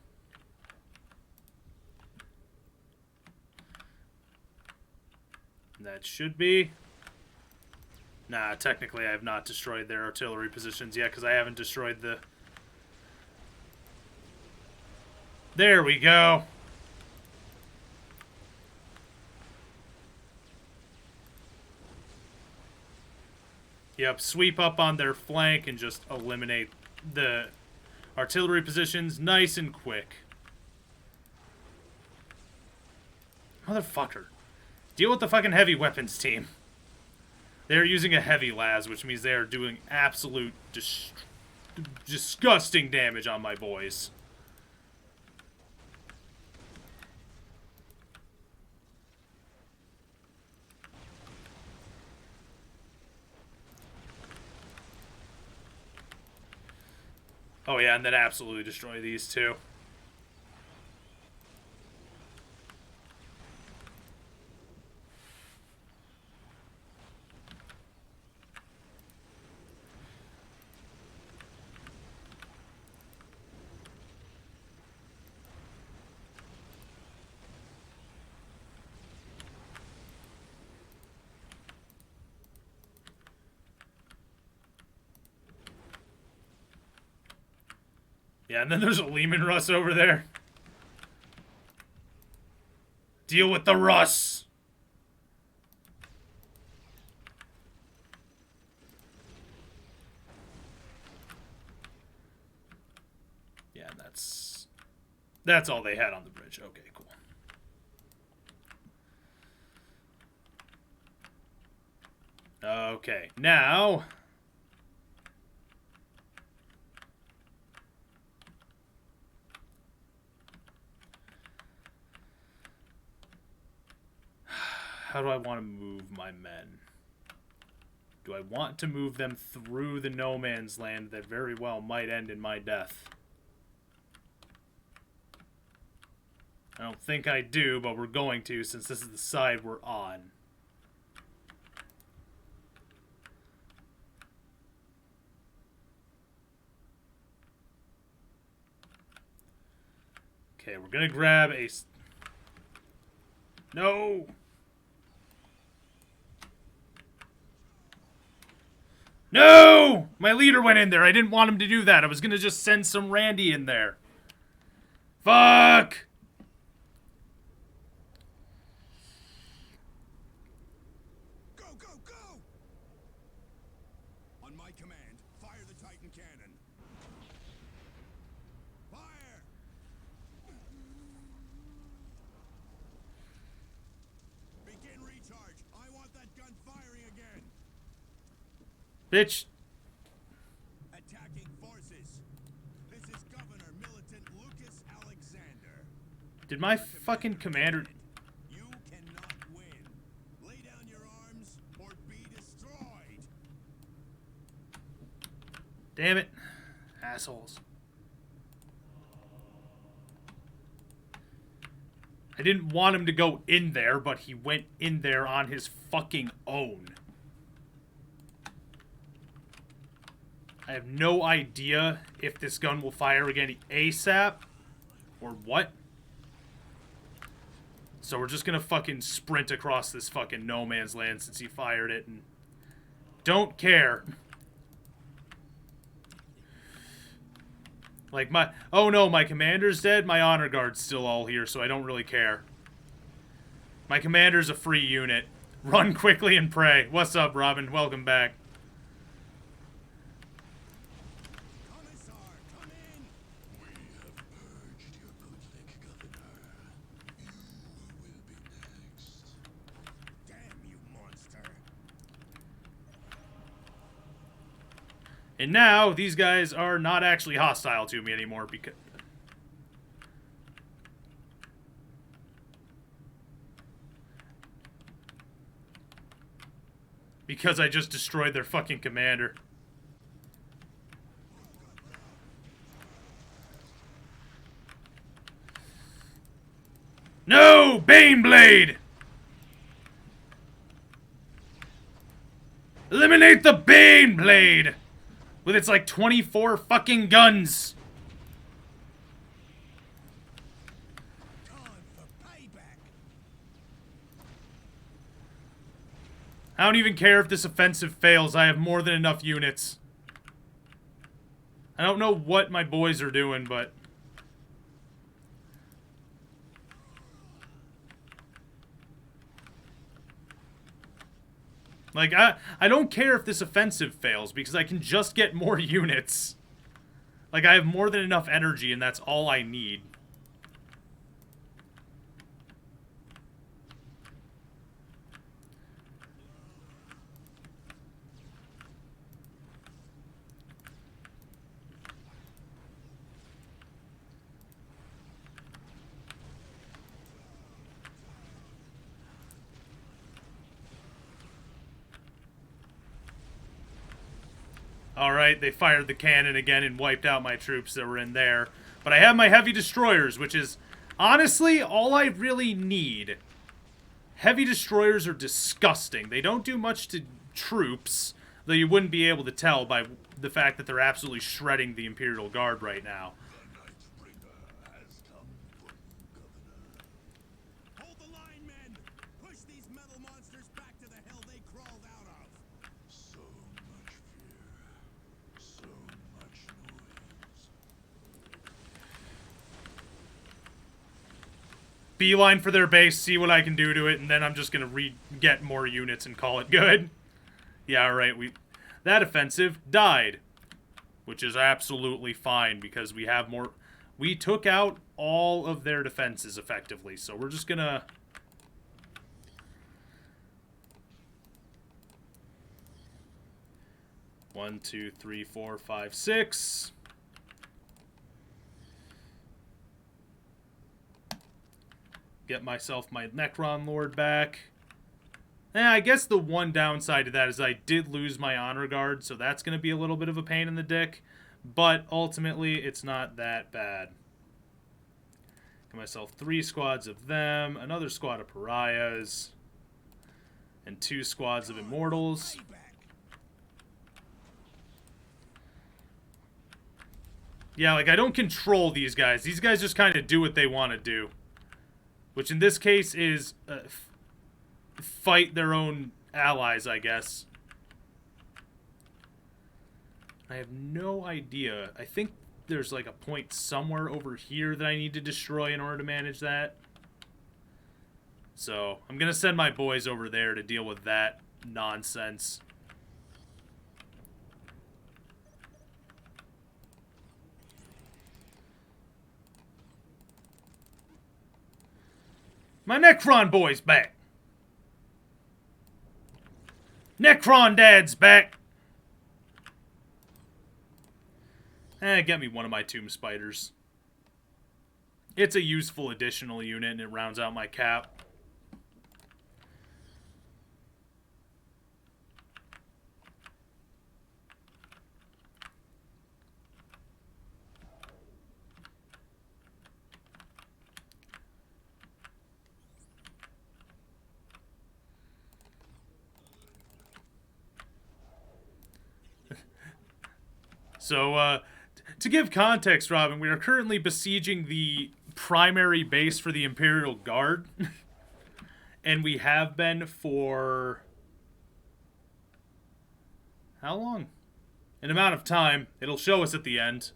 That should be... Nah, technically I have not destroyed their artillery positions yet because I haven't destroyed the... There we go. Yep, sweep up on their flank and just eliminate the artillery positions nice and quick. Motherfucker. Deal with the fucking heavy weapons team. They're using a heavy las, which means they are doing absolute disgusting damage on my boys. Oh yeah, and then absolutely destroy these two. Yeah, and then there's a Lehman Russ over there. Deal with the Russ! Yeah, that's all they had on the bridge. Okay, cool. Okay, now... How do I want to move my men? Do I want to move them through the no man's land that very well might end in my death? I don't think I do, but we're going to since this is the side we're on. Okay, we're gonna grab a... No! No! My leader went in there. I didn't want him to do that. I was gonna just send some Randy in there. Fuck! Go, go, go! On my command, fire the Titan cannon. Fire! Begin recharge. I want that gun firing again. Bitch. Attacking forces. This is Governor Militant Lucas Alexander. Did my fucking commander... You cannot win. Lay down your arms or be destroyed. Damn it. Assholes. I didn't want him to go in there, but he went in there on his fucking own. I have no idea if this gun will fire again ASAP or what. So we're just gonna fucking sprint across this fucking no man's land since he fired it and don't care. Like my... Oh no, my commander's dead. My honor guard's still all here, so I don't really care. My commander's a free unit. Run quickly and pray. What's up, Robin? Welcome back. Commissar, come in. We have purged your bootlick, Governor. You will be next. Damn you, monster. And now, these guys are not actually hostile to me anymore because I just destroyed their fucking commander. No! Baneblade! Eliminate the Baneblade! With its, like, 24 fucking guns. Time for payback. I don't even care if this offensive fails. I have more than enough units. I don't know what my boys are doing, but... Like, I don't care if this offensive fails, because I can just get more units. Like, I have more than enough energy, and that's all I need. Alright, they fired the cannon again and wiped out my troops that were in there. But I have my heavy destroyers, which is honestly all I really need. Heavy destroyers are disgusting. They don't do much to troops, though you wouldn't be able to tell by the fact that they're absolutely shredding the Imperial Guard right now. Hold the line, men. Push these metal monsters back to the hell they crawled out of. So much fear. So much noise. beeline for their base, see what I can do to it, and then I'm just gonna get more units and call it good. Yeah, alright, that offensive died. Which is absolutely fine, because we have more... We took out all of their defenses, effectively, so we're just gonna... One, two, three, 4, 5, 6. Get myself my Necron Lord back. I guess the one downside to that is I did lose my Honor Guard, so that's going to be a little bit of a pain in the dick. But ultimately, it's not that bad. Get myself 3 squads of them, another squad of Pariahs, and 2 squads of Immortals. Yeah, like, I don't control these guys. These guys just kind of do what they want to do. Which in this case is fight their own allies, I guess. I have no idea. I think there's like a point somewhere over here that I need to destroy in order to manage that. So, I'm going to send my boys over there to deal with that nonsense. My Necron boy's back. Necron dad's back. Get me one of my Tomb Spiders. It's a useful additional unit, and it rounds out my cap. So, to give context, Robin, we are currently besieging the primary base for the Imperial Guard. And we have been for... how long? An amount of time. It'll show us at the end.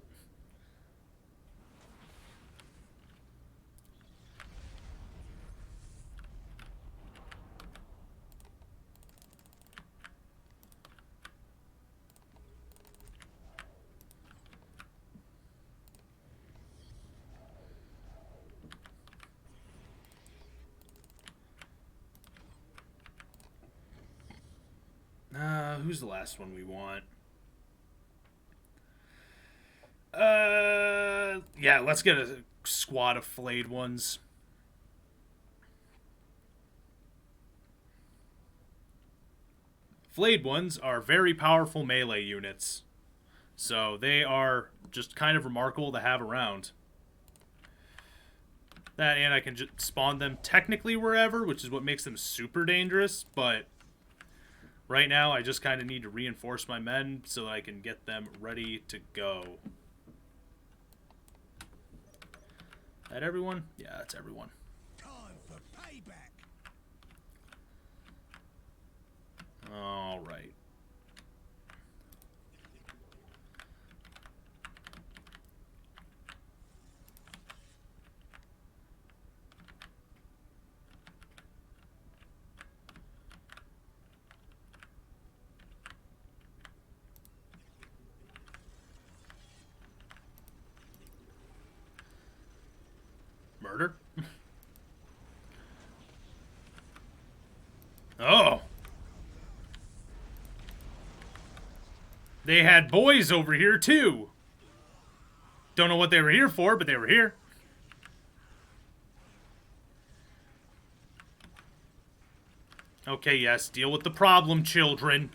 Who's the last one we want? Yeah, let's get a squad of flayed ones. Flayed ones are very powerful melee units. So they are just kind of remarkable to have around. That, and I can just spawn them technically wherever, which is what makes them super dangerous, but... right now, I just kind of need to reinforce my men so that I can get them ready to go. That everyone? Yeah, that's everyone. Time for payback. All right. Murder? Oh. They had boys over here, too. Don't know what they were here for, but they were here. Okay, yes, deal with the problem, children.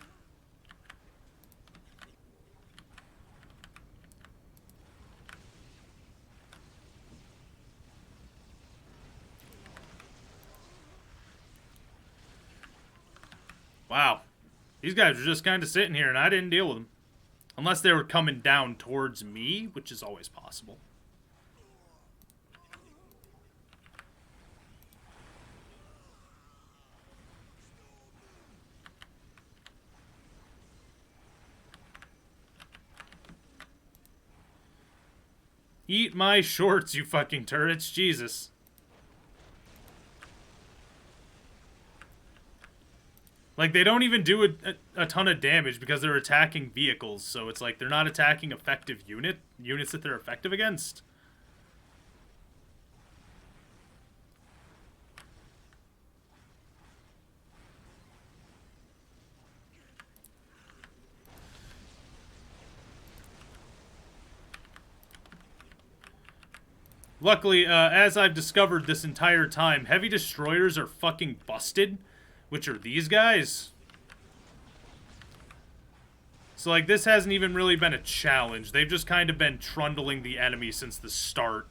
Wow. These guys were just kind of sitting here, and I didn't deal with them. Unless they were coming down towards me, which is always possible. Eat my shorts, you fucking turrets. Jesus. Like, they don't even do a ton of damage because they're attacking vehicles, so it's like they're not attacking effective units that they're effective against. Luckily, as I've discovered this entire time, heavy destroyers are fucking busted, which are these guys. So, like, this hasn't even really been a challenge. They've just kind of been trundling the enemy since the start.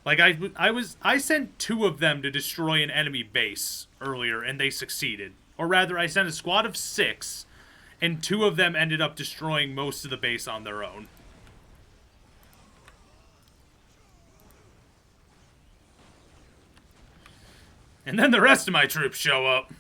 Like, I sent 2 of them to destroy an enemy base earlier, and they succeeded. Or rather, I sent a squad of 6, and 2 of them ended up destroying most of the base on their own. And then the rest of my troops show up.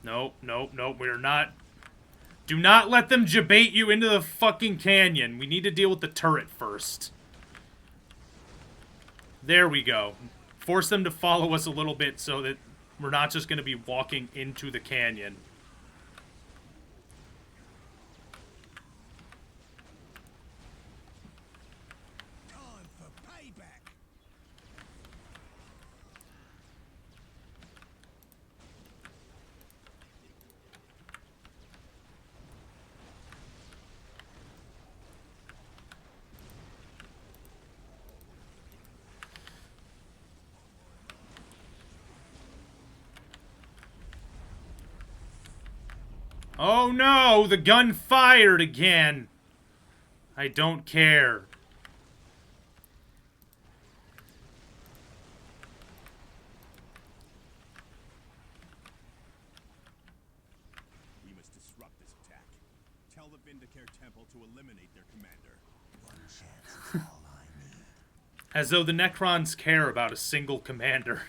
Nope, nope, nope, we're not... Do not let them jabate you into the fucking canyon. We need to deal with the turret first. There we go. Force them to follow us a little bit so that we're not just going to be walking into the canyon. Time for payback. Oh no, the gun fired again. I don't care. We must disrupt this attack. Tell the Vindicare Temple to eliminate their commander. One chance is all I need. As though the Necrons care about a single commander.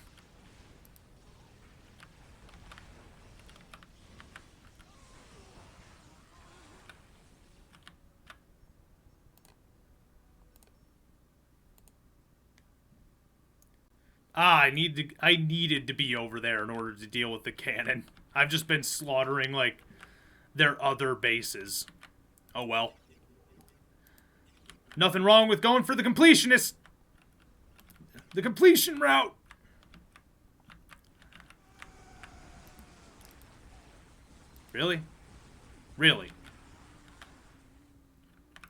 Ah, I needed to be over there in order to deal with the cannon. I've just been slaughtering, like, their other bases. Oh well. Nothing wrong with going for the completionist. The completion route. Really? Really?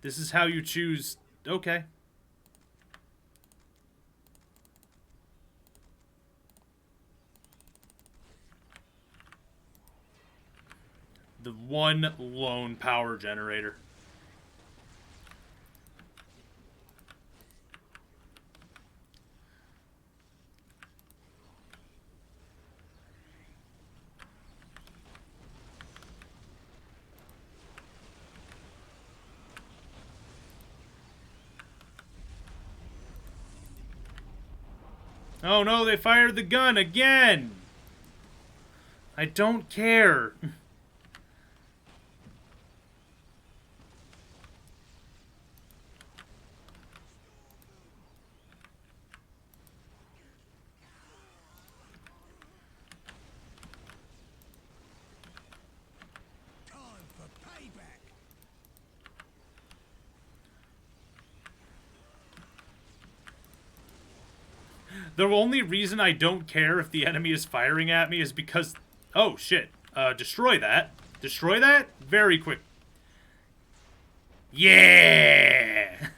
This is how you choose... Okay. The one lone power generator. Oh no, they fired the gun again! I don't care. Time for payback. The only reason I don't care if the enemy is firing at me is because... Oh, shit. Destroy that. Destroy that? Very quick. Yeah!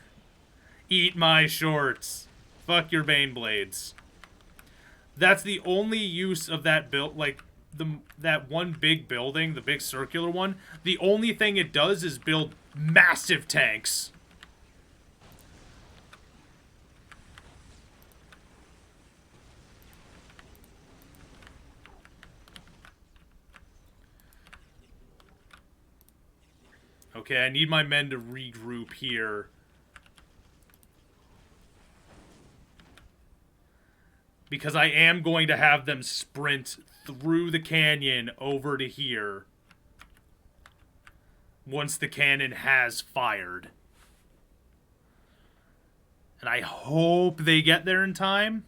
Eat my shorts. Fuck your Bane Blades. That's the only use of that build, like, that one big building, the big circular one. The only thing it does is build massive tanks. Okay, I need my men to regroup here. Because I am going to have them sprint through the canyon over to here once the cannon has fired. And I hope they get there in time.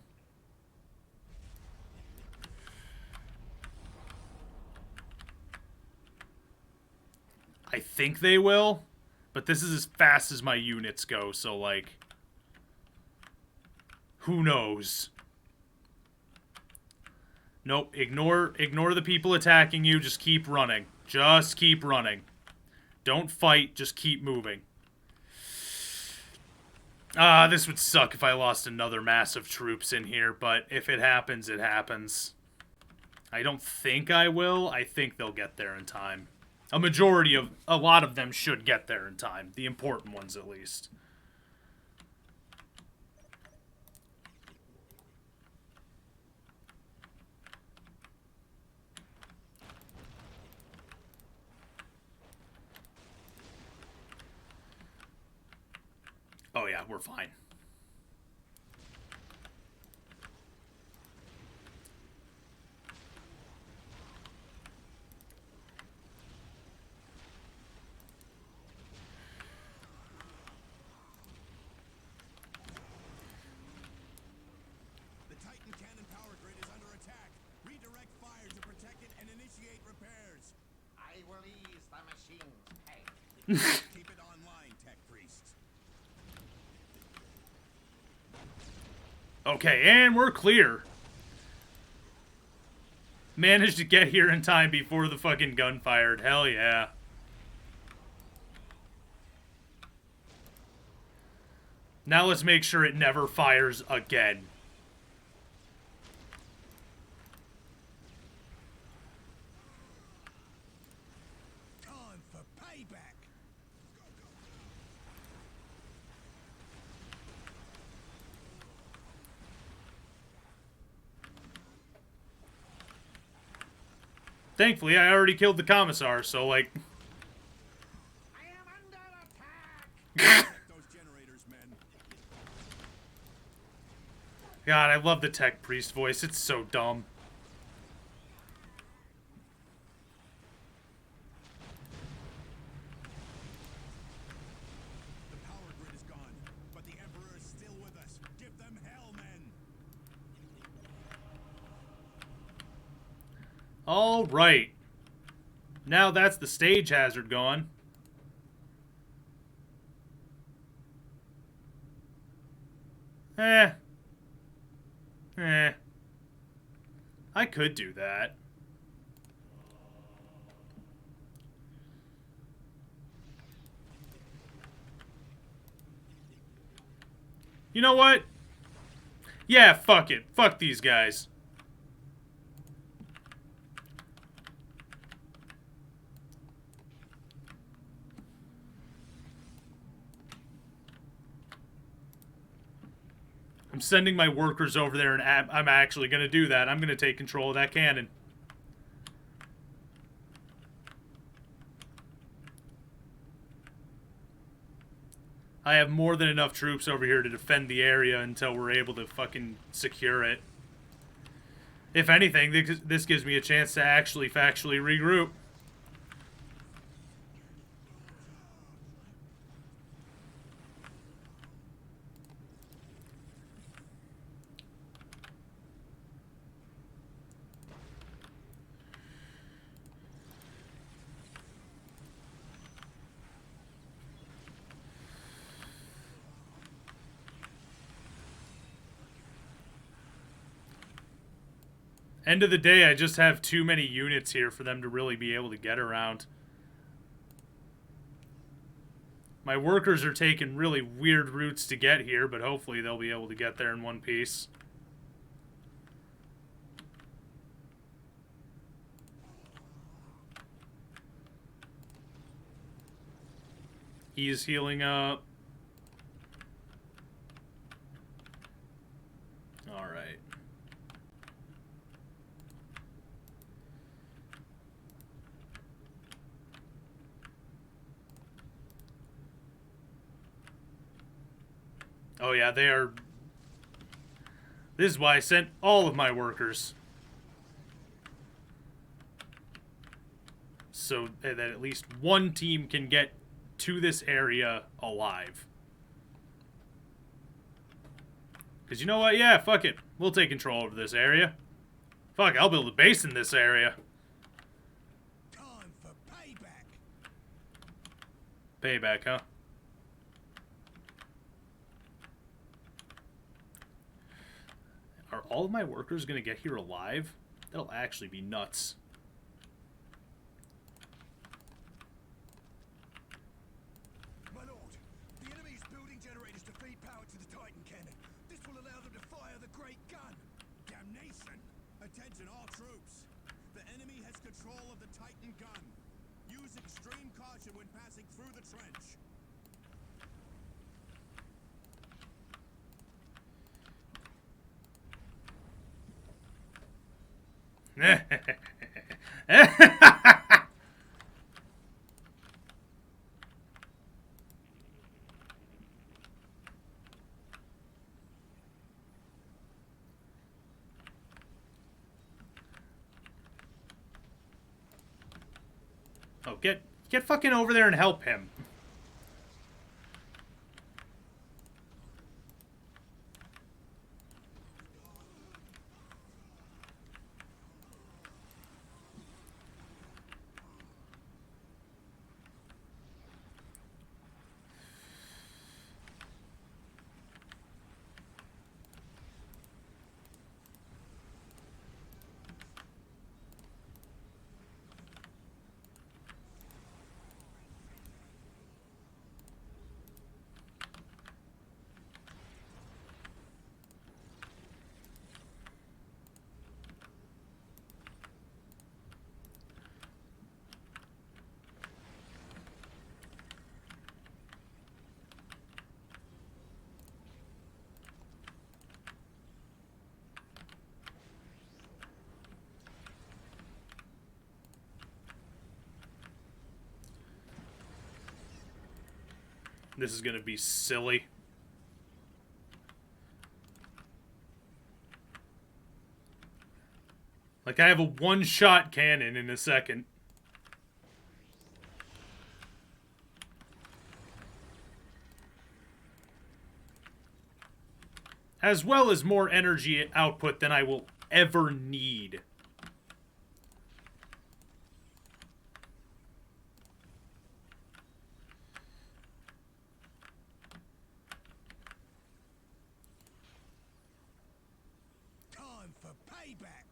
I think they will, but this is as fast as my units go, so, like, who knows? Nope, ignore the people attacking you, just keep running. Just keep running. Don't fight, just keep moving. This would suck if I lost another mass of troops in here, but if it happens, it happens. I don't think I will. I think they'll get there in time. A lot of them should get there in time. The important ones, at least. Oh yeah, we're fine. The Titan cannon power grid is under attack. Redirect fire to protect it and initiate repairs. I will ease the machine's pain. Keep it online, tech priests. Okay, and we're clear. Managed to get here in time before the fucking gun fired. Hell yeah. Now let's make sure it never fires again. Time for payback. Thankfully, I already killed the commissar, so, like... I am under attack. Those generators, men. God, I love the tech priest voice. It's so dumb. The power grid is gone, but the Emperor is still with us. Give them hell, men. All right. Now that's the stage hazard gone. I could do that. You know what? Yeah, fuck it. Fuck these guys. I'm sending my workers over there, and I'm actually going to do that. I'm going to take control of that cannon. I have more than enough troops over here to defend the area until we're able to fucking secure it. If anything, this gives me a chance to actually factually regroup. End of the day, I just have too many units here for them to really be able to get around. My workers are taking really weird routes to get here, but hopefully they'll be able to get there in one piece. He is healing up. Alright. Oh yeah, they are... This is why I sent all of my workers. So that at least one team can get to this area alive. Because you know what? Yeah, fuck it. We'll take control of this area. Fuck, I'll build a base in this area. Time for payback. Payback, huh? Are all of my workers going to get here alive? That'll actually be nuts. My lord, the enemy is building generators to feed power to the Titan cannon. This will allow them to fire the great gun. Damnation! Attention all troops. The enemy has control of the Titan gun. Use extreme caution when passing through the trench. Oh, get fucking over there and help him. This is gonna be silly. Like, I have a one-shot cannon in a second. As well as more energy output than I will ever need. Time for payback.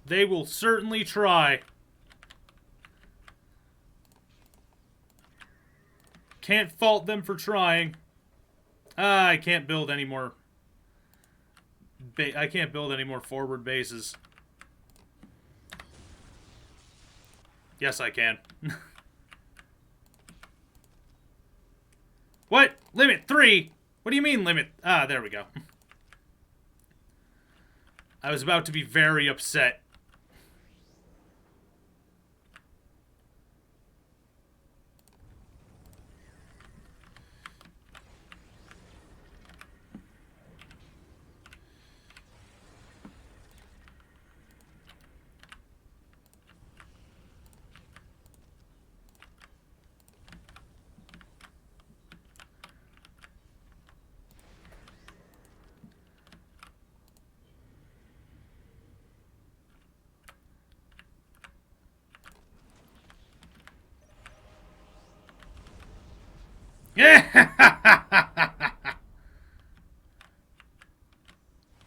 They will certainly try. Can't fault them for trying. I can't build any more. I can't build any more forward bases. Yes, I can. What? Limit 3? What do you mean limit? Ah, there we go. I was about to be very upset.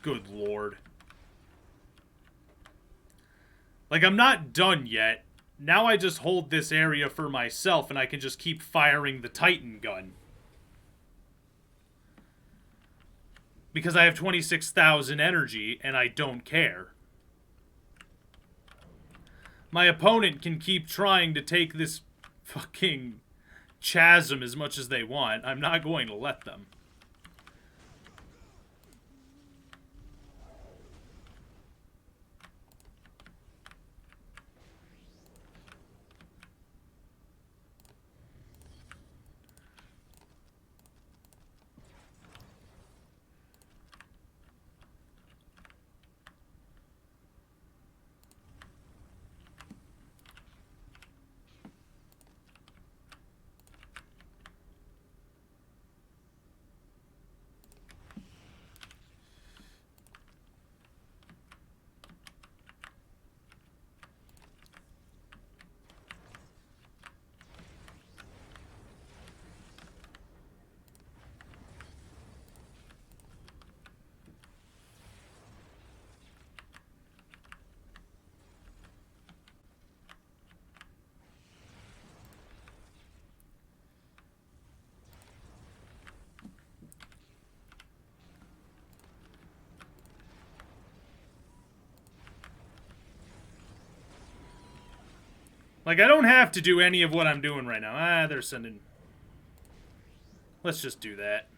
Good lord. Like, I'm not done yet. Now I just hold this area for myself and I can just keep firing the Titan gun. Because I have 26,000 energy and I don't care. My opponent can keep trying to take this fucking chasm as much as they want. I'm not going to let them. Like, I don't have to do any of what I'm doing right now. Ah, they're sending... Let's just do that.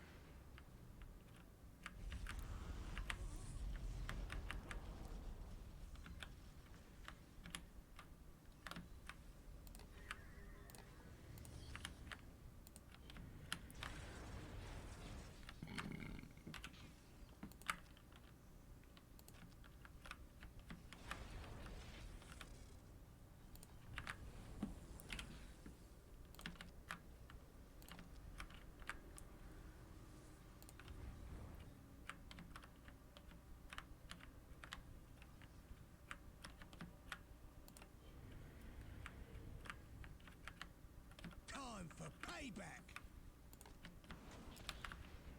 Time for payback.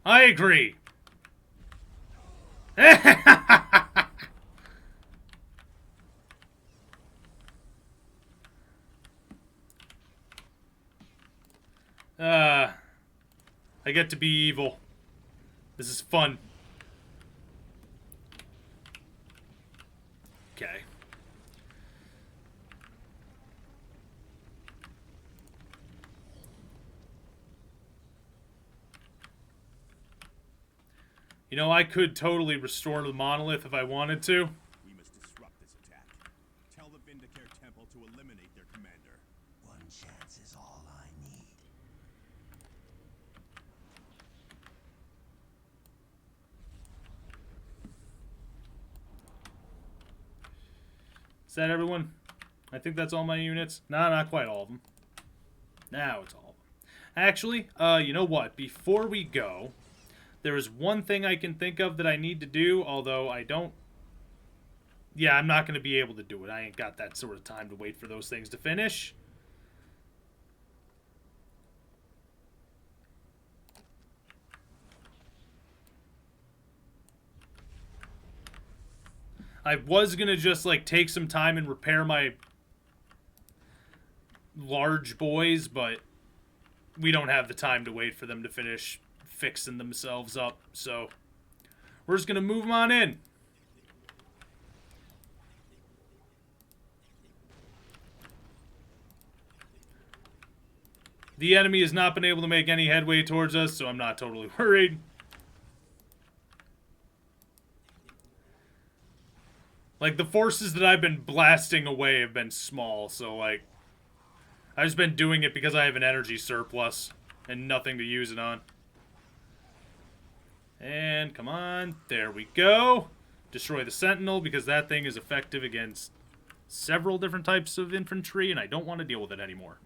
I agree. I get to be evil. This is fun. Okay. You know, I could totally restore the Monolith if I wanted to. We must disrupt this attack. Tell the Vindicare Temple to eliminate their commander. One chance is all I need. Is that everyone? I think that's all my units. No, not quite all of them. Now it's all of them. Actually, you know what? Before we go, there is one thing I can think of that I need to do, although I don't... Yeah, I'm not going to be able to do it. I ain't got that sort of time to wait for those things to finish. I was going to just, like, take some time and repair my large boys, but we don't have the time to wait for them to finish fixing themselves up, so we're just going to move them on in. The enemy has not been able to make any headway towards us, so I'm not totally worried. Like, the forces that I've been blasting away have been small, so, like, I've just been doing it because I have an energy surplus and nothing to use it on. And, come on, there we go. Destroy the Sentinel, because that thing is effective against several different types of infantry, and I don't want to deal with it anymore.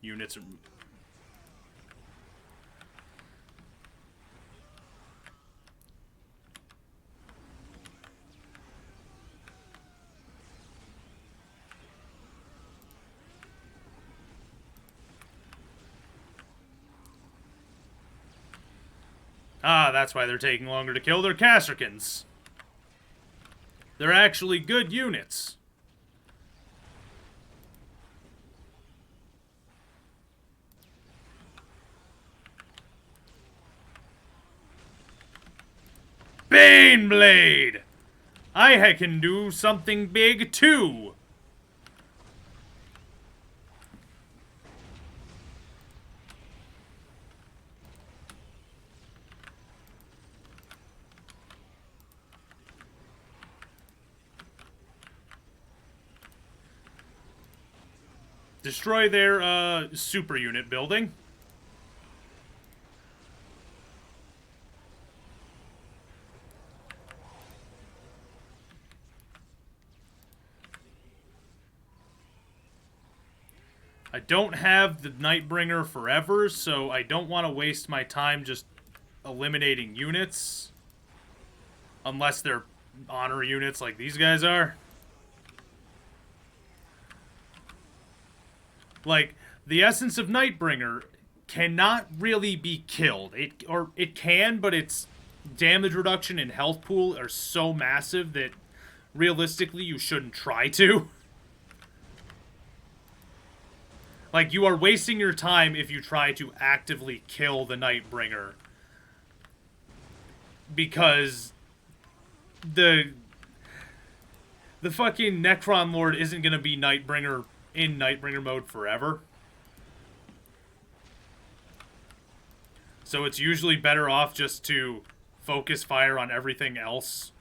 Units are... Ah, that's why they're taking longer to kill their Kasrkins. They're actually good units. Baneblade! I can do something big too! Destroy their super unit building. I don't have the Nightbringer forever, so I don't want to waste my time just eliminating units. Unless they're honor units like these guys are. Like, the essence of Nightbringer cannot really be killed. It can, but its damage reduction and health pool are so massive that realistically you shouldn't try to. Like, you are wasting your time if you try to actively kill the Nightbringer. Because the fucking Necron Lord isn't gonna be Nightbringer in Nightbringer mode forever. So it's usually better off just to focus fire on everything else.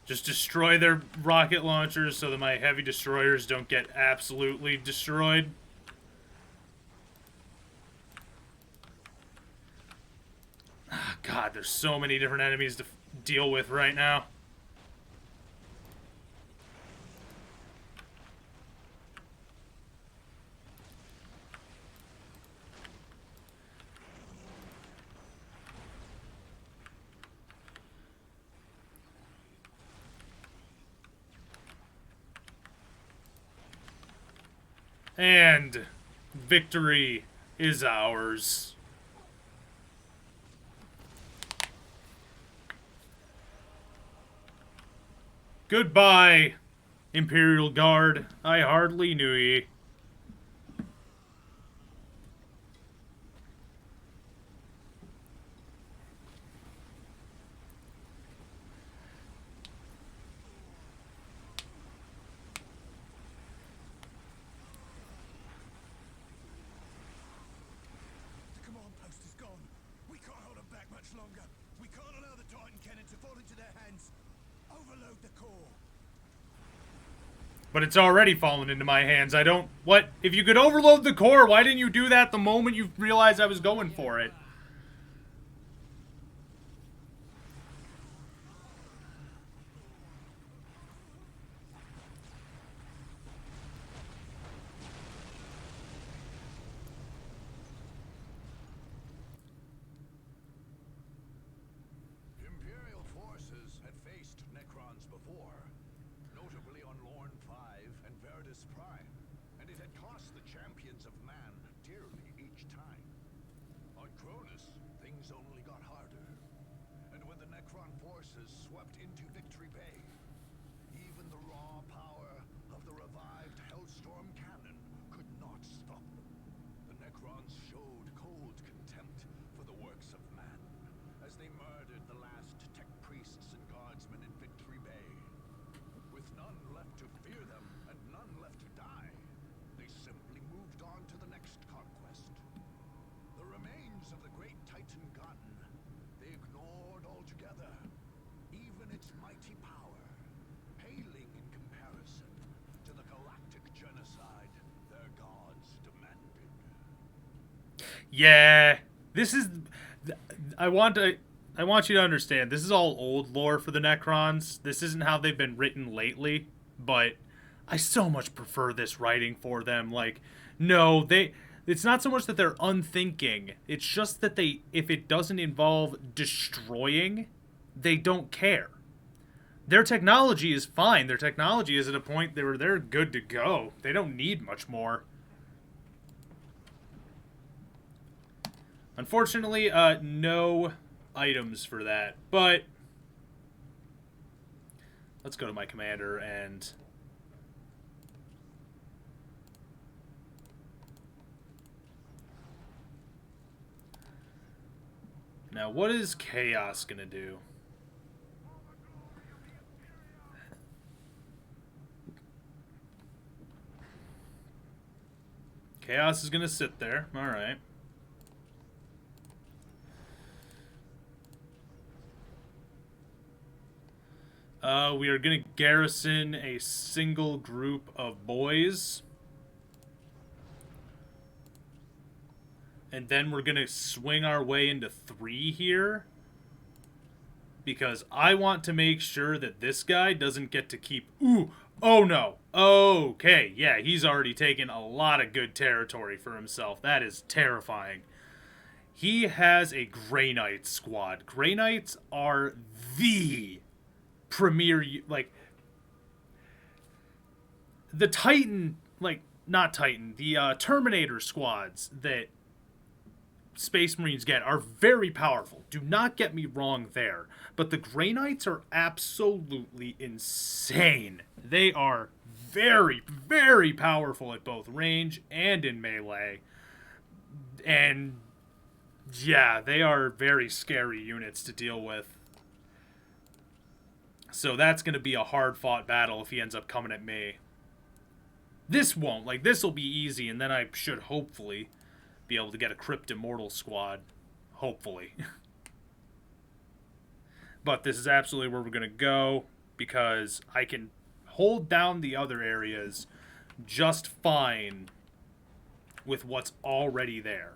Just destroy their rocket launchers so that my heavy destroyers don't get absolutely destroyed. Oh, God, there's so many different enemies to deal with right now. And victory is ours. Goodbye, Imperial Guard. I hardly knew ye. But it's already fallen into my hands. I don't... What? If you could overload the core, why didn't you do that the moment you realized I was going for it? Imperial forces had faced Necrons before, notably on Lorn 5 and Verdus Prime, and it had cost the champions of man dearly each time. On Cronus, things only got harder. And when the Necron forces swept into Victory Bay, even the raw power of the revived Hellstorm cannon could not stop them. The Necrons showed cold contempt for the works of man, as they murdered the last tech priests and guardsmen in Victory Bay. With none left to fear them and none left to die, they simply moved on to the next conquest. The remains of the great Titan Garden they ignored altogether, even its mighty power, paling in comparison to the galactic genocide their gods demanded. Yeah, this is... I want you to understand, this is all old lore for the Necrons. This isn't how they've been written lately, but I so much prefer this writing for them. Like, no, It's not so much that they're unthinking. It's just that they, if it doesn't involve destroying, they don't care. Their technology is fine. Their technology is at a point where they're good to go. They don't need much more. Unfortunately, no items for that. But let's go to my commander and... Now, what is Chaos gonna do? Chaos is gonna sit there. Alright. We are gonna garrison a single group of boys. And then we're going to swing our way into 3 here. Because I want to make sure that this guy doesn't get to keep... Ooh! Oh no! Okay, yeah, he's already taken a lot of good territory for himself. That is terrifying. He has a Grey Knight squad. Grey Knights are the premier... Like, the Titan... Like, not Titan. The Terminator squads that Space Marines get are very powerful. Do not get me wrong there. But the Grey Knights are absolutely insane. They are very, very powerful at both range and in melee. And yeah, they are very scary units to deal with. So that's going to be a hard-fought battle if he ends up coming at me. This won't. Like, this will be easy, and then I should hopefully be able to get a Crypt Immortal squad. Hopefully. But this is absolutely where we're going to go, because I can hold down the other areas just fine with what's already there.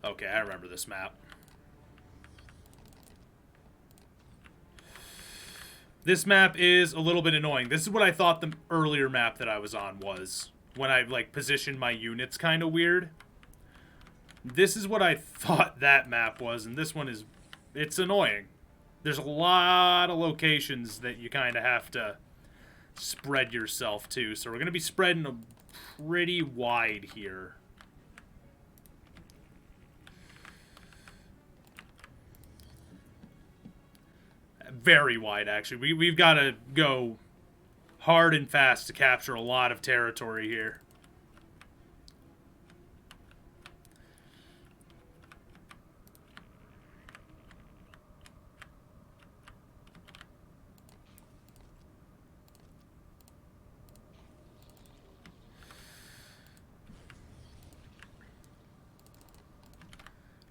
Okay, I remember this map. This map is a little bit annoying. This is what I thought the earlier map that I was on was. When I, like, positioned my units kind of weird. This is what I thought that map was, and this one is... It's annoying. There's a lot of locations that you kind of have to spread yourself to. So we're going to be spreading them pretty wide here. Very wide, actually. We've got to go hard and fast to capture a lot of territory here.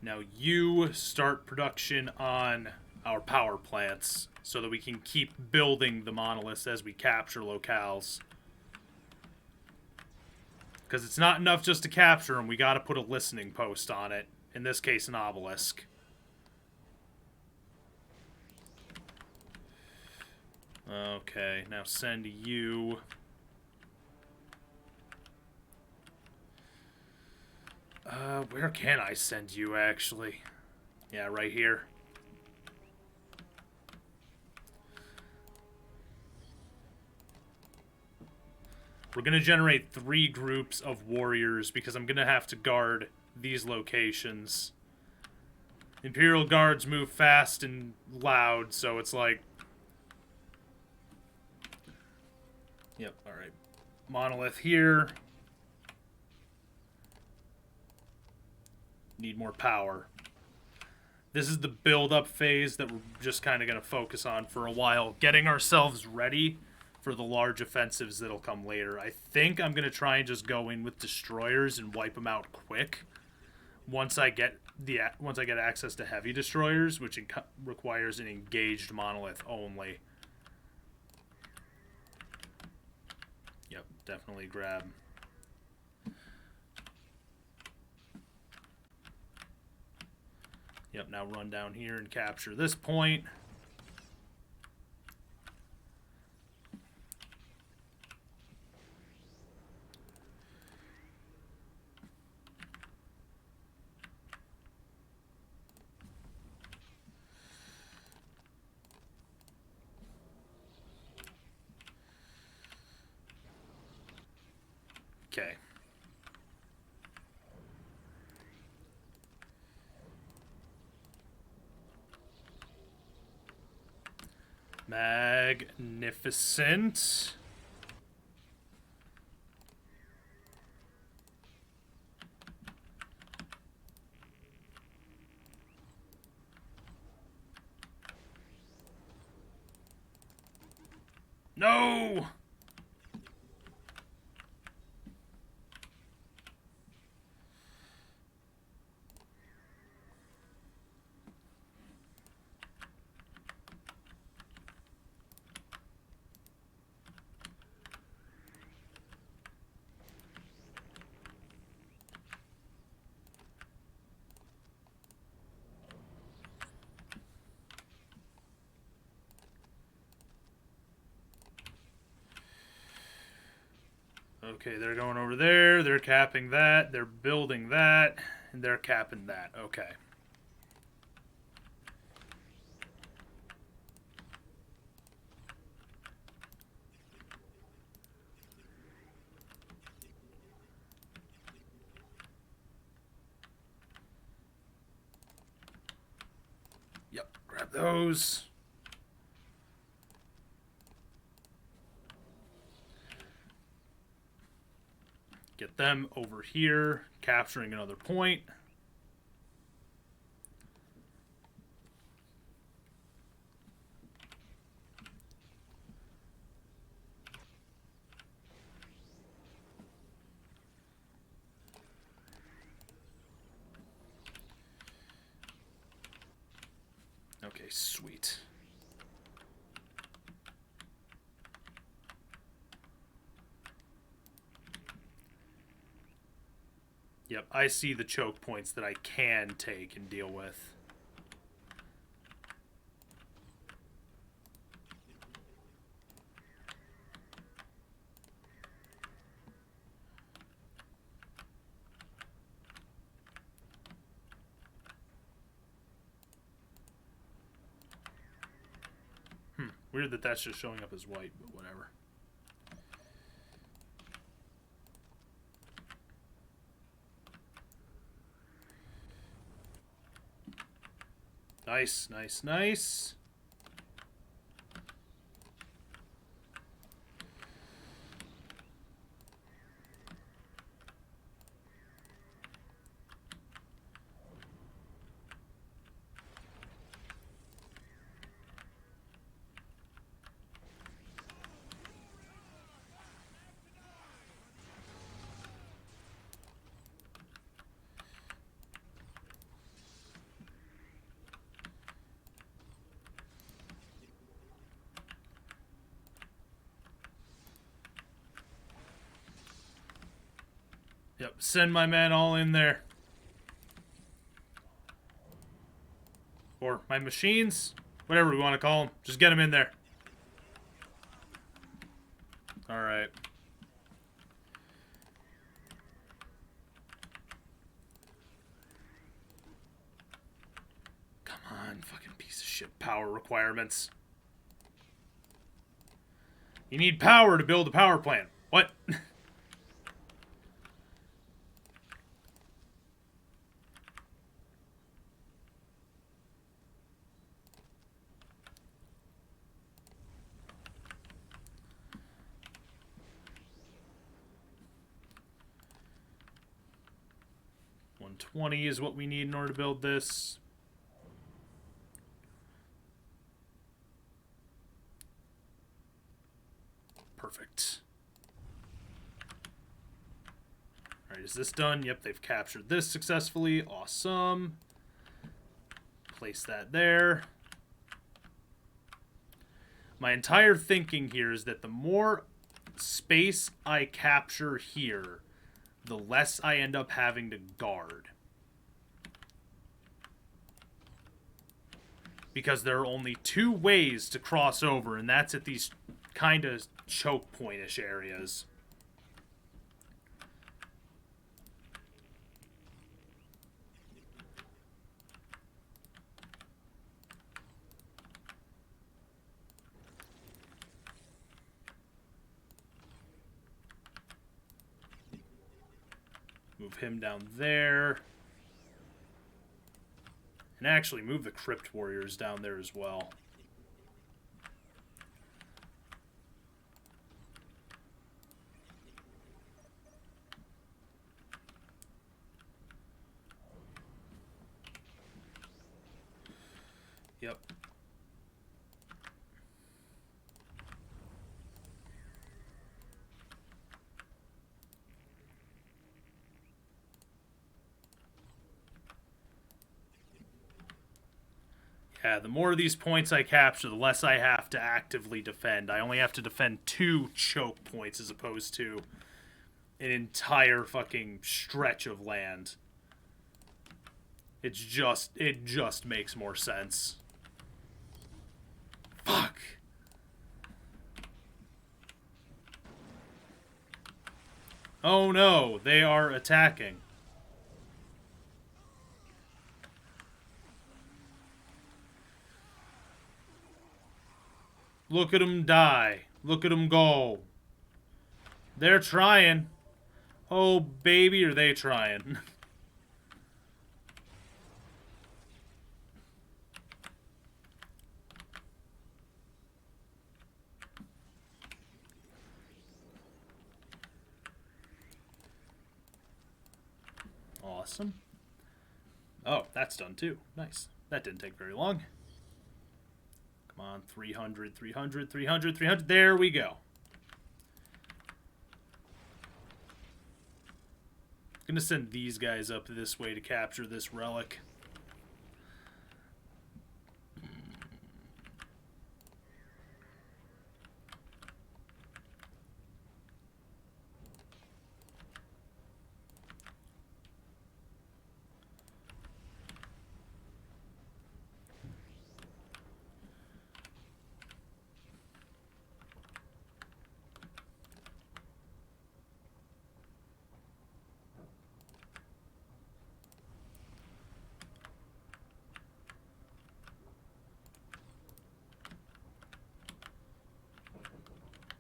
Now you start production on our power plants so that we can keep building the monoliths as we capture locales. Because it's not enough just to capture them, we gotta put a listening post on it. In this case, an obelisk. Okay, now send you... where can I send you, actually? Yeah, right here. We're going to generate 3 groups of warriors because I'm going to have to guard these locations. Imperial Guards move fast and loud, so it's like... Yep, alright. Monolith here. Need more power. This is the build-up phase that we're just kind of going to focus on for a while. Getting ourselves ready for the large offensives that'll come later. I think I'm going to try and just go in with destroyers and wipe them out quick. Once I get access to heavy destroyers, which requires an engaged monolith only. Yep, definitely grab. Yep, now run down here and capture this point. Okay. Magnificent. No! Okay, they're going over there. They're capping that. They're building that. And they're capping that. Okay. Yep, grab those. Get them over here, capturing another point. Okay, sweet. Yep, I see the choke points that I can take and deal with. Weird that that's just showing up as white, but whatever. Nice, nice, nice. Yep, send my men all in there. Or my machines, whatever we want to call them. Just get them in there. Alright. Come on, fucking piece of shit power requirements. You need power to build a power plant. What? 120 is what we need in order to build this. Perfect. Alright, is this done? Yep, they've captured this successfully. Awesome. Place that there. My entire thinking here is that the more space I capture here, the less I end up having to guard. Because there are only two ways to cross over, and that's at these kind of choke point-ish areas. Move him down there. And actually move the Crypt Warriors down there as well. Yep. Yeah, the more of these points I capture, the less I have to actively defend. I only have to defend 2 choke points as opposed to an entire fucking stretch of land. It just makes more sense. Fuck. Oh no, they are attacking. Look at them die. Look at them go. They're trying. Oh, baby, are they trying? Awesome. Oh, that's done too. Nice. That didn't take very long. Come on, 300, 300, 300, 300. There we go. I'm gonna send these guys up this way to capture this relic.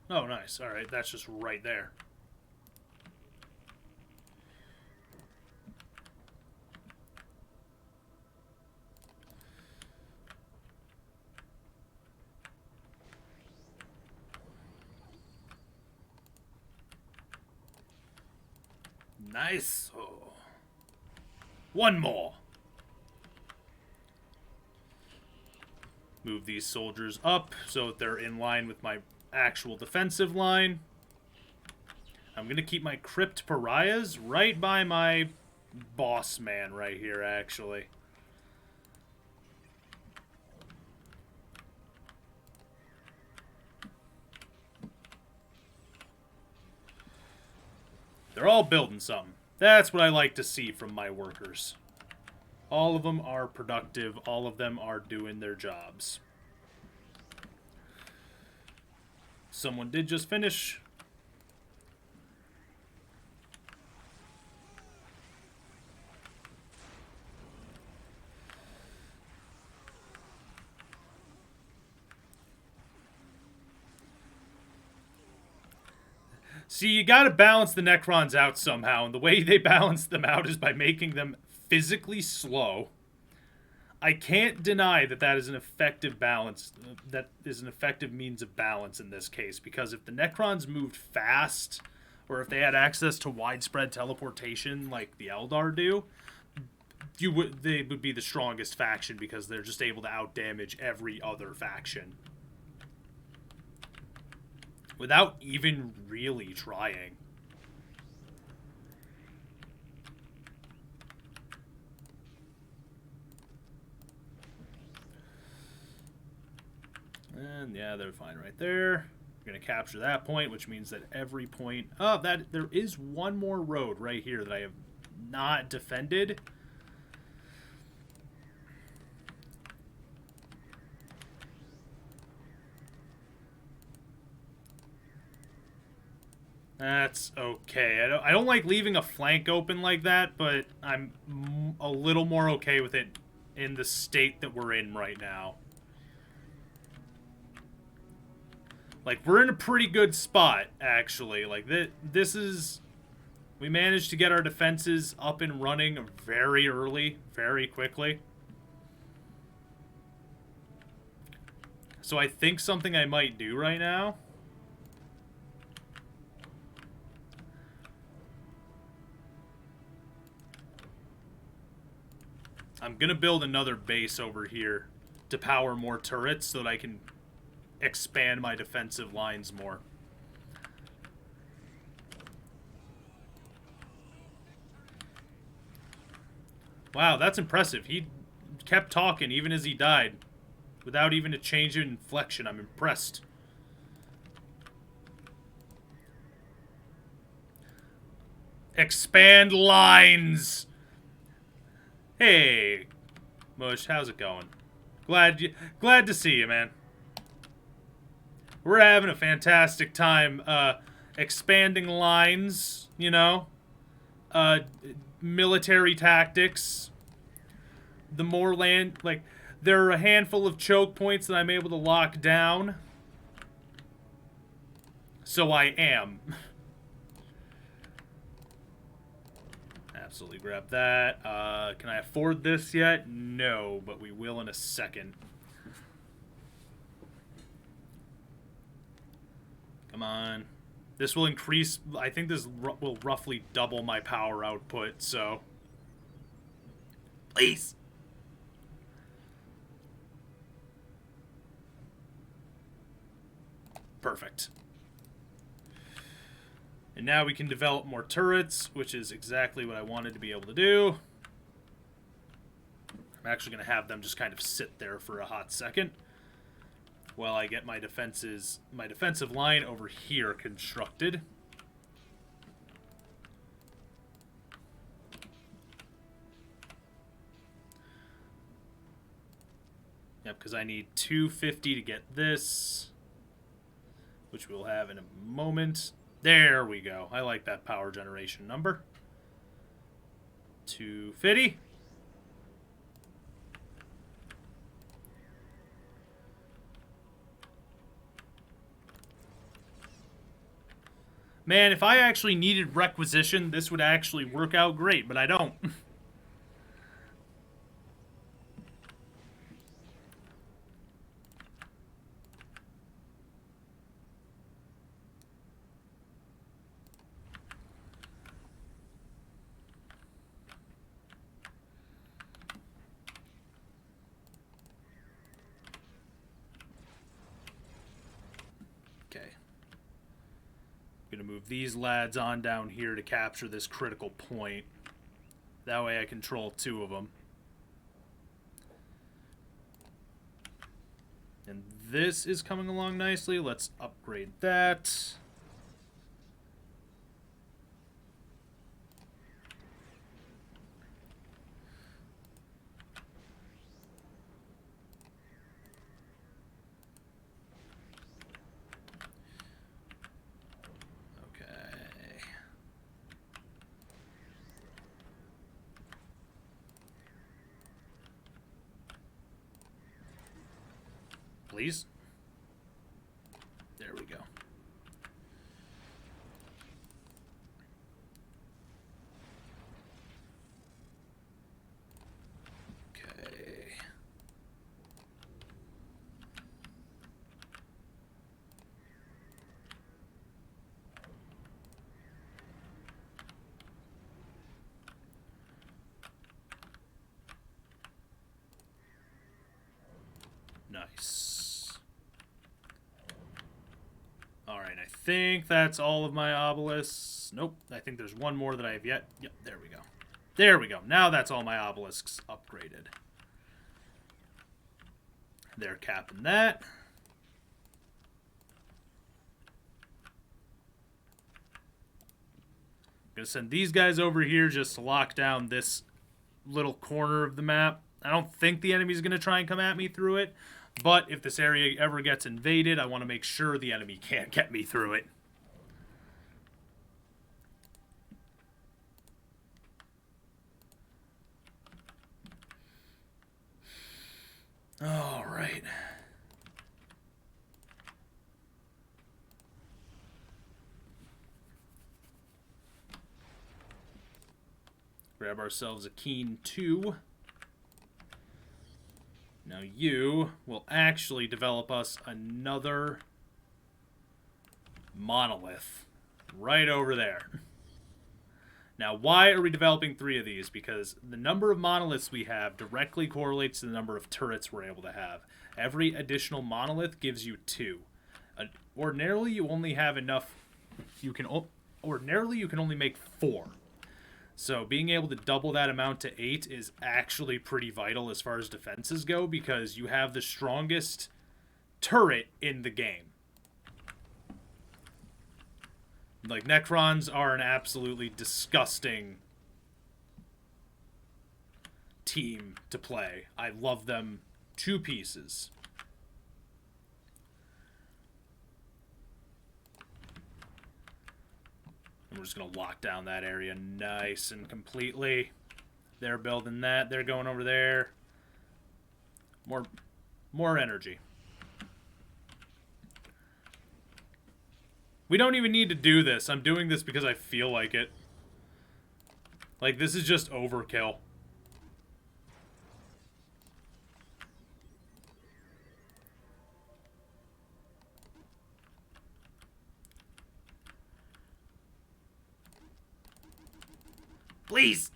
Oh, nice. Alright, that's just right there. Nice. Oh. One more. Move these soldiers up so that they're in line with my actual defensive line. I'm gonna keep my Crypt Pariahs right by my boss man right here, actually. They're all building something. That's what I like to see from my workers. All of them are productive. All of them are doing their jobs. Someone did just finish. See, you gotta balance the Necrons out somehow, and the way they balance them out is by making them physically slow. I can't deny that that is an effective balance, that is an effective means of balance in this case, because if the Necrons moved fast, or if they had access to widespread teleportation like the Eldar do, they would be the strongest faction because they're just able to outdamage every other faction. Without even really trying. And yeah, they're fine right there. We're going to capture that point, which means that every point... Oh, there is one more road right here that I have not defended. That's okay. I don't like leaving a flank open like that, but I'm a little more okay with it in the state that we're in right now. Like, we're in a pretty good spot, actually. Like, this is We managed to get our defenses up and running very early, very quickly. So I think something I might do right now... I'm going to build another base over here to power more turrets so that I can expand my defensive lines more. Wow, that's impressive. He kept talking even as he died without even a change in inflection. I'm impressed. Expand lines! Hey, Mush, how's it going? Glad to see you, man. We're having a fantastic time expanding lines, you know, military tactics. The more land, like, there are a handful of choke points that I'm able to lock down. So I am. Absolutely grab that. Can I afford this yet? No, but we will in a second. Come on. This will increase... I think this will roughly double my power output, so... Please! Perfect. And now we can develop more turrets, which is exactly what I wanted to be able to do. I'm actually going to have them just kind of sit there for a hot second while I get my defensive line over here constructed. Yep, because I need 250 to get this, which we'll have in a moment. There we go. I like that power generation number. 250. Man, if I actually needed requisition, this would actually work out great, but I don't. Gonna move these lads on down here to capture this critical point. That way I control 2 of them. And this is coming along nicely. Let's upgrade that. Please. There we go. Okay. Nice. Alright, I think that's all of my obelisks. Nope, I think there's one more that I have yet. Yep, there we go. There we go. Now that's all my obelisks upgraded. They're capping that. I'm going to send these guys over here just to lock down this little corner of the map. I don't think the enemy's going to try and come at me through it. But if this area ever gets invaded, I want to make sure the enemy can't get me through it. All right. grab ourselves a Keen 2. Now you will actually develop us another Monolith right over there. Now, why are we developing 3 of these? Because the number of monoliths we have directly correlates to the number of turrets we're able to have. Every additional monolith gives you 2. Ordinarily, you only have enough. Ordinarily, you can only make 4. So being able to double that amount to 8 is actually pretty vital as far as defenses go, because you have the strongest turret in the game. Like, Necrons are an absolutely disgusting team to play. I love them to pieces. And we're just going to lock down that area nice and completely. They're building that. They're going over there. More energy. We don't even need to do this. I'm doing this because I feel like it. Like, this is just overkill. Please!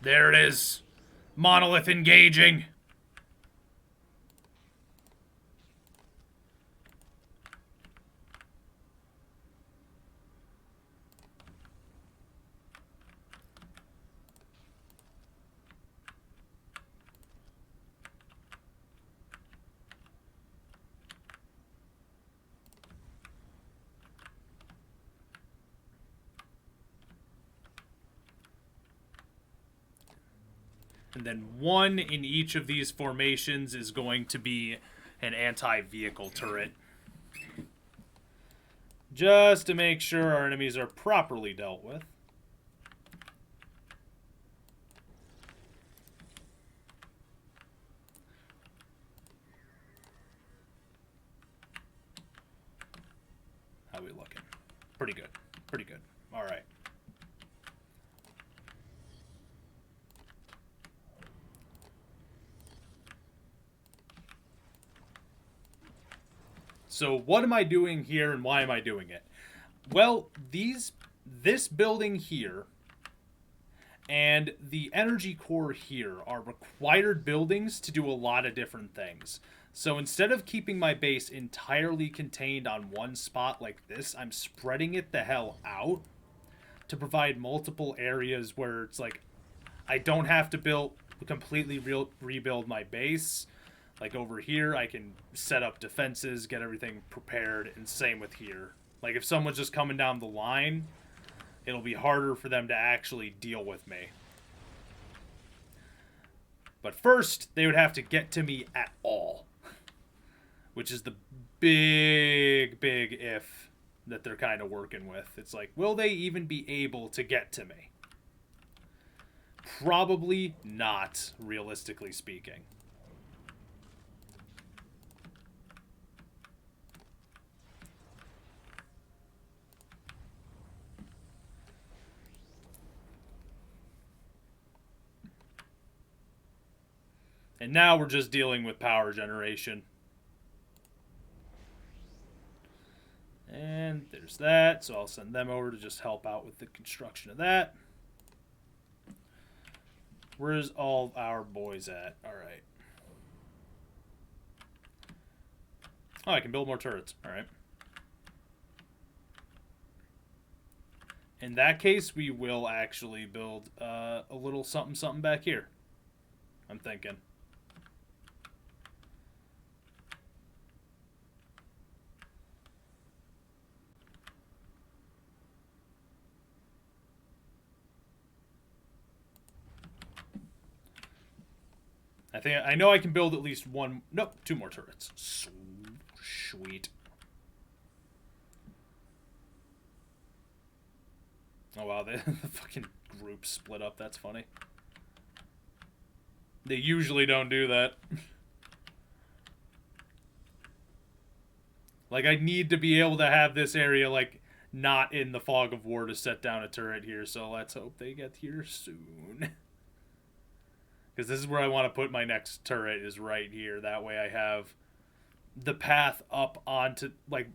There it is. Monolith engaging. And then 1 in each of these formations is going to be an anti-vehicle turret. Just to make sure our enemies are properly dealt with. How are we looking? Pretty good. Pretty good. All right. So what am I doing here and why am I doing it? Well, this building here and the energy core here are required buildings to do a lot of different things. So instead of keeping my base entirely contained on one spot like this, I'm spreading it the hell out to provide multiple areas where it's like I don't have to completely rebuild my base. Like over here, I can set up defenses, get everything prepared, and same with here. Like if someone's just coming down the line, it'll be harder for them to actually deal with me. But first, they would have to get to me at all. Which is the big if that they're kind of working with. It's like, will they even be able to get to me? Probably not, realistically speaking. And now we're just dealing with power generation. And there's that, so I'll send them over to just help out with the construction of that. Where's all our boys at? Alright. Oh, I can build more turrets. Alright. In that case, we will actually build a little something back here. I'm thinking. I know I can build at least one. Nope, 2 more turrets. Sweet. Oh wow, the fucking group split up. That's funny. They usually don't do that. Like, I need to be able to have this area, like, not in the fog of war to set down a turret here, so let's hope they get here soon. Because this is where I want to put my next turret, is right here. That way I have the path up onto, like,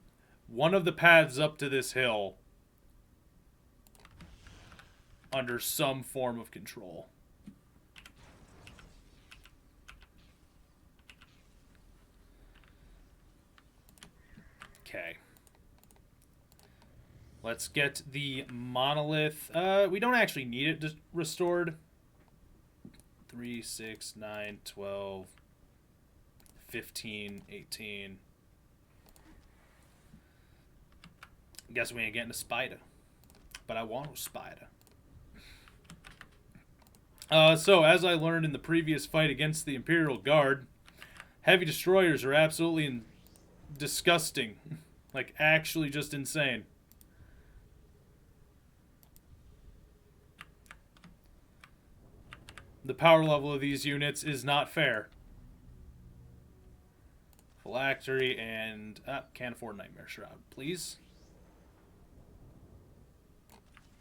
one of the paths up to this hill under some form of control. Okay. Let's get the Monolith. We don't actually need it restored. 3, 6, 9, 12, 15, 18. Guess we ain't getting a spider. But I want a spider. So, as I learned in the previous fight against the Imperial Guard, heavy destroyers are absolutely disgusting. Like, actually just insane. The power level of these units is not fair. Phylactery and... can't afford Nightmare Shroud, please.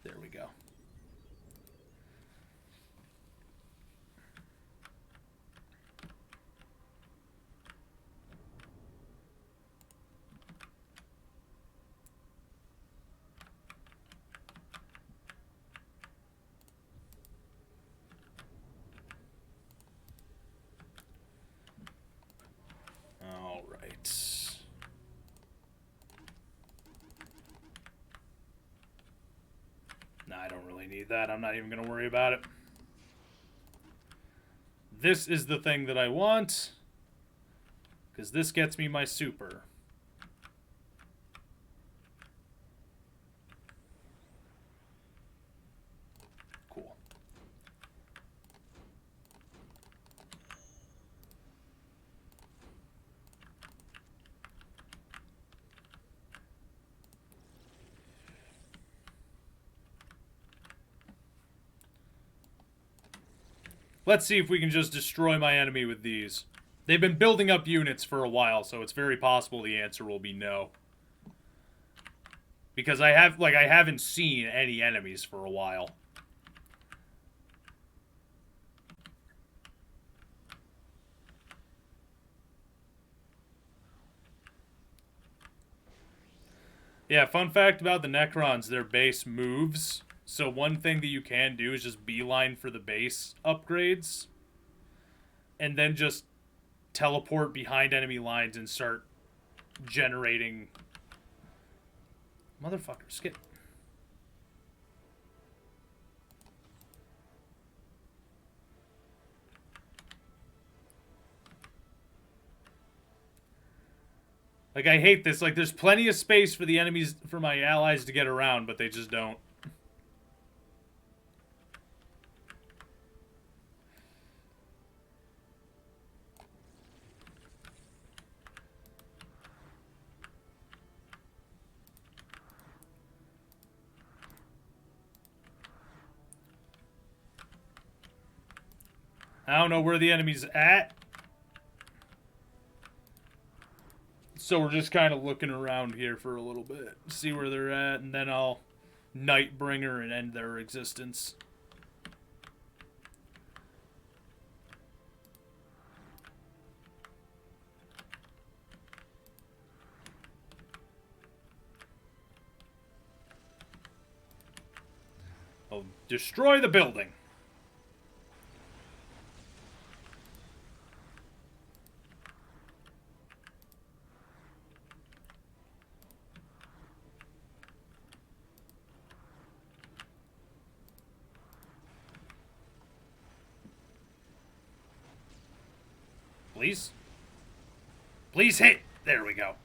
There we go. All right. Nah, I don't really need that. I'm not even going to worry about it. This is the thing that I want, because this gets me my super. Cool. Let's see if we can just destroy my enemy with these. They've been building up units for a while, so it's very possible the answer will be no. Because I haven't seen any enemies for a while. Yeah, fun fact about the Necrons, their base moves. So one thing that you can do is just beeline for the base upgrades. And then just teleport behind enemy lines and start generating... Motherfucker, skip. Like, I hate this. Like, there's plenty of space for the enemies, for my allies to get around, but they just don't. I don't know where the enemy's at. So we're just kind of looking around here for a little bit. See where they're at, and then I'll Nightbringer and end their existence. I'll destroy the building. Please? Please hit! There we go.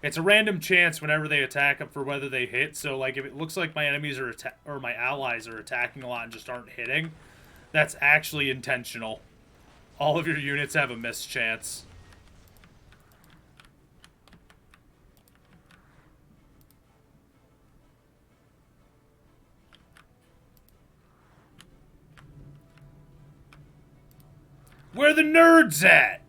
It's a random chance whenever they attack them for whether they hit, so like if it looks like my enemies are or my allies are attacking a lot and just aren't hitting, that's actually intentional. All of your units have a miss chance. Where the nerds at?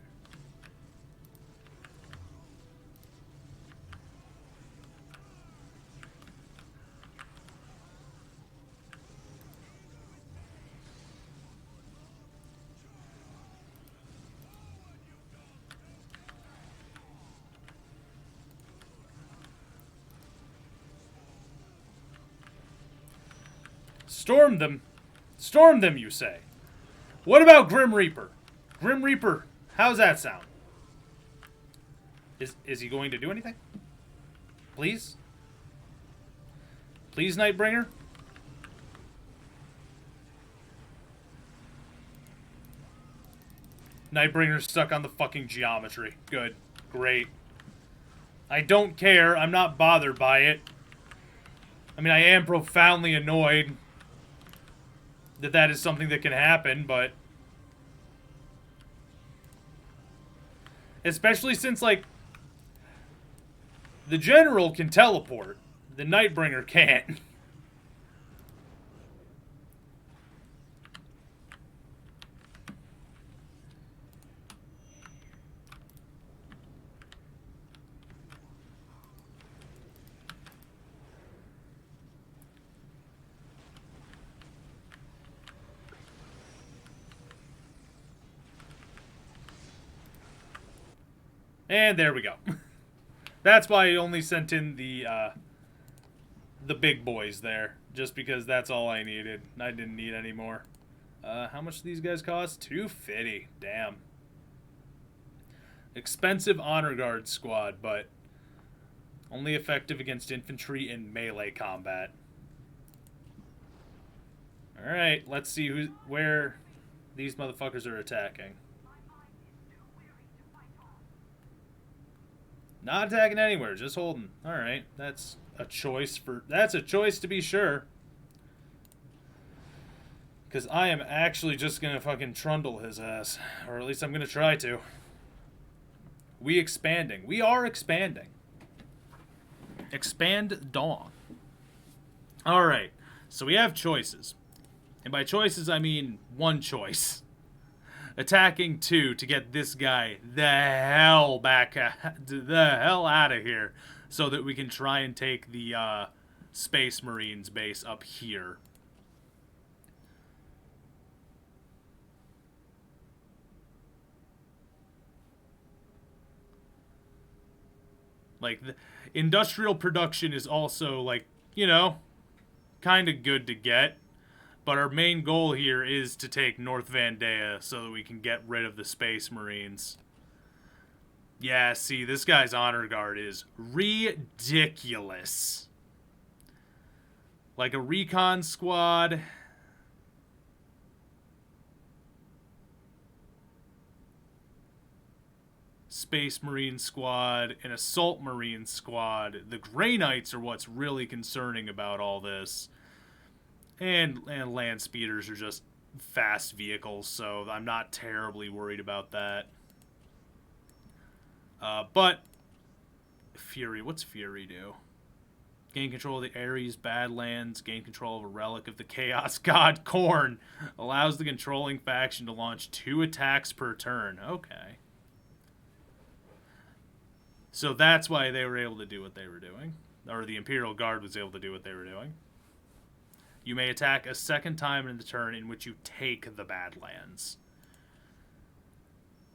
Storm them. Storm them, you say. What about Grim Reaper? Grim Reaper, how's that sound? Is he going to do anything? Please? Please, Nightbringer? Nightbringer's stuck on the fucking geometry. Good. Great. I don't care. I'm not bothered by it. I mean, I am profoundly annoyed that is something that can happen, but... Especially since, like... The General can teleport. The Nightbringer can't. And there we go. That's why I only sent in the big boys there. Just because that's all I needed. I didn't need any more. How much do these guys cost? $250. Damn. Expensive Honor Guard squad, but only effective against infantry and melee combat. Alright, let's see where these motherfuckers are attacking. Not attacking anywhere, just holding. Alright, that's a choice to be sure. Because I am actually just gonna fucking trundle his ass. Or at least I'm gonna try to. We expanding. We are expanding. Expand Dawn. Alright, so we have choices. And by choices, I mean one choice. Attacking 2 to get this guy the hell out of here, so that we can try and take the Space Marines base up here. Like, the industrial production is also, like, you know, kind of good to get. But our main goal here is to take North Vandea so that we can get rid of the Space Marines. Yeah, see, this guy's Honor Guard is ridiculous. Like a recon squad. Space Marine squad, an Assault Marine squad. The Grey Knights are what's really concerning about all this. And land speeders are just fast vehicles, so I'm not terribly worried about that. But Fury, what's Fury do? Gain control of the Ares Badlands, gain control of a relic of the Chaos God Khorne. Allows the controlling faction to launch 2 attacks per turn. Okay. So that's why they were able to do what they were doing. Or the Imperial Guard was able to do what they were doing. You may attack a second time in the turn in which you take the Badlands.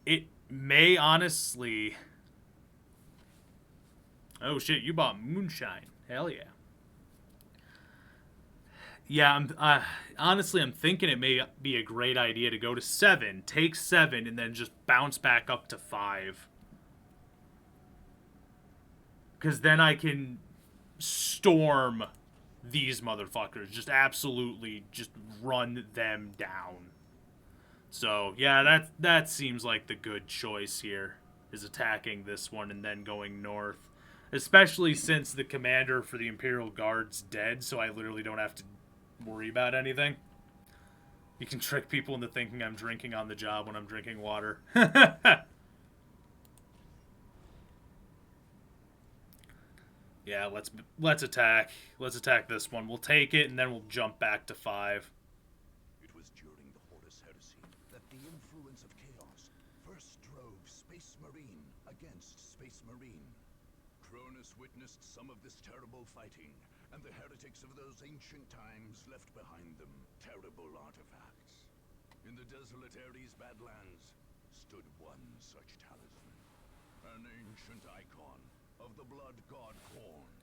It may honestly... Oh shit, you bought Moonshine. Hell yeah. Yeah, honestly, I'm thinking it may be a great idea to go to 7, take 7, and then just bounce back up to 5. Because then I can storm these motherfuckers. Just absolutely just run them down. So, yeah, that seems like the good choice here, is attacking this one and then going north. Especially since the commander for the Imperial Guard's dead, so I literally don't have to worry about anything. You can trick people into thinking I'm drinking on the job when I'm drinking water. Yeah, let's attack. Let's attack this one. We'll take it, and then we'll jump back to 5. It was during the Horus Heresy that the influence of chaos Marine against Space Marine. Cronus witnessed some of this terrible fighting, and the heretics of those ancient times left behind them terrible artifacts. In the desolate Ares Badlands stood one such talisman, an ancient icon of the blood god Khorne.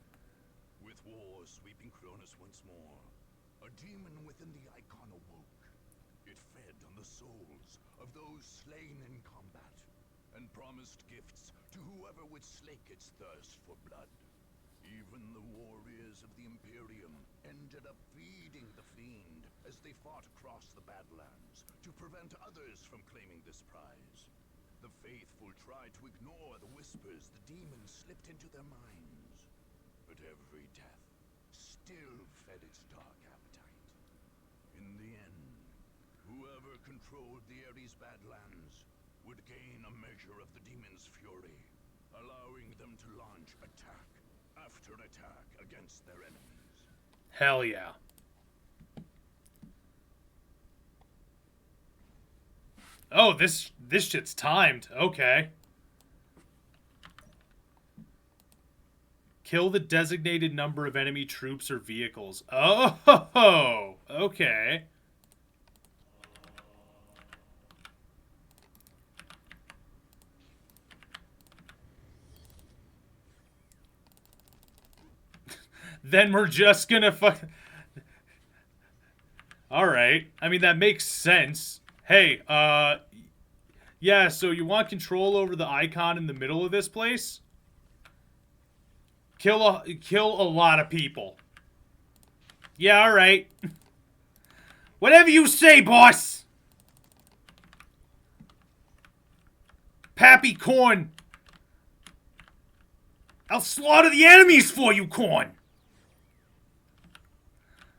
With war sweeping Cronus once more, a demon within the icon awoke. It fed on the souls of those slain in combat, and promised gifts to whoever would slake its thirst for blood. Even the warriors of the Imperium ended up feeding the fiend as they fought across the Badlands to prevent others from claiming this prize. The faithful tried to ignore the whispers the demon slipped into their minds, but every death still fed its dark appetite. In the end, whoever controlled the Ares Badlands would gain a measure of the demon's fury, allowing them to launch attack after attack against their enemies. Hell yeah. Oh, this shit's timed. Okay. Kill the designated number of enemy troops or vehicles. Oh, okay. Then we're just gonna fuck... Alright. I mean, that makes sense. Hey, yeah, so you want control over the icon in the middle of this place? Kill a lot of people. Yeah, alright. Whatever you say, boss! Pappy Khorne! I'll slaughter the enemies for you, Khorne!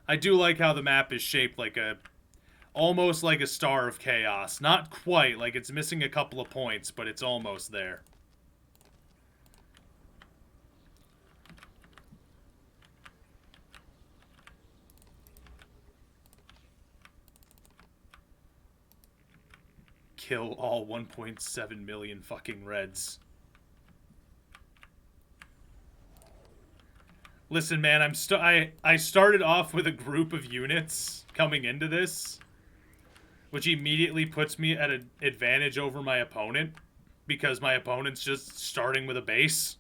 I do like how the map is shaped like a... almost like a Star of Chaos. Not quite, like it's missing a couple of points, but it's almost there. Kill all 1.7 million fucking Reds. Listen, man, I started off with a group of units coming into this, which immediately puts me at an advantage over my opponent, because my opponent's just starting with a base.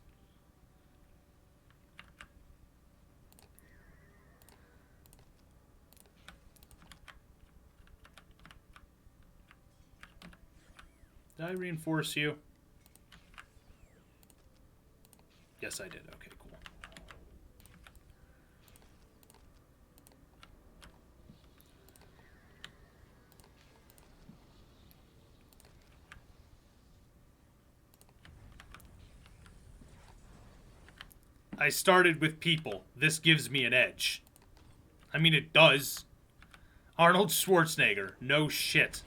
Did I reinforce you? Yes, I did. Okay, cool. I started with people. This gives me an edge. I mean, it does. Arnold Schwarzenegger. No shit.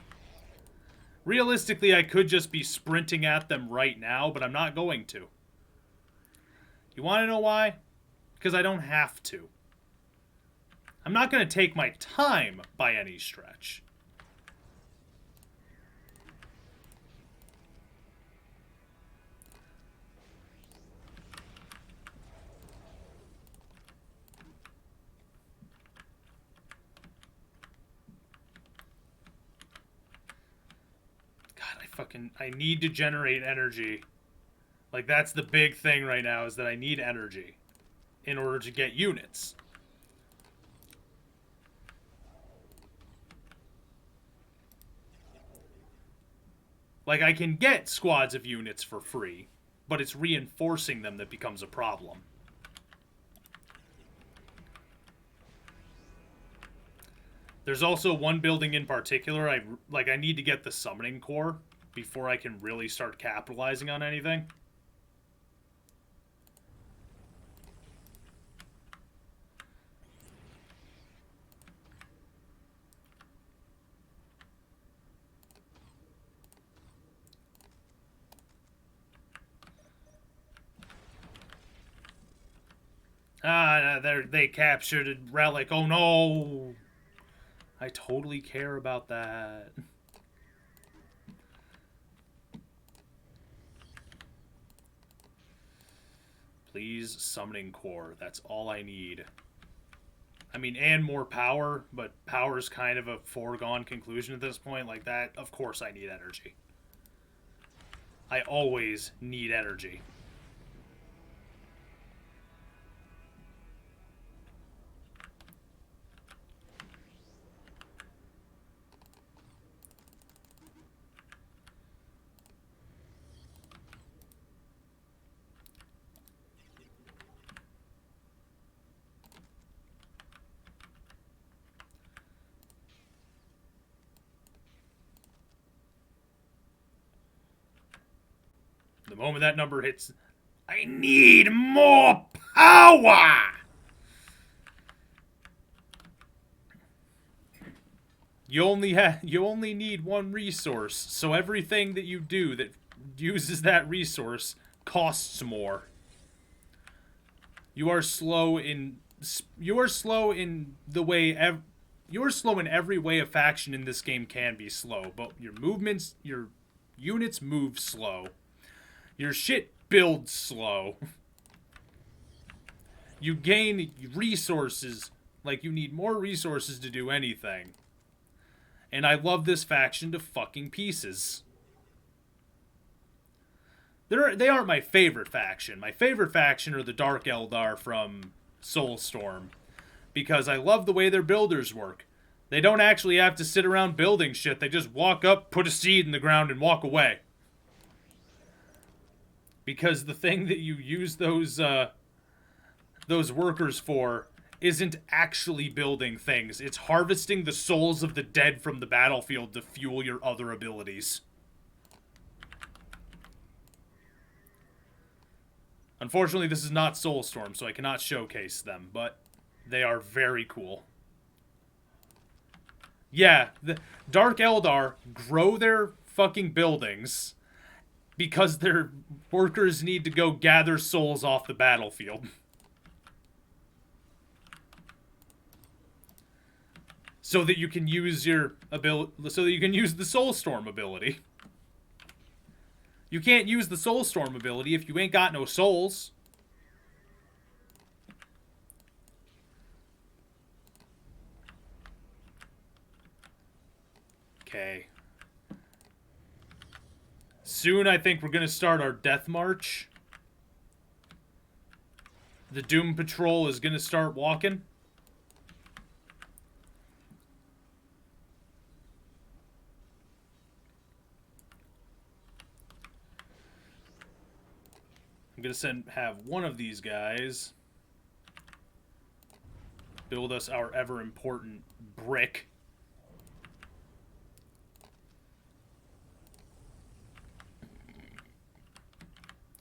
Realistically, I could just be sprinting at them right now, but I'm not going to. You want to know why? Because I don't have to. I'm not going to take my time by any stretch. I need to generate energy. Like, that's the big thing right now, is that I need energy in order to get units. Like, I can get squads of units for free, but it's reinforcing them that becomes a problem. There's also one building in particular, I need to get the summoning core before I can really start capitalizing on anything. They captured a relic. Oh no! I totally care about that. Please, summoning core. That's all I need. I mean, and more power, but power is kind of a foregone conclusion at this point. Like that, of course I need energy. I always need energy. The moment that number hits, I need more power! You only need one resource, so everything that you do that uses that resource costs more. You are slow in the way you are slow in every way a faction in this game can be slow, but your units move slow. Your shit builds slow. You gain resources, like you need more resources to do anything. And I love this faction to fucking pieces. They aren't my favorite faction. My favorite faction are the Dark Eldar from Soulstorm. Because I love the way their builders work. They don't actually have to sit around building shit. They just walk up, put a seed in the ground, and walk away. Because the thing that you use those workers for isn't actually building things. It's harvesting the souls of the dead from the battlefield to fuel your other abilities. Unfortunately, this is not Soulstorm, so I cannot showcase them, but they are very cool. Yeah, the Dark Eldar grow their fucking buildings because their workers need to go gather souls off the battlefield. So that you can use your ability, so that you can use the Soulstorm ability. You can't use the Soulstorm ability if you ain't got no souls. Okay. Soon, I think we're going to start our death march. The Doom Patrol is going to start walking. I'm going to have one of these guys build us our ever-important brick.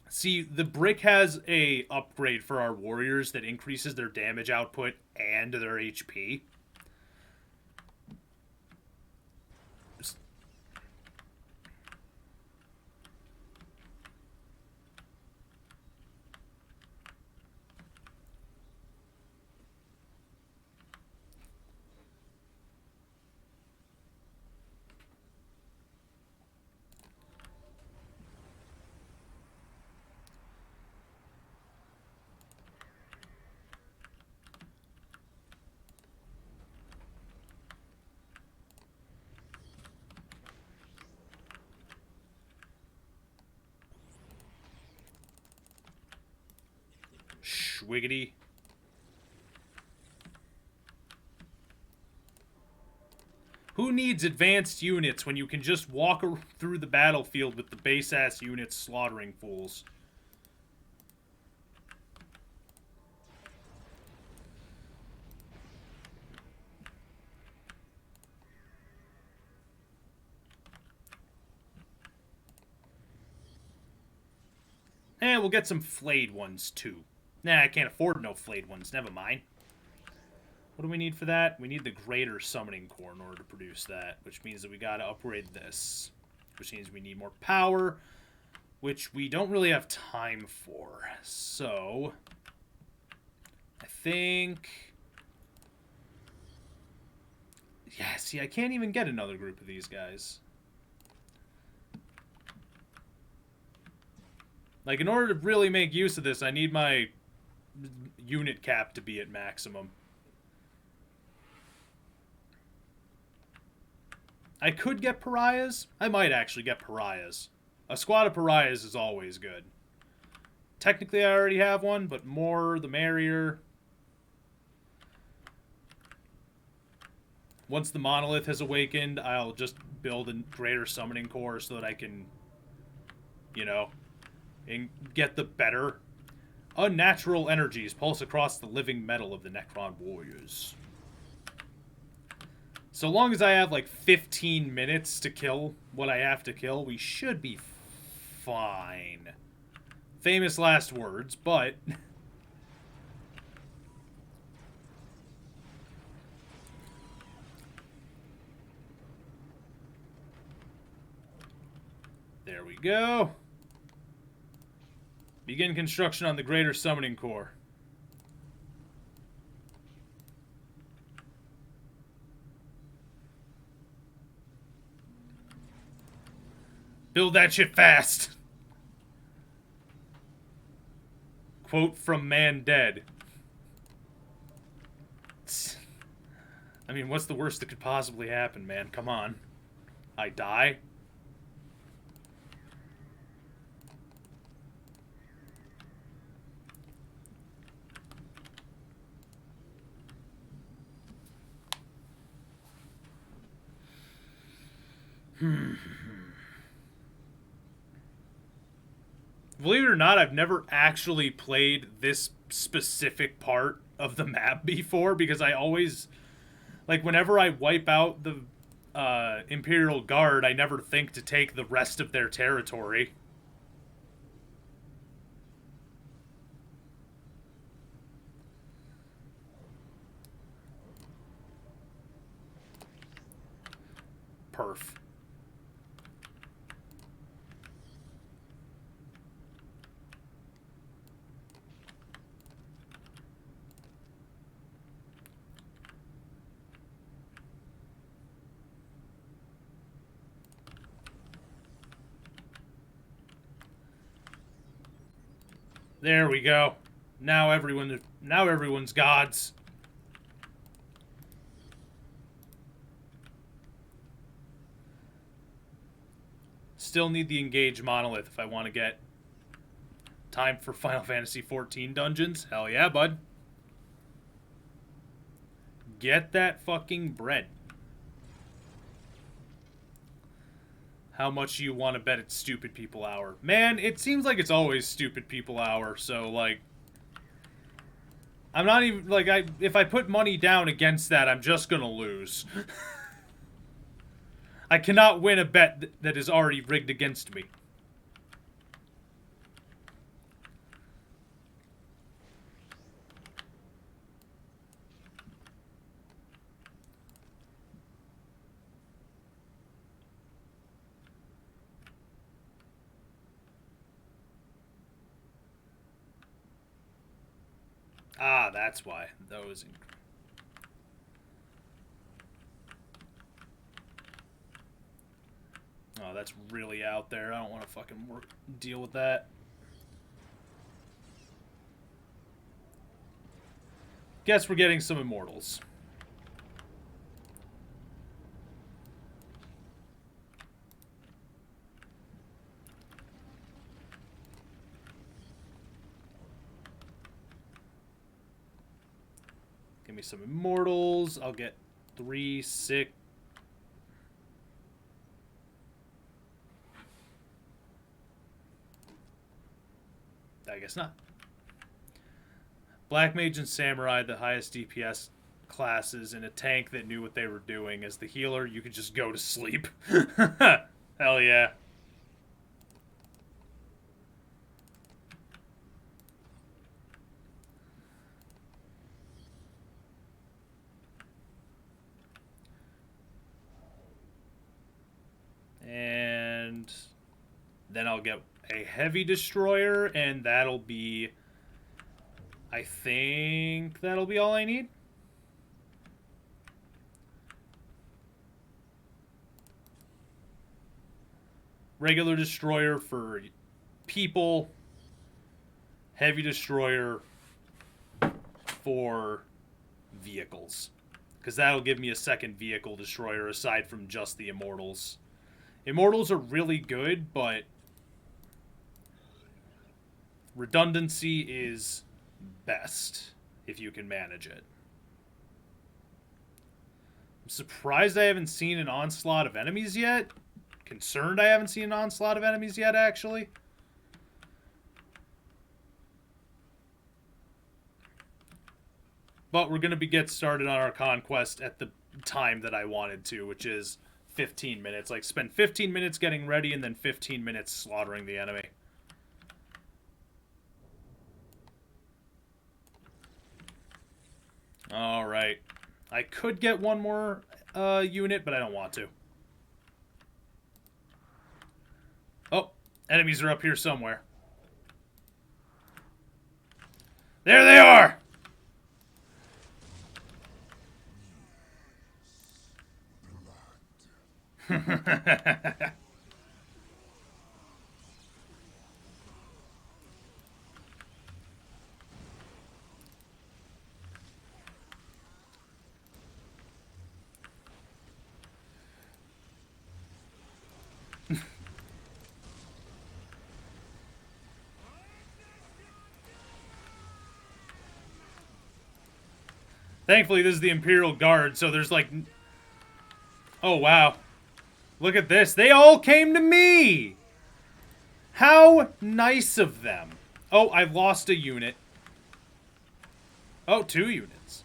See, the brick has a upgrade for our warriors that increases their damage output and their HP. Wiggity. Who needs advanced units when you can just walk through the battlefield with the base-ass units slaughtering fools? And we'll get some flayed ones, too. Nah, I can't afford no flayed ones. Never mind. What do we need for that? We need the greater summoning core in order to produce that, which means that we gotta upgrade this. Which means we need more power, which we don't really have time for. So, I think... yeah, see, I can't even get another group of these guys. Like, in order to really make use of this, I need my unit cap to be at maximum. I could get pariahs. I might actually get pariahs. A squad of pariahs is always good. Technically, I already have one, but more the merrier. Once the Monolith has awakened, I'll just build a greater summoning core so that I can, you know, and get the better unnatural energies pulse across the living metal of the Necron warriors. So long as I have like 15 minutes to kill what I have to kill, we should be fine. Famous last words, but there we go. Begin construction on the Greater Summoning Core. Build that shit fast. Quote from Man Dead. I mean, what's the worst that could possibly happen, man? Come on. I die? Believe it or not, I've never actually played this specific part of the map before, because I always, like, whenever I wipe out the Imperial Guard, I never think to take the rest of their territory. Perf. There we go. Now everyone's gods. Still need the engage monolith if I want to get time for Final Fantasy 14 dungeons. Hell yeah, bud. Get that fucking bread. How much you want to bet it's Stupid People Hour? Man, it seems like it's always Stupid People Hour, so, like, I'm not even, like, if I put money down against that, I'm just gonna lose. I cannot win a bet that is already rigged against me. Ah, that's why. Those. Oh, that's really out there. I don't want to fucking deal with that. Guess we're getting some immortals. Give me some immortals. I'll get 3, 6. I guess not. Black Mage and Samurai, the highest DPS classes, and a tank that knew what they were doing. As the healer, you could just go to sleep. Hell yeah. And then I'll get a heavy destroyer, and that'll be, I think that'll be all I need. Regular destroyer for people, heavy destroyer for vehicles. Because that'll give me a second vehicle destroyer aside from just the Immortals. Immortals are really good, but redundancy is best if you can manage it. I'm surprised I haven't seen an onslaught of enemies yet. Concerned I haven't seen an onslaught of enemies yet, actually. But we're going to get started on our conquest at the time that I wanted to, which is 15 minutes. Like, spend 15 minutes getting ready and then 15 minutes slaughtering the enemy. Alright. I could get one more unit, but I don't want to. Oh, enemies are up here somewhere. There they are! Thankfully, this is the Imperial Guard, so there's like... Oh, wow. Look at this. They all came to me! How nice of them. Oh, I've lost a unit. Oh, 2 units.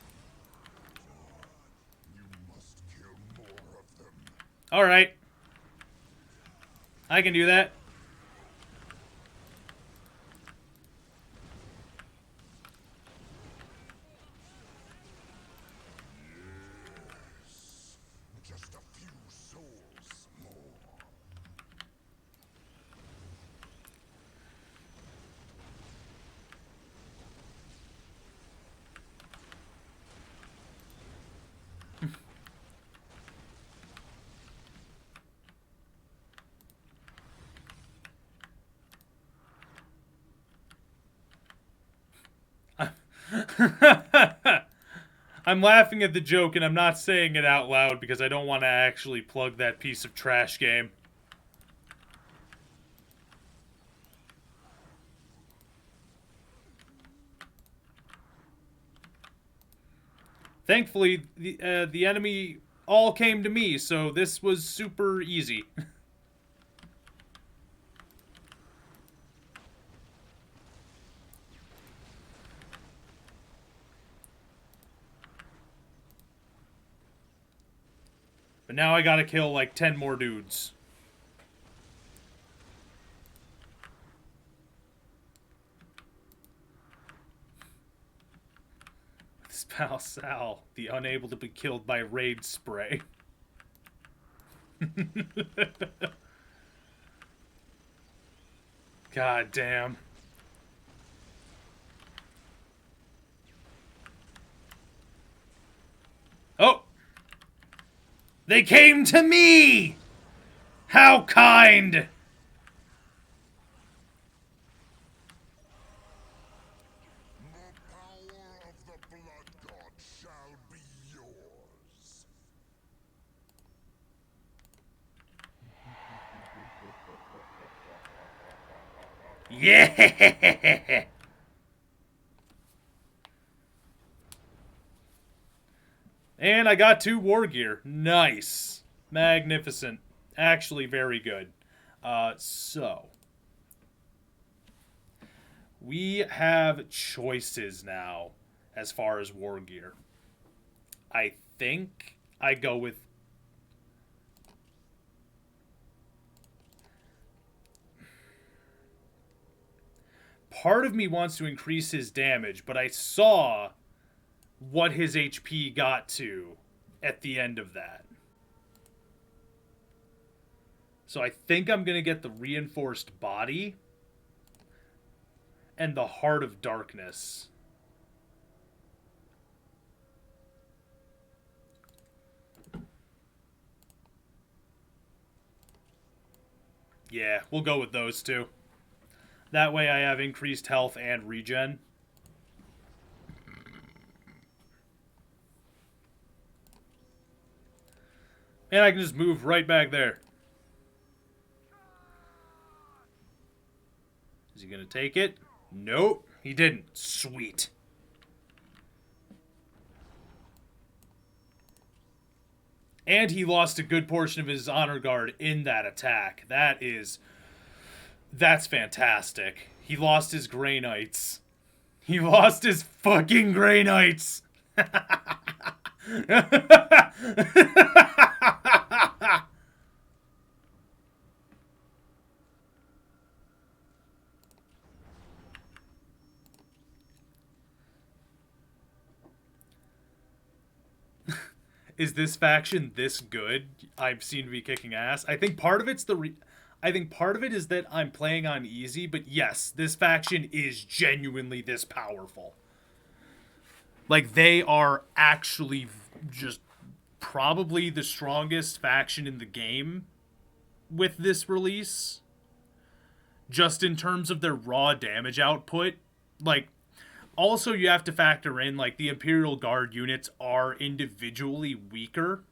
Alright. I can do that. Just a few souls more. I'm laughing at the joke and I'm not saying it out loud because I don't want to actually plug that piece of trash game. Thankfully, the enemy all came to me, so this was super easy. But now I gotta kill like 10 more dudes. This pal Sal, the unable to be killed by raid spray. God damn. Oh! They came to me! How kind! The power of the Blood God shall be yours. Yeah! And I got 2 war gear. Nice. Magnificent. Actually very good. So. We have choices now as far as war gear. I think I go with... Part of me wants to increase his damage, but I saw what his HP got to at the end of that. So I think I'm going to get the Reinforced Body and the Heart of Darkness. Yeah, we'll go with those two. That way I have increased health and regen. And I can just move right back there. Is he going to take it? Nope, he didn't. Sweet. And he lost a good portion of his honor guard in that attack. That's fantastic. He lost his Grey Knights. He lost his fucking Grey Knights. Is this faction this good? I seem to be kicking ass. I think part of it's I think part of it is that I'm playing on easy, but yes, this faction is genuinely this powerful. Like, they are actually just probably the strongest faction in the game with this release. Just in terms of their raw damage output. Like, also you have to factor in, like, the Imperial Guard units are individually weaker.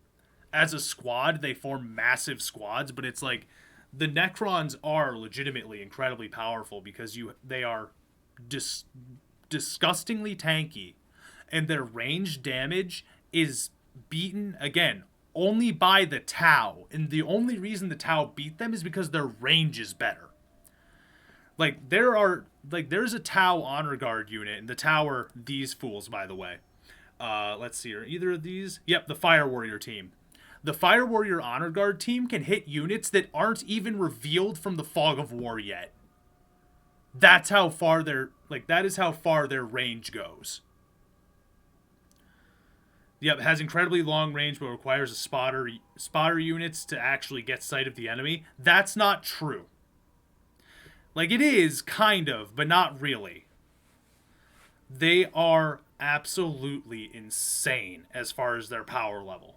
As a squad, they form massive squads, but it's like, the Necrons are legitimately incredibly powerful because they are disgustingly tanky, and their range damage is beaten, again, only by the Tau, and the only reason the Tau beat them is because their range is better. Like, there's a Tau Honor Guard unit, and the Tau are these fools, by the way. Let's see, are either of these? Yep, the Fire Warrior team. The Fire Warrior Honor Guard team can hit units that aren't even revealed from the Fog of War yet. That's how far that is how far their range goes. Yep, it has incredibly long range, but requires a spotter units to actually get sight of the enemy. That's not true. Like, it is, kind of, but not really. They are absolutely insane as far as their power level.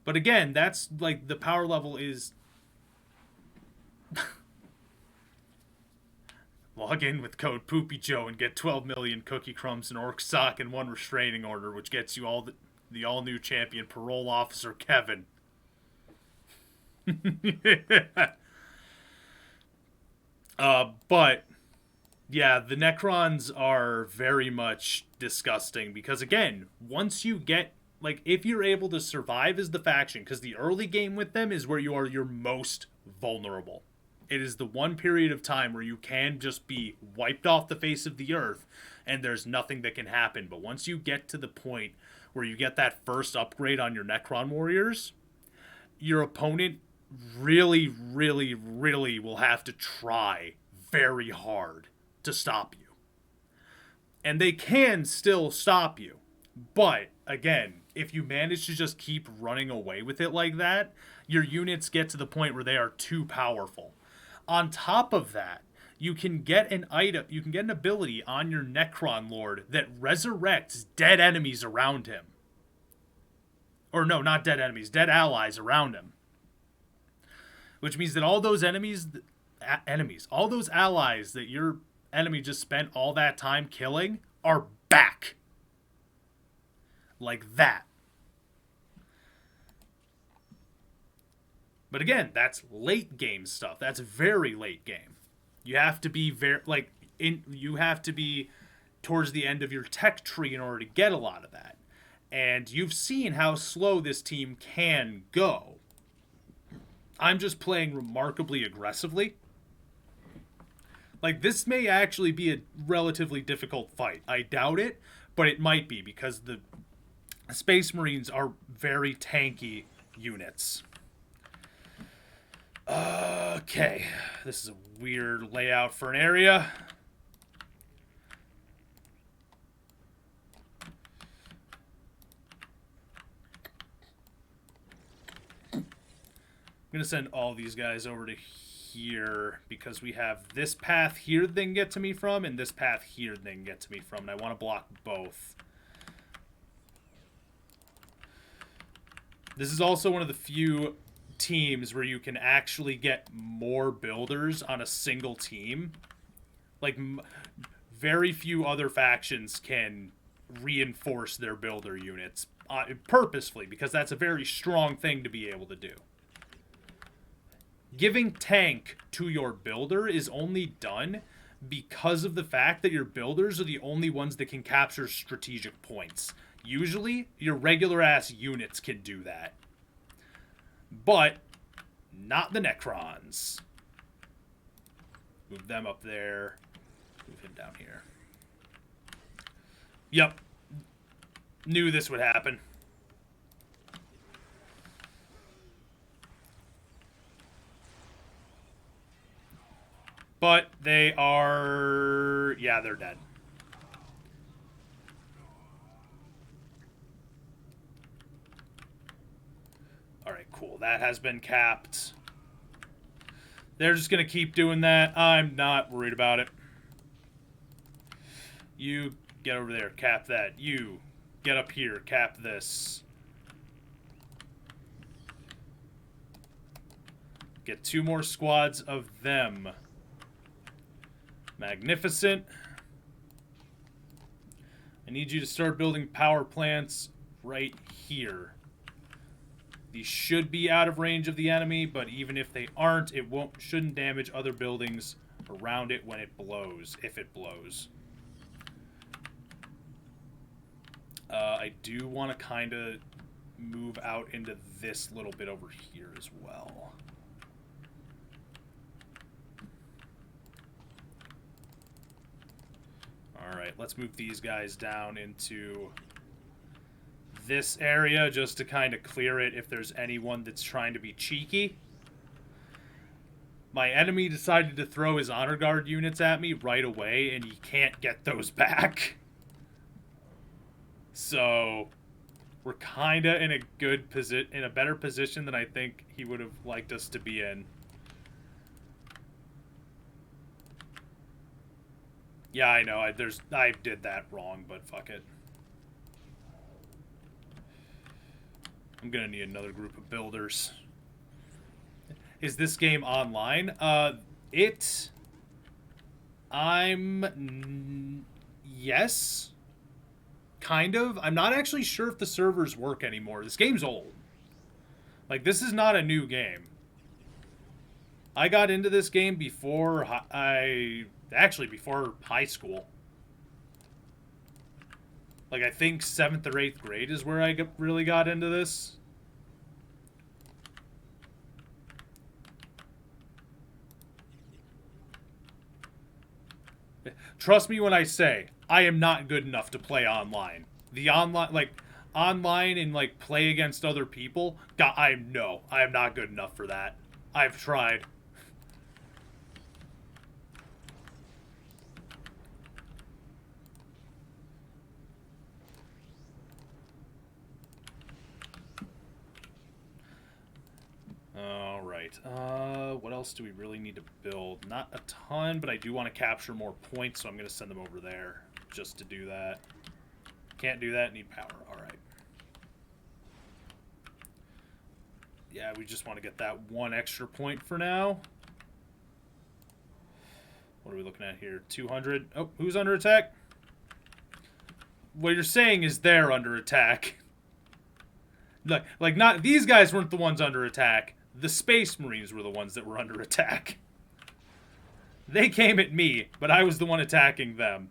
But again, that's, like, the power level is... Log in with code PoopyJoe and get 12 million cookie crumbs, an orc sock, and 1 restraining order, which gets you the all-new champion parole officer Kevin. But, yeah, the Necrons are very much disgusting because, again, once you get... Like, if you're able to survive as the faction, because the early game with them is where you are your most vulnerable. It is the one period of time where you can just be wiped off the face of the earth, and there's nothing that can happen. But once you get to the point where you get that first upgrade on your Necron warriors, your opponent really, really, really will have to try very hard to stop you. And they can still stop you. But, again, if you manage to just keep running away with it like that, your units get to the point where they are too powerful. On top of that, you can get an ability on your Necron Lord that resurrects dead enemies around him. Or no, not dead enemies, dead allies around him. Which means that all those all those allies that your enemy just spent all that time killing are back. Like that. But again, that's late game stuff. That's very late game. You have to be you have to be towards the end of your tech tree in order to get a lot of that. And you've seen how slow this team can go. I'm just playing remarkably aggressively. Like, this may actually be a relatively difficult fight. I doubt it, but it might be because the Space Marines are very tanky units. Okay, this is a weird layout for an area. I'm going to send all these guys over to here because we have this path here they can get to me from and this path here they can get to me from, and I want to block both. This is also one of the few teams where you can actually get more builders on a single team. Like, very few other factions can reinforce their builder units purposefully, because that's a very strong thing to be able to do. Giving tank to your builder is only done because of the fact that your builders are the only ones that can capture strategic points. Usually, your regular-ass units can do that. But, not the Necrons. Move them up there. Move him down here. Yep. Knew this would happen. But they are... yeah, they're dead. Alright, cool. That has been capped. They're just going to keep doing that. I'm not worried about it. You get over there, cap that. You get up here, cap this. Get 2 more squads of them. Magnificent. I need you to start building power plants right here. These should be out of range of the enemy, but even if they aren't, it shouldn't damage other buildings around it when it blows, if it blows. I do want to kind of move out into this little bit over here as well. Alright, let's move these guys down into this area just to kind of clear it if there's anyone that's trying to be cheeky. My enemy decided to throw his Honor Guard units at me right away, and he can't get those back. So, we're kind of in a good in a better position than I think he would have liked us to be in. Yeah, I know. I did that wrong, but fuck it. I'm gonna need another group of builders. Is this game online? Yes. Kind of. I'm not actually sure if the servers work anymore. This game's old. Like, this is not a new game. I got into this game before before high school. Like, I think 7th or 8th grade is where I really got into this. Trust me when I say, I am not good enough to play online. The online and, like, play against other people, I am not good enough for that. I've tried. Alright, what else do we really need to build? Not a ton, but I do want to capture more points, so I'm going to send them over there just to do that. Can't do that, need power, alright. Yeah, we just want to get that 1 extra point for now. What are we looking at here? 200? Oh, who's under attack? What you're saying is they're under attack. Like, not, these guys weren't the ones under attack. The Space Marines were the ones that were under attack. They came at me, but I was the one attacking them.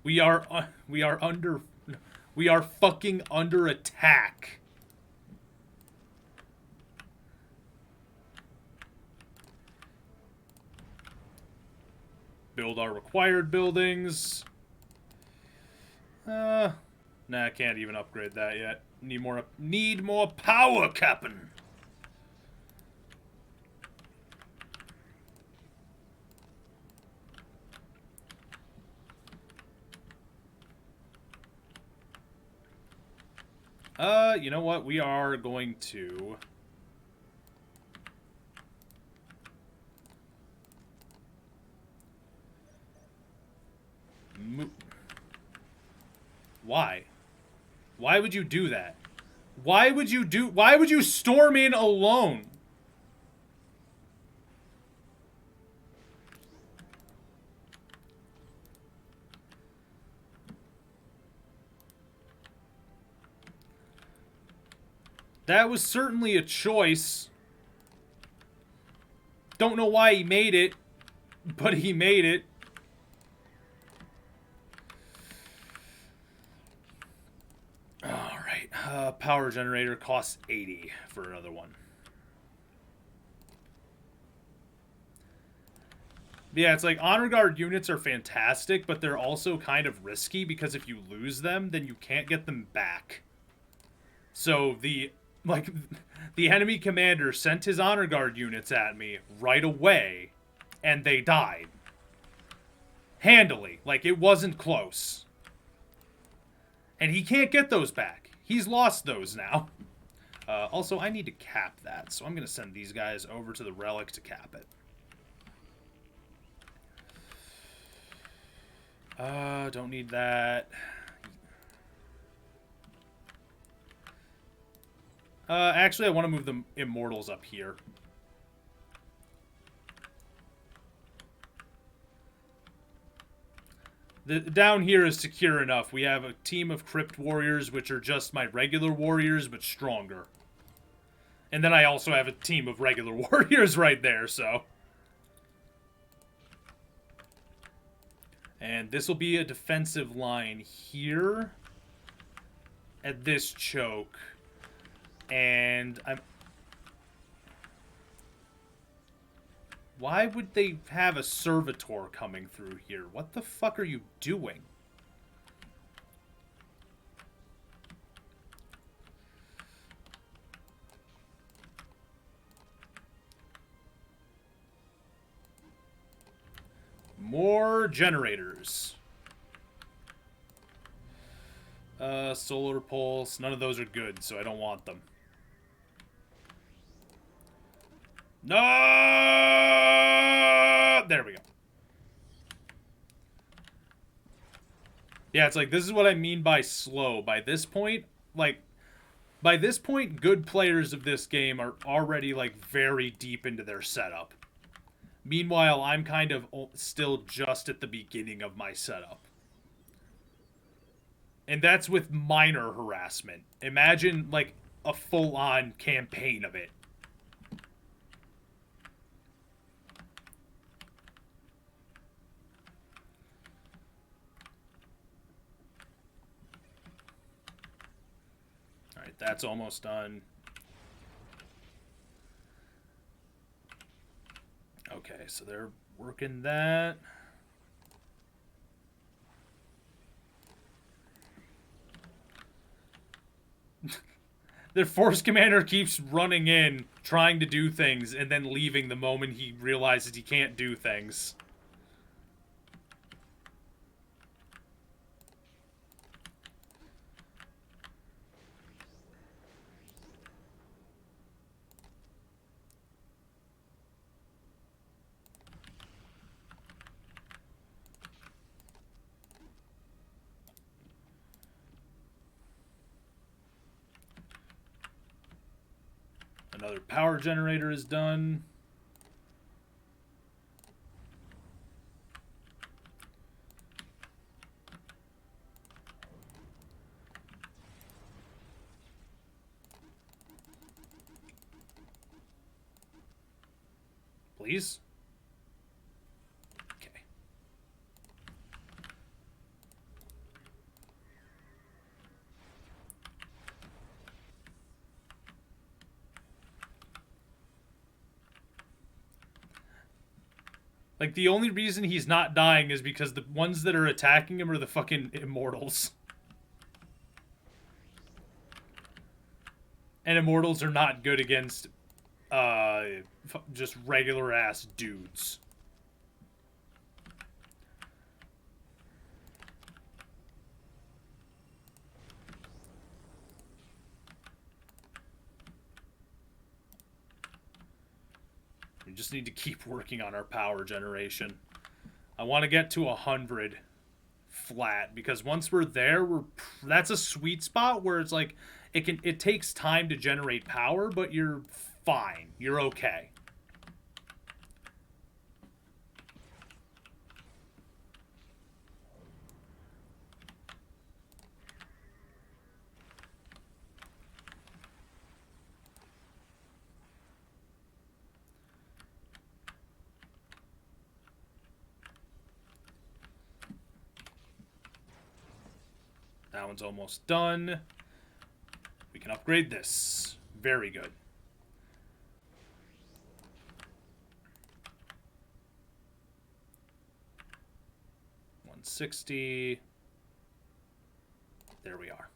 We are fucking under attack. Build our required buildings. Nah, I can't even upgrade that yet. Need more power, Captain. You know what? We are going to... Why? Why would you do that? Why would you storm in alone? That was certainly a choice. Don't know why he made it, but he made it. Alright, power generator costs 80 for another one. Yeah, it's like Honor Guard units are fantastic, but they're also kind of risky because if you lose them, then you can't get them back. So the enemy commander sent his Honor Guard units at me right away, and they died. Handily. Like, it wasn't close. And he can't get those back. He's lost those now. Also, I need to cap that, so I'm going to send these guys over to the relic to cap it. Don't need that. Actually, I want to move the Immortals up here. Down here is secure enough. We have a team of Crypt Warriors, which are just my regular warriors, but stronger. And then I also have a team of regular warriors right there, so... And this will be a defensive line here. At this choke. And I'm... Why would they have a servitor coming through here? What the fuck are you doing? More generators. Solar pulse. None of those are good, so I don't want them. No! There we go. Yeah, it's like, this is what I mean by slow. By this point, good players of this game are already, like, very deep into their setup. Meanwhile, I'm kind of still just at the beginning of my setup. And that's with minor harassment. Imagine, like, a full-on campaign of it. Alright, that's almost done. Okay, so they're working that. Their force commander keeps running in, trying to do things, and then leaving the moment he realizes he can't do things. Another power generator is done. Please? Okay. Like, the only reason he's not dying is because the ones that are attacking him are the fucking Immortals. And Immortals are not good against, just regular-ass dudes. We just need to keep working on our power generation. I want to get to 100 flat, because once we're there, that's a sweet spot where it's like it takes time to generate power, but you're fine. You're okay. That one's almost done. We can upgrade this. Very good. $160. There we are.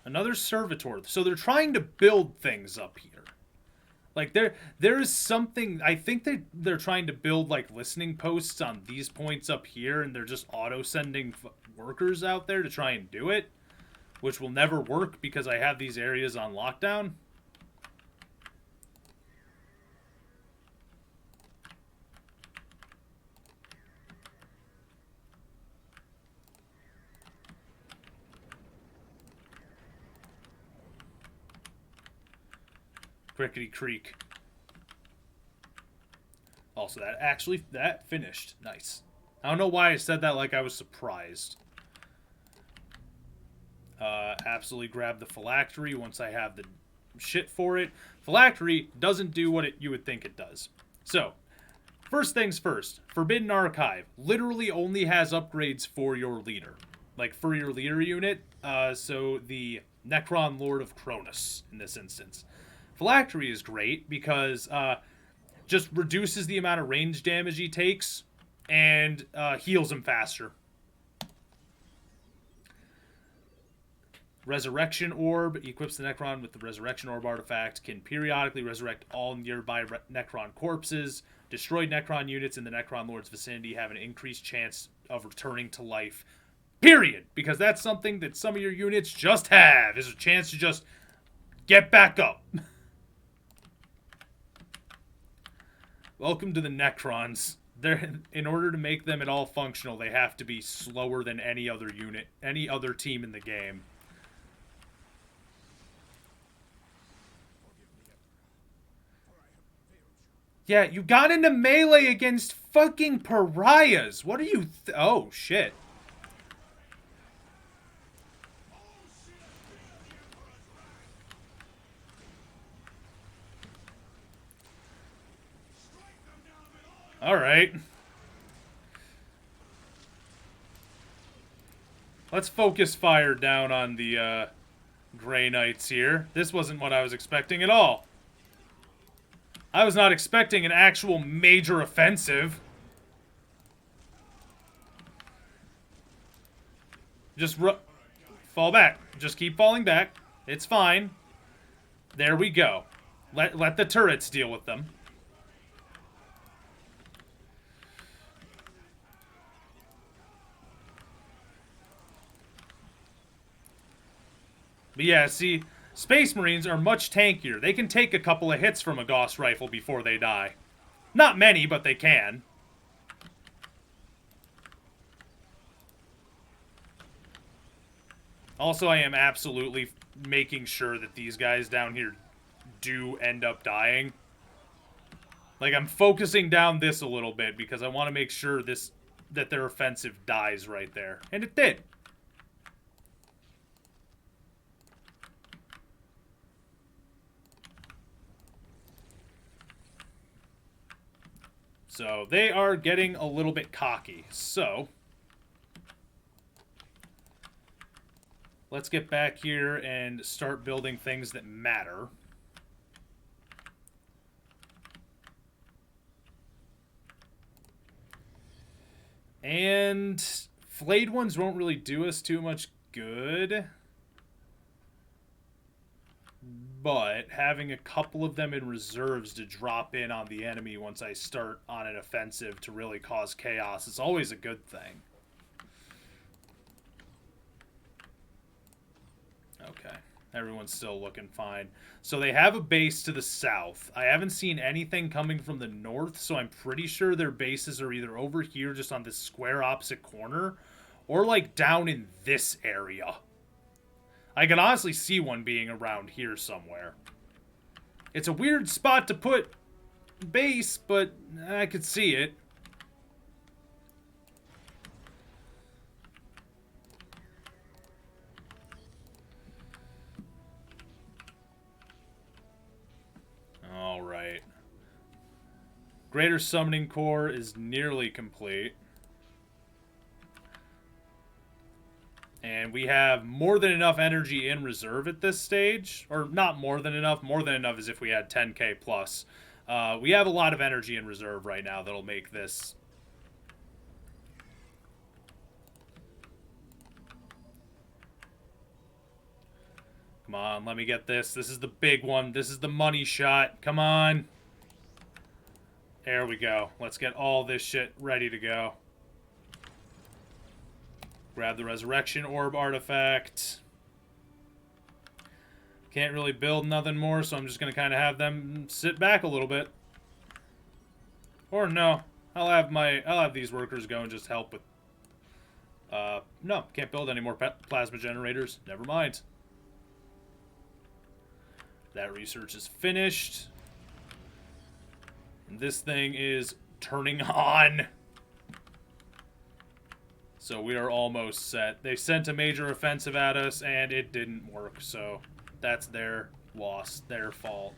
Another servitor. So they're trying to build things up here. Like there is something. I think they're trying to build like listening posts on these points up here, and they're just auto sending workers out there to try and do it, which will never work because I have these areas on lockdown. Crickety Creek. Also, that finished. Nice. I don't know why I said that like I was surprised. Absolutely grab the phylactery once I have the shit for it. Phylactery doesn't do what you would think it does. So, first things first. Forbidden Archive literally only has upgrades for your leader. Like, for your leader unit. So, the Necron Lord of Cronus, in this instance. Phylactery is great because just reduces the amount of range damage he takes and heals him faster. Resurrection Orb equips the Necron with the Resurrection Orb artifact, can periodically resurrect all nearby Necron corpses. Destroyed Necron units in the Necron Lord's vicinity have an increased chance of returning to life. Period. Because that's something that some of your units just have, is a chance to just get back up. Welcome to the Necrons. In order to make them at all functional, they have to be slower than any other unit, any other team in the game. Yeah, you got into melee against fucking pariahs. What are you... oh, shit. Alright. Let's focus fire down on the Grey Knights here. This wasn't what I was expecting at all. I was not expecting an actual major offensive. Just fall back. Just keep falling back. It's fine. There we go. Let the turrets deal with them. But yeah, see, Space Marines are much tankier. They can take a couple of hits from a Gauss rifle before they die. Not many, but they can. Also, I am absolutely making sure that these guys down here do end up dying. Like, I'm focusing down this a little bit because I want to make sure that their offensive dies right there. And it did. So, they are getting a little bit cocky. So, let's get back here and start building things that matter. And flayed ones won't really do us too much good. But having a couple of them in reserves to drop in on the enemy once I start on an offensive to really cause chaos is always a good thing. Okay. Everyone's still looking fine. So they have a base to the south. I haven't seen anything coming from the north, so I'm pretty sure their bases are either over here just on this square opposite corner or like down in this area. I can honestly see one being around here somewhere. It's a weird spot to put base, but I could see it. Alright. Greater Summoning Core is nearly complete. And we have more than enough energy in reserve at this stage. Or not more than enough. More than enough is if we had 10k plus. We have a lot of energy in reserve right now that'll make this. Come on, let me get this. This is the big one. This is the money shot. Come on. There we go. Let's get all this shit ready to go. Grab the Resurrection Orb artifact. Can't really build nothing more, so I'm just going to kind of have them sit back a little bit. Or no. I'll have these workers go and just help with... no, can't build any more plasma generators. Never mind. That research is finished. And this thing is turning on. So we are almost set. They sent a major offensive at us, and it didn't work. So that's their loss, their fault,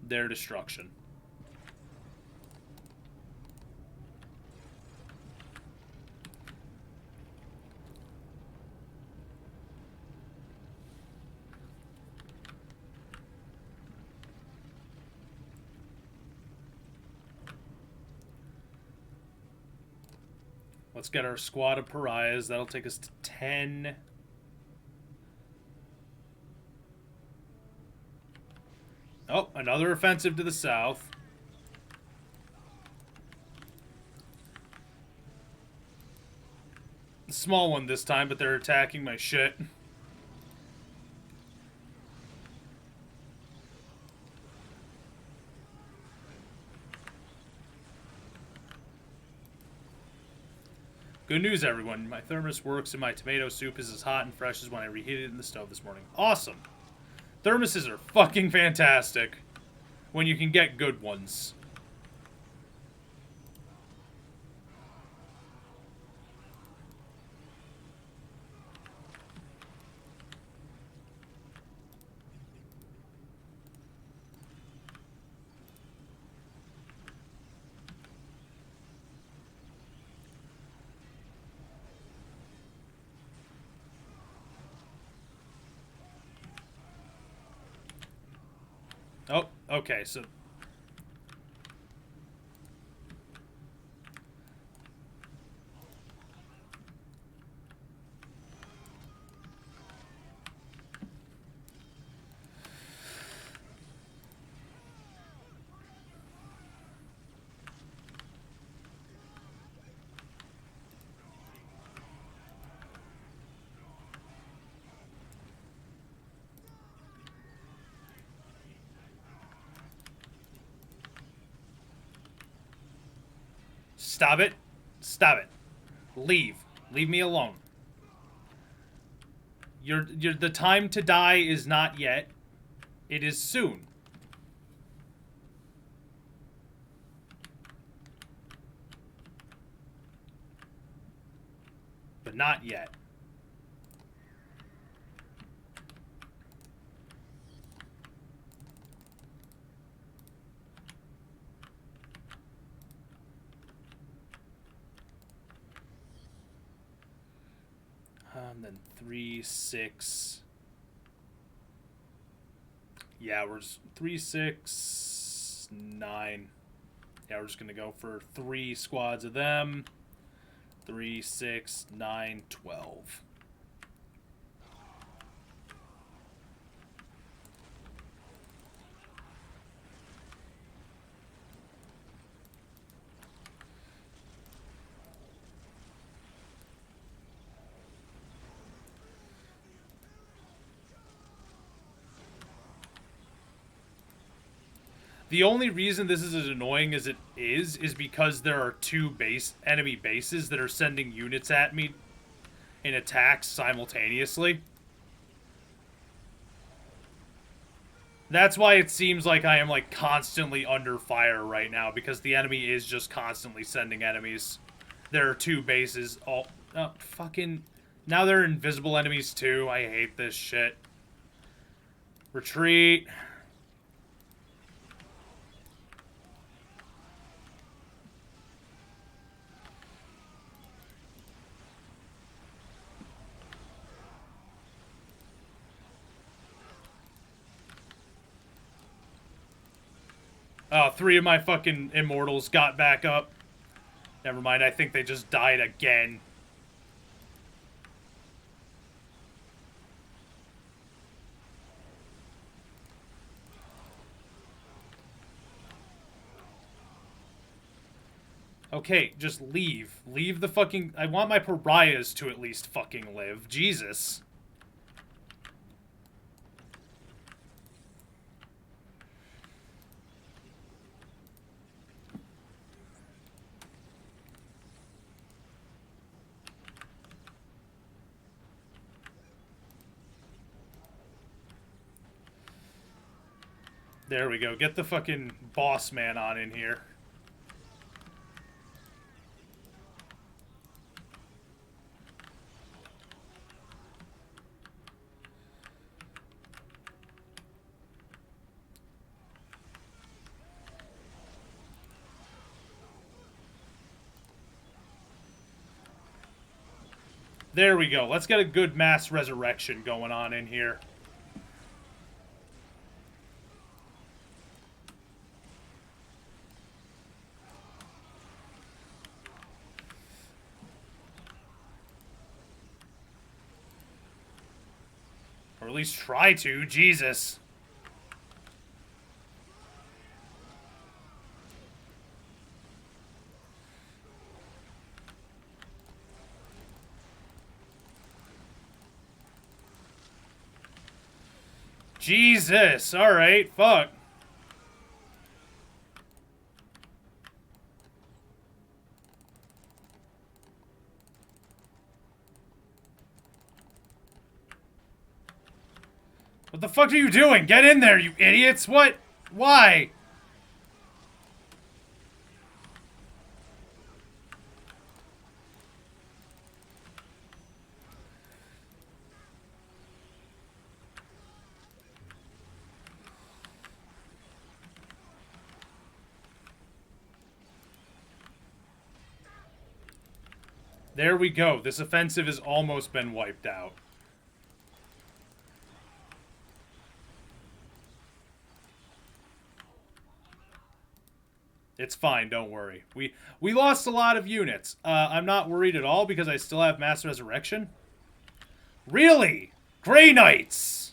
their destruction. Let's get our squad of pariahs. That'll take us to 10. Oh, another offensive to the south. Small one this time, but they're attacking my shit. Good news, everyone. My thermos works and my tomato soup is as hot and fresh as when I reheated it in the stove this morning. Awesome. Thermoses are fucking fantastic when you can get good ones. Oh, okay, so... Stop it. Stop it. Leave. Leave me alone. The time to die is not yet. It is soon. But not yet. Then 3, 6. Yeah, we're just 3, 6, 9. Yeah, we're just gonna go for 3 squads of them. 3, 6, 9, 12. The only reason this is as annoying as it is because there are two enemy bases that are sending units at me in attacks simultaneously. That's why it seems like I am, like, constantly under fire right now, because the enemy is just constantly sending enemies. There are two bases. Oh, fucking... Now they're invisible enemies, too. I hate this shit. Retreat. Oh, 3 of my fucking immortals got back up. Never mind, I think they just died again. Okay, just leave. Leave the fucking... I want my pariahs to at least fucking live. Jesus. There we go. Get the fucking boss man on in here. There we go. Let's get a good mass resurrection going on in here. Or at least try to. Jesus. Jesus. Alright. Fuck. What the fuck are you doing? Get in there, you idiots! What? Why? There we go. This offensive has almost been wiped out. It's fine, don't worry. We lost a lot of units. I'm not worried at all because I still have Mass Resurrection. Really? Grey Knights!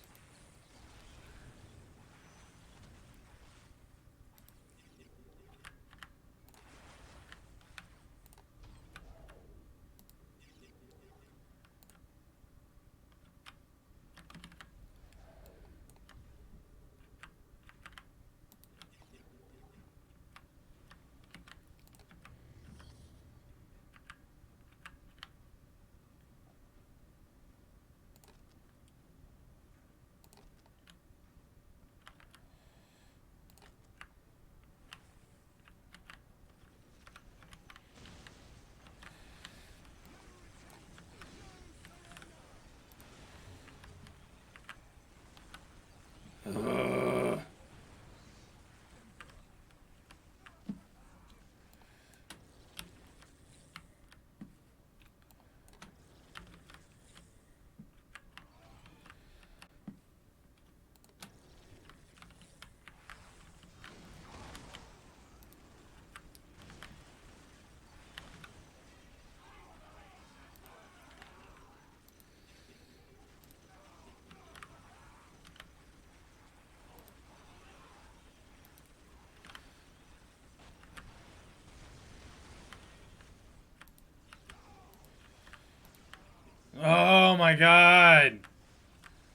Oh my god.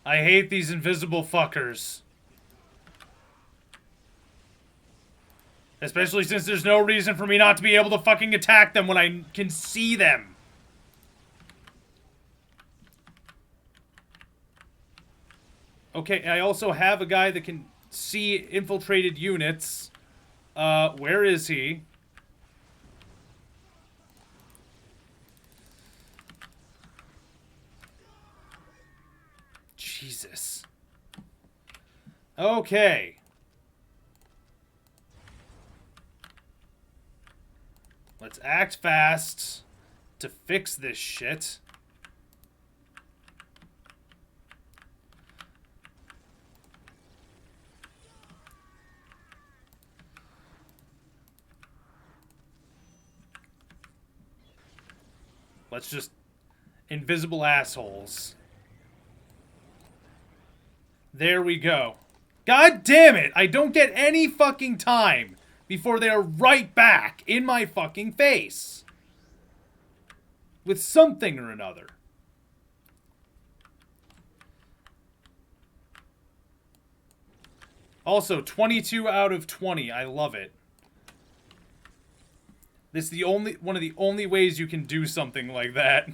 I hate these invisible fuckers. Especially since there's no reason for me not to be able to fucking attack them when I can see them. Okay, I also have a guy that can see infiltrated units. Where is he? Jesus. Okay. Let's act fast to fix this shit. Let's just... invisible assholes. There we go. God damn it! I don't get any fucking time before they are right back in my fucking face. With something or another. Also, 22 out of 20. I love it. This is one of the only ways you can do something like that.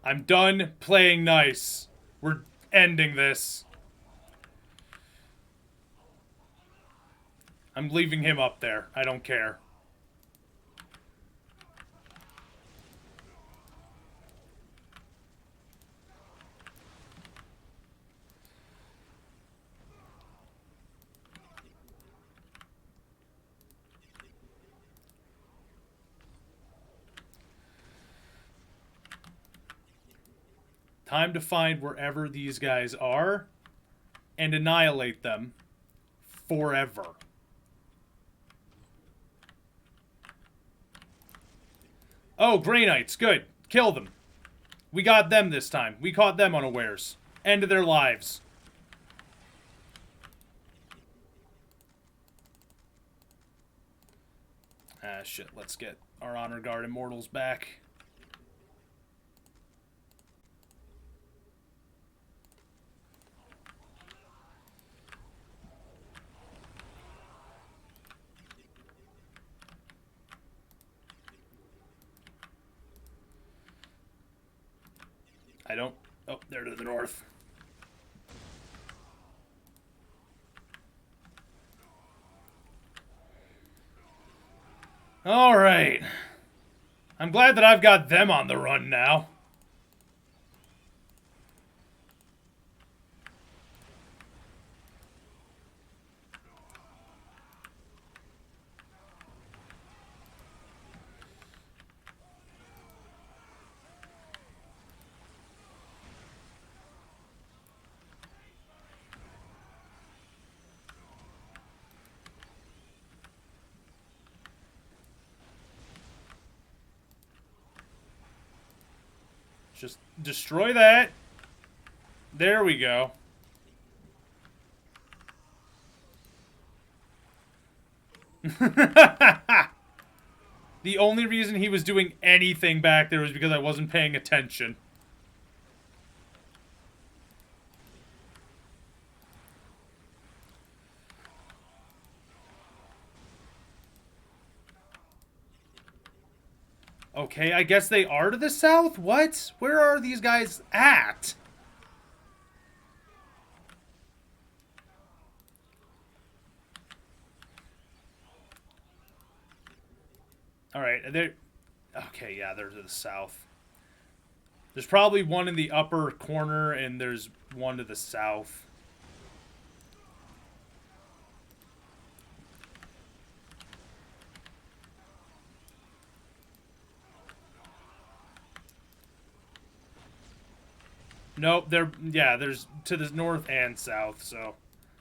I'm done playing nice. We're ending this. I'm leaving him up there. I don't care. Time to find wherever these guys are and annihilate them forever. Oh, Grey Knights. Good. Kill them. We got them this time. We caught them unawares. End of their lives. Ah, shit. Let's get our Honor Guard Immortals back. I don't... Oh, they're to the north. Alright. I'm glad that I've got them on the run now. Just destroy that. There we go. The only reason he was doing anything back there was because I wasn't paying attention. Okay, I guess they are to the south? What? Where are these guys at? Alright, they're... Okay, yeah, they're to the south. There's probably one in the upper corner, and there's one to the south. Nope, there's to the north and south, so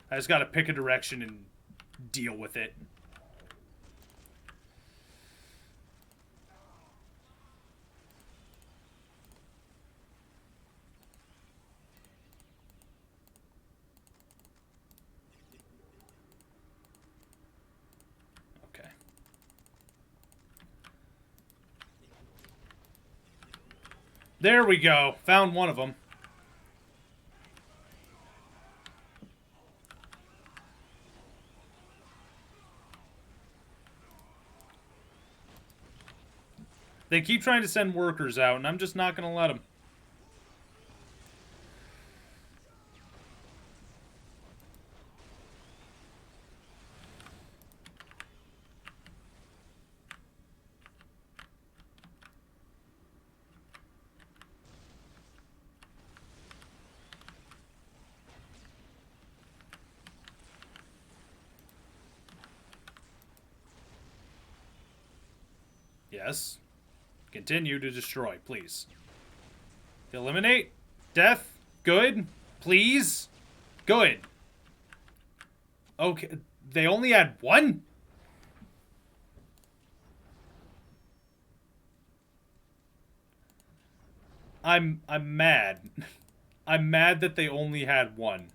I just gotta pick a direction and deal with it. There we go. Found one of them. They keep trying to send workers out, and I'm just not going to let them. Yes. Continue to destroy, please. Eliminate. Death. Good. Please. Good. Okay. They only had one? I'm mad. I'm mad that they only had one.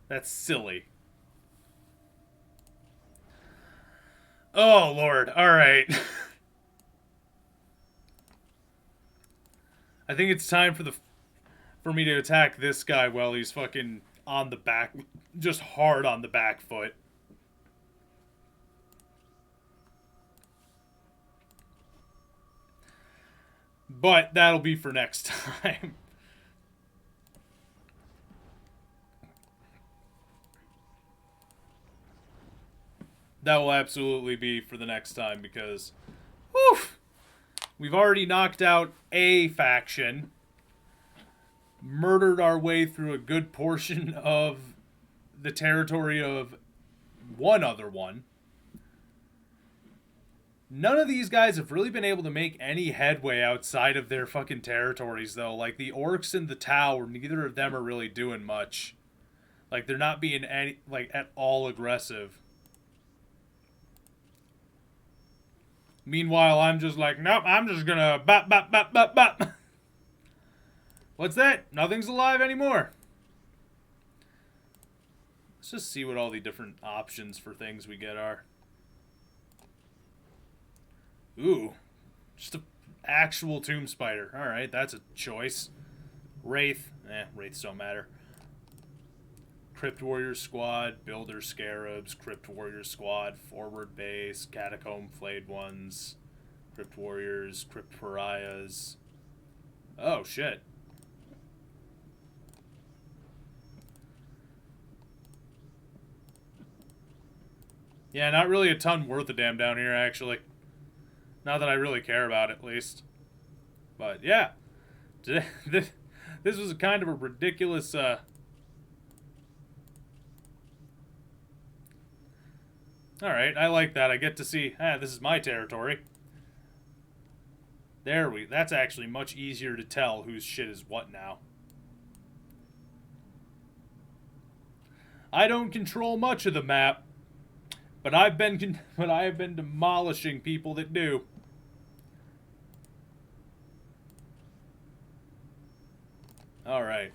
That's silly. Oh, Lord. Alright. I think it's time for me to attack this guy while he's fucking on the back, just hard on the back foot. But that'll be for next time. That will absolutely be for the next time because, whew, we've already knocked out a faction, murdered our way through a good portion of the territory of one other one. None of these guys have really been able to make any headway outside of their fucking territories, though. Like, the orcs and the Tau, neither of them are really doing much. Like, they're not being any, like, at all aggressive. Meanwhile, I'm just like, nope, I'm just gonna bop, bop, bop, bop, bop. What's that? Nothing's alive anymore. Let's just see what all the different options for things we get are. Ooh. Just an actual tomb spider. Alright, that's a choice. Wraith. Wraiths don't matter. Crypt Warrior Squad, Builder Scarabs, Crypt Warrior Squad, Forward Base, Catacomb Flayed Ones, Crypt Warriors, Crypt Pariahs. Oh, shit. Yeah, not really a ton worth a damn down here, actually. Not that I really care about, at least. But, yeah. This was kind of a ridiculous, Alright, I like that. I get to see, this is my territory. That's actually much easier to tell whose shit is what now. I don't control much of the map, but I have been demolishing people that do. Alright.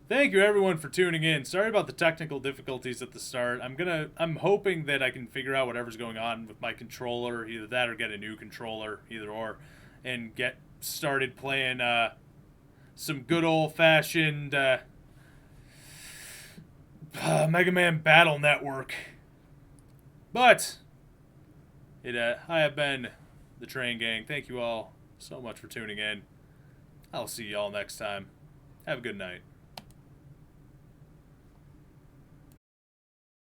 Thank you everyone for tuning in. Sorry about the technical difficulties at the start. I'm hoping that I can figure out whatever's going on with my controller, either that or get a new controller, either or, and get started playing some good old-fashioned Mega Man Battle Network. But I have been the Train Gang. Thank you all so much for tuning in. I'll see y'all next time. Have a good night.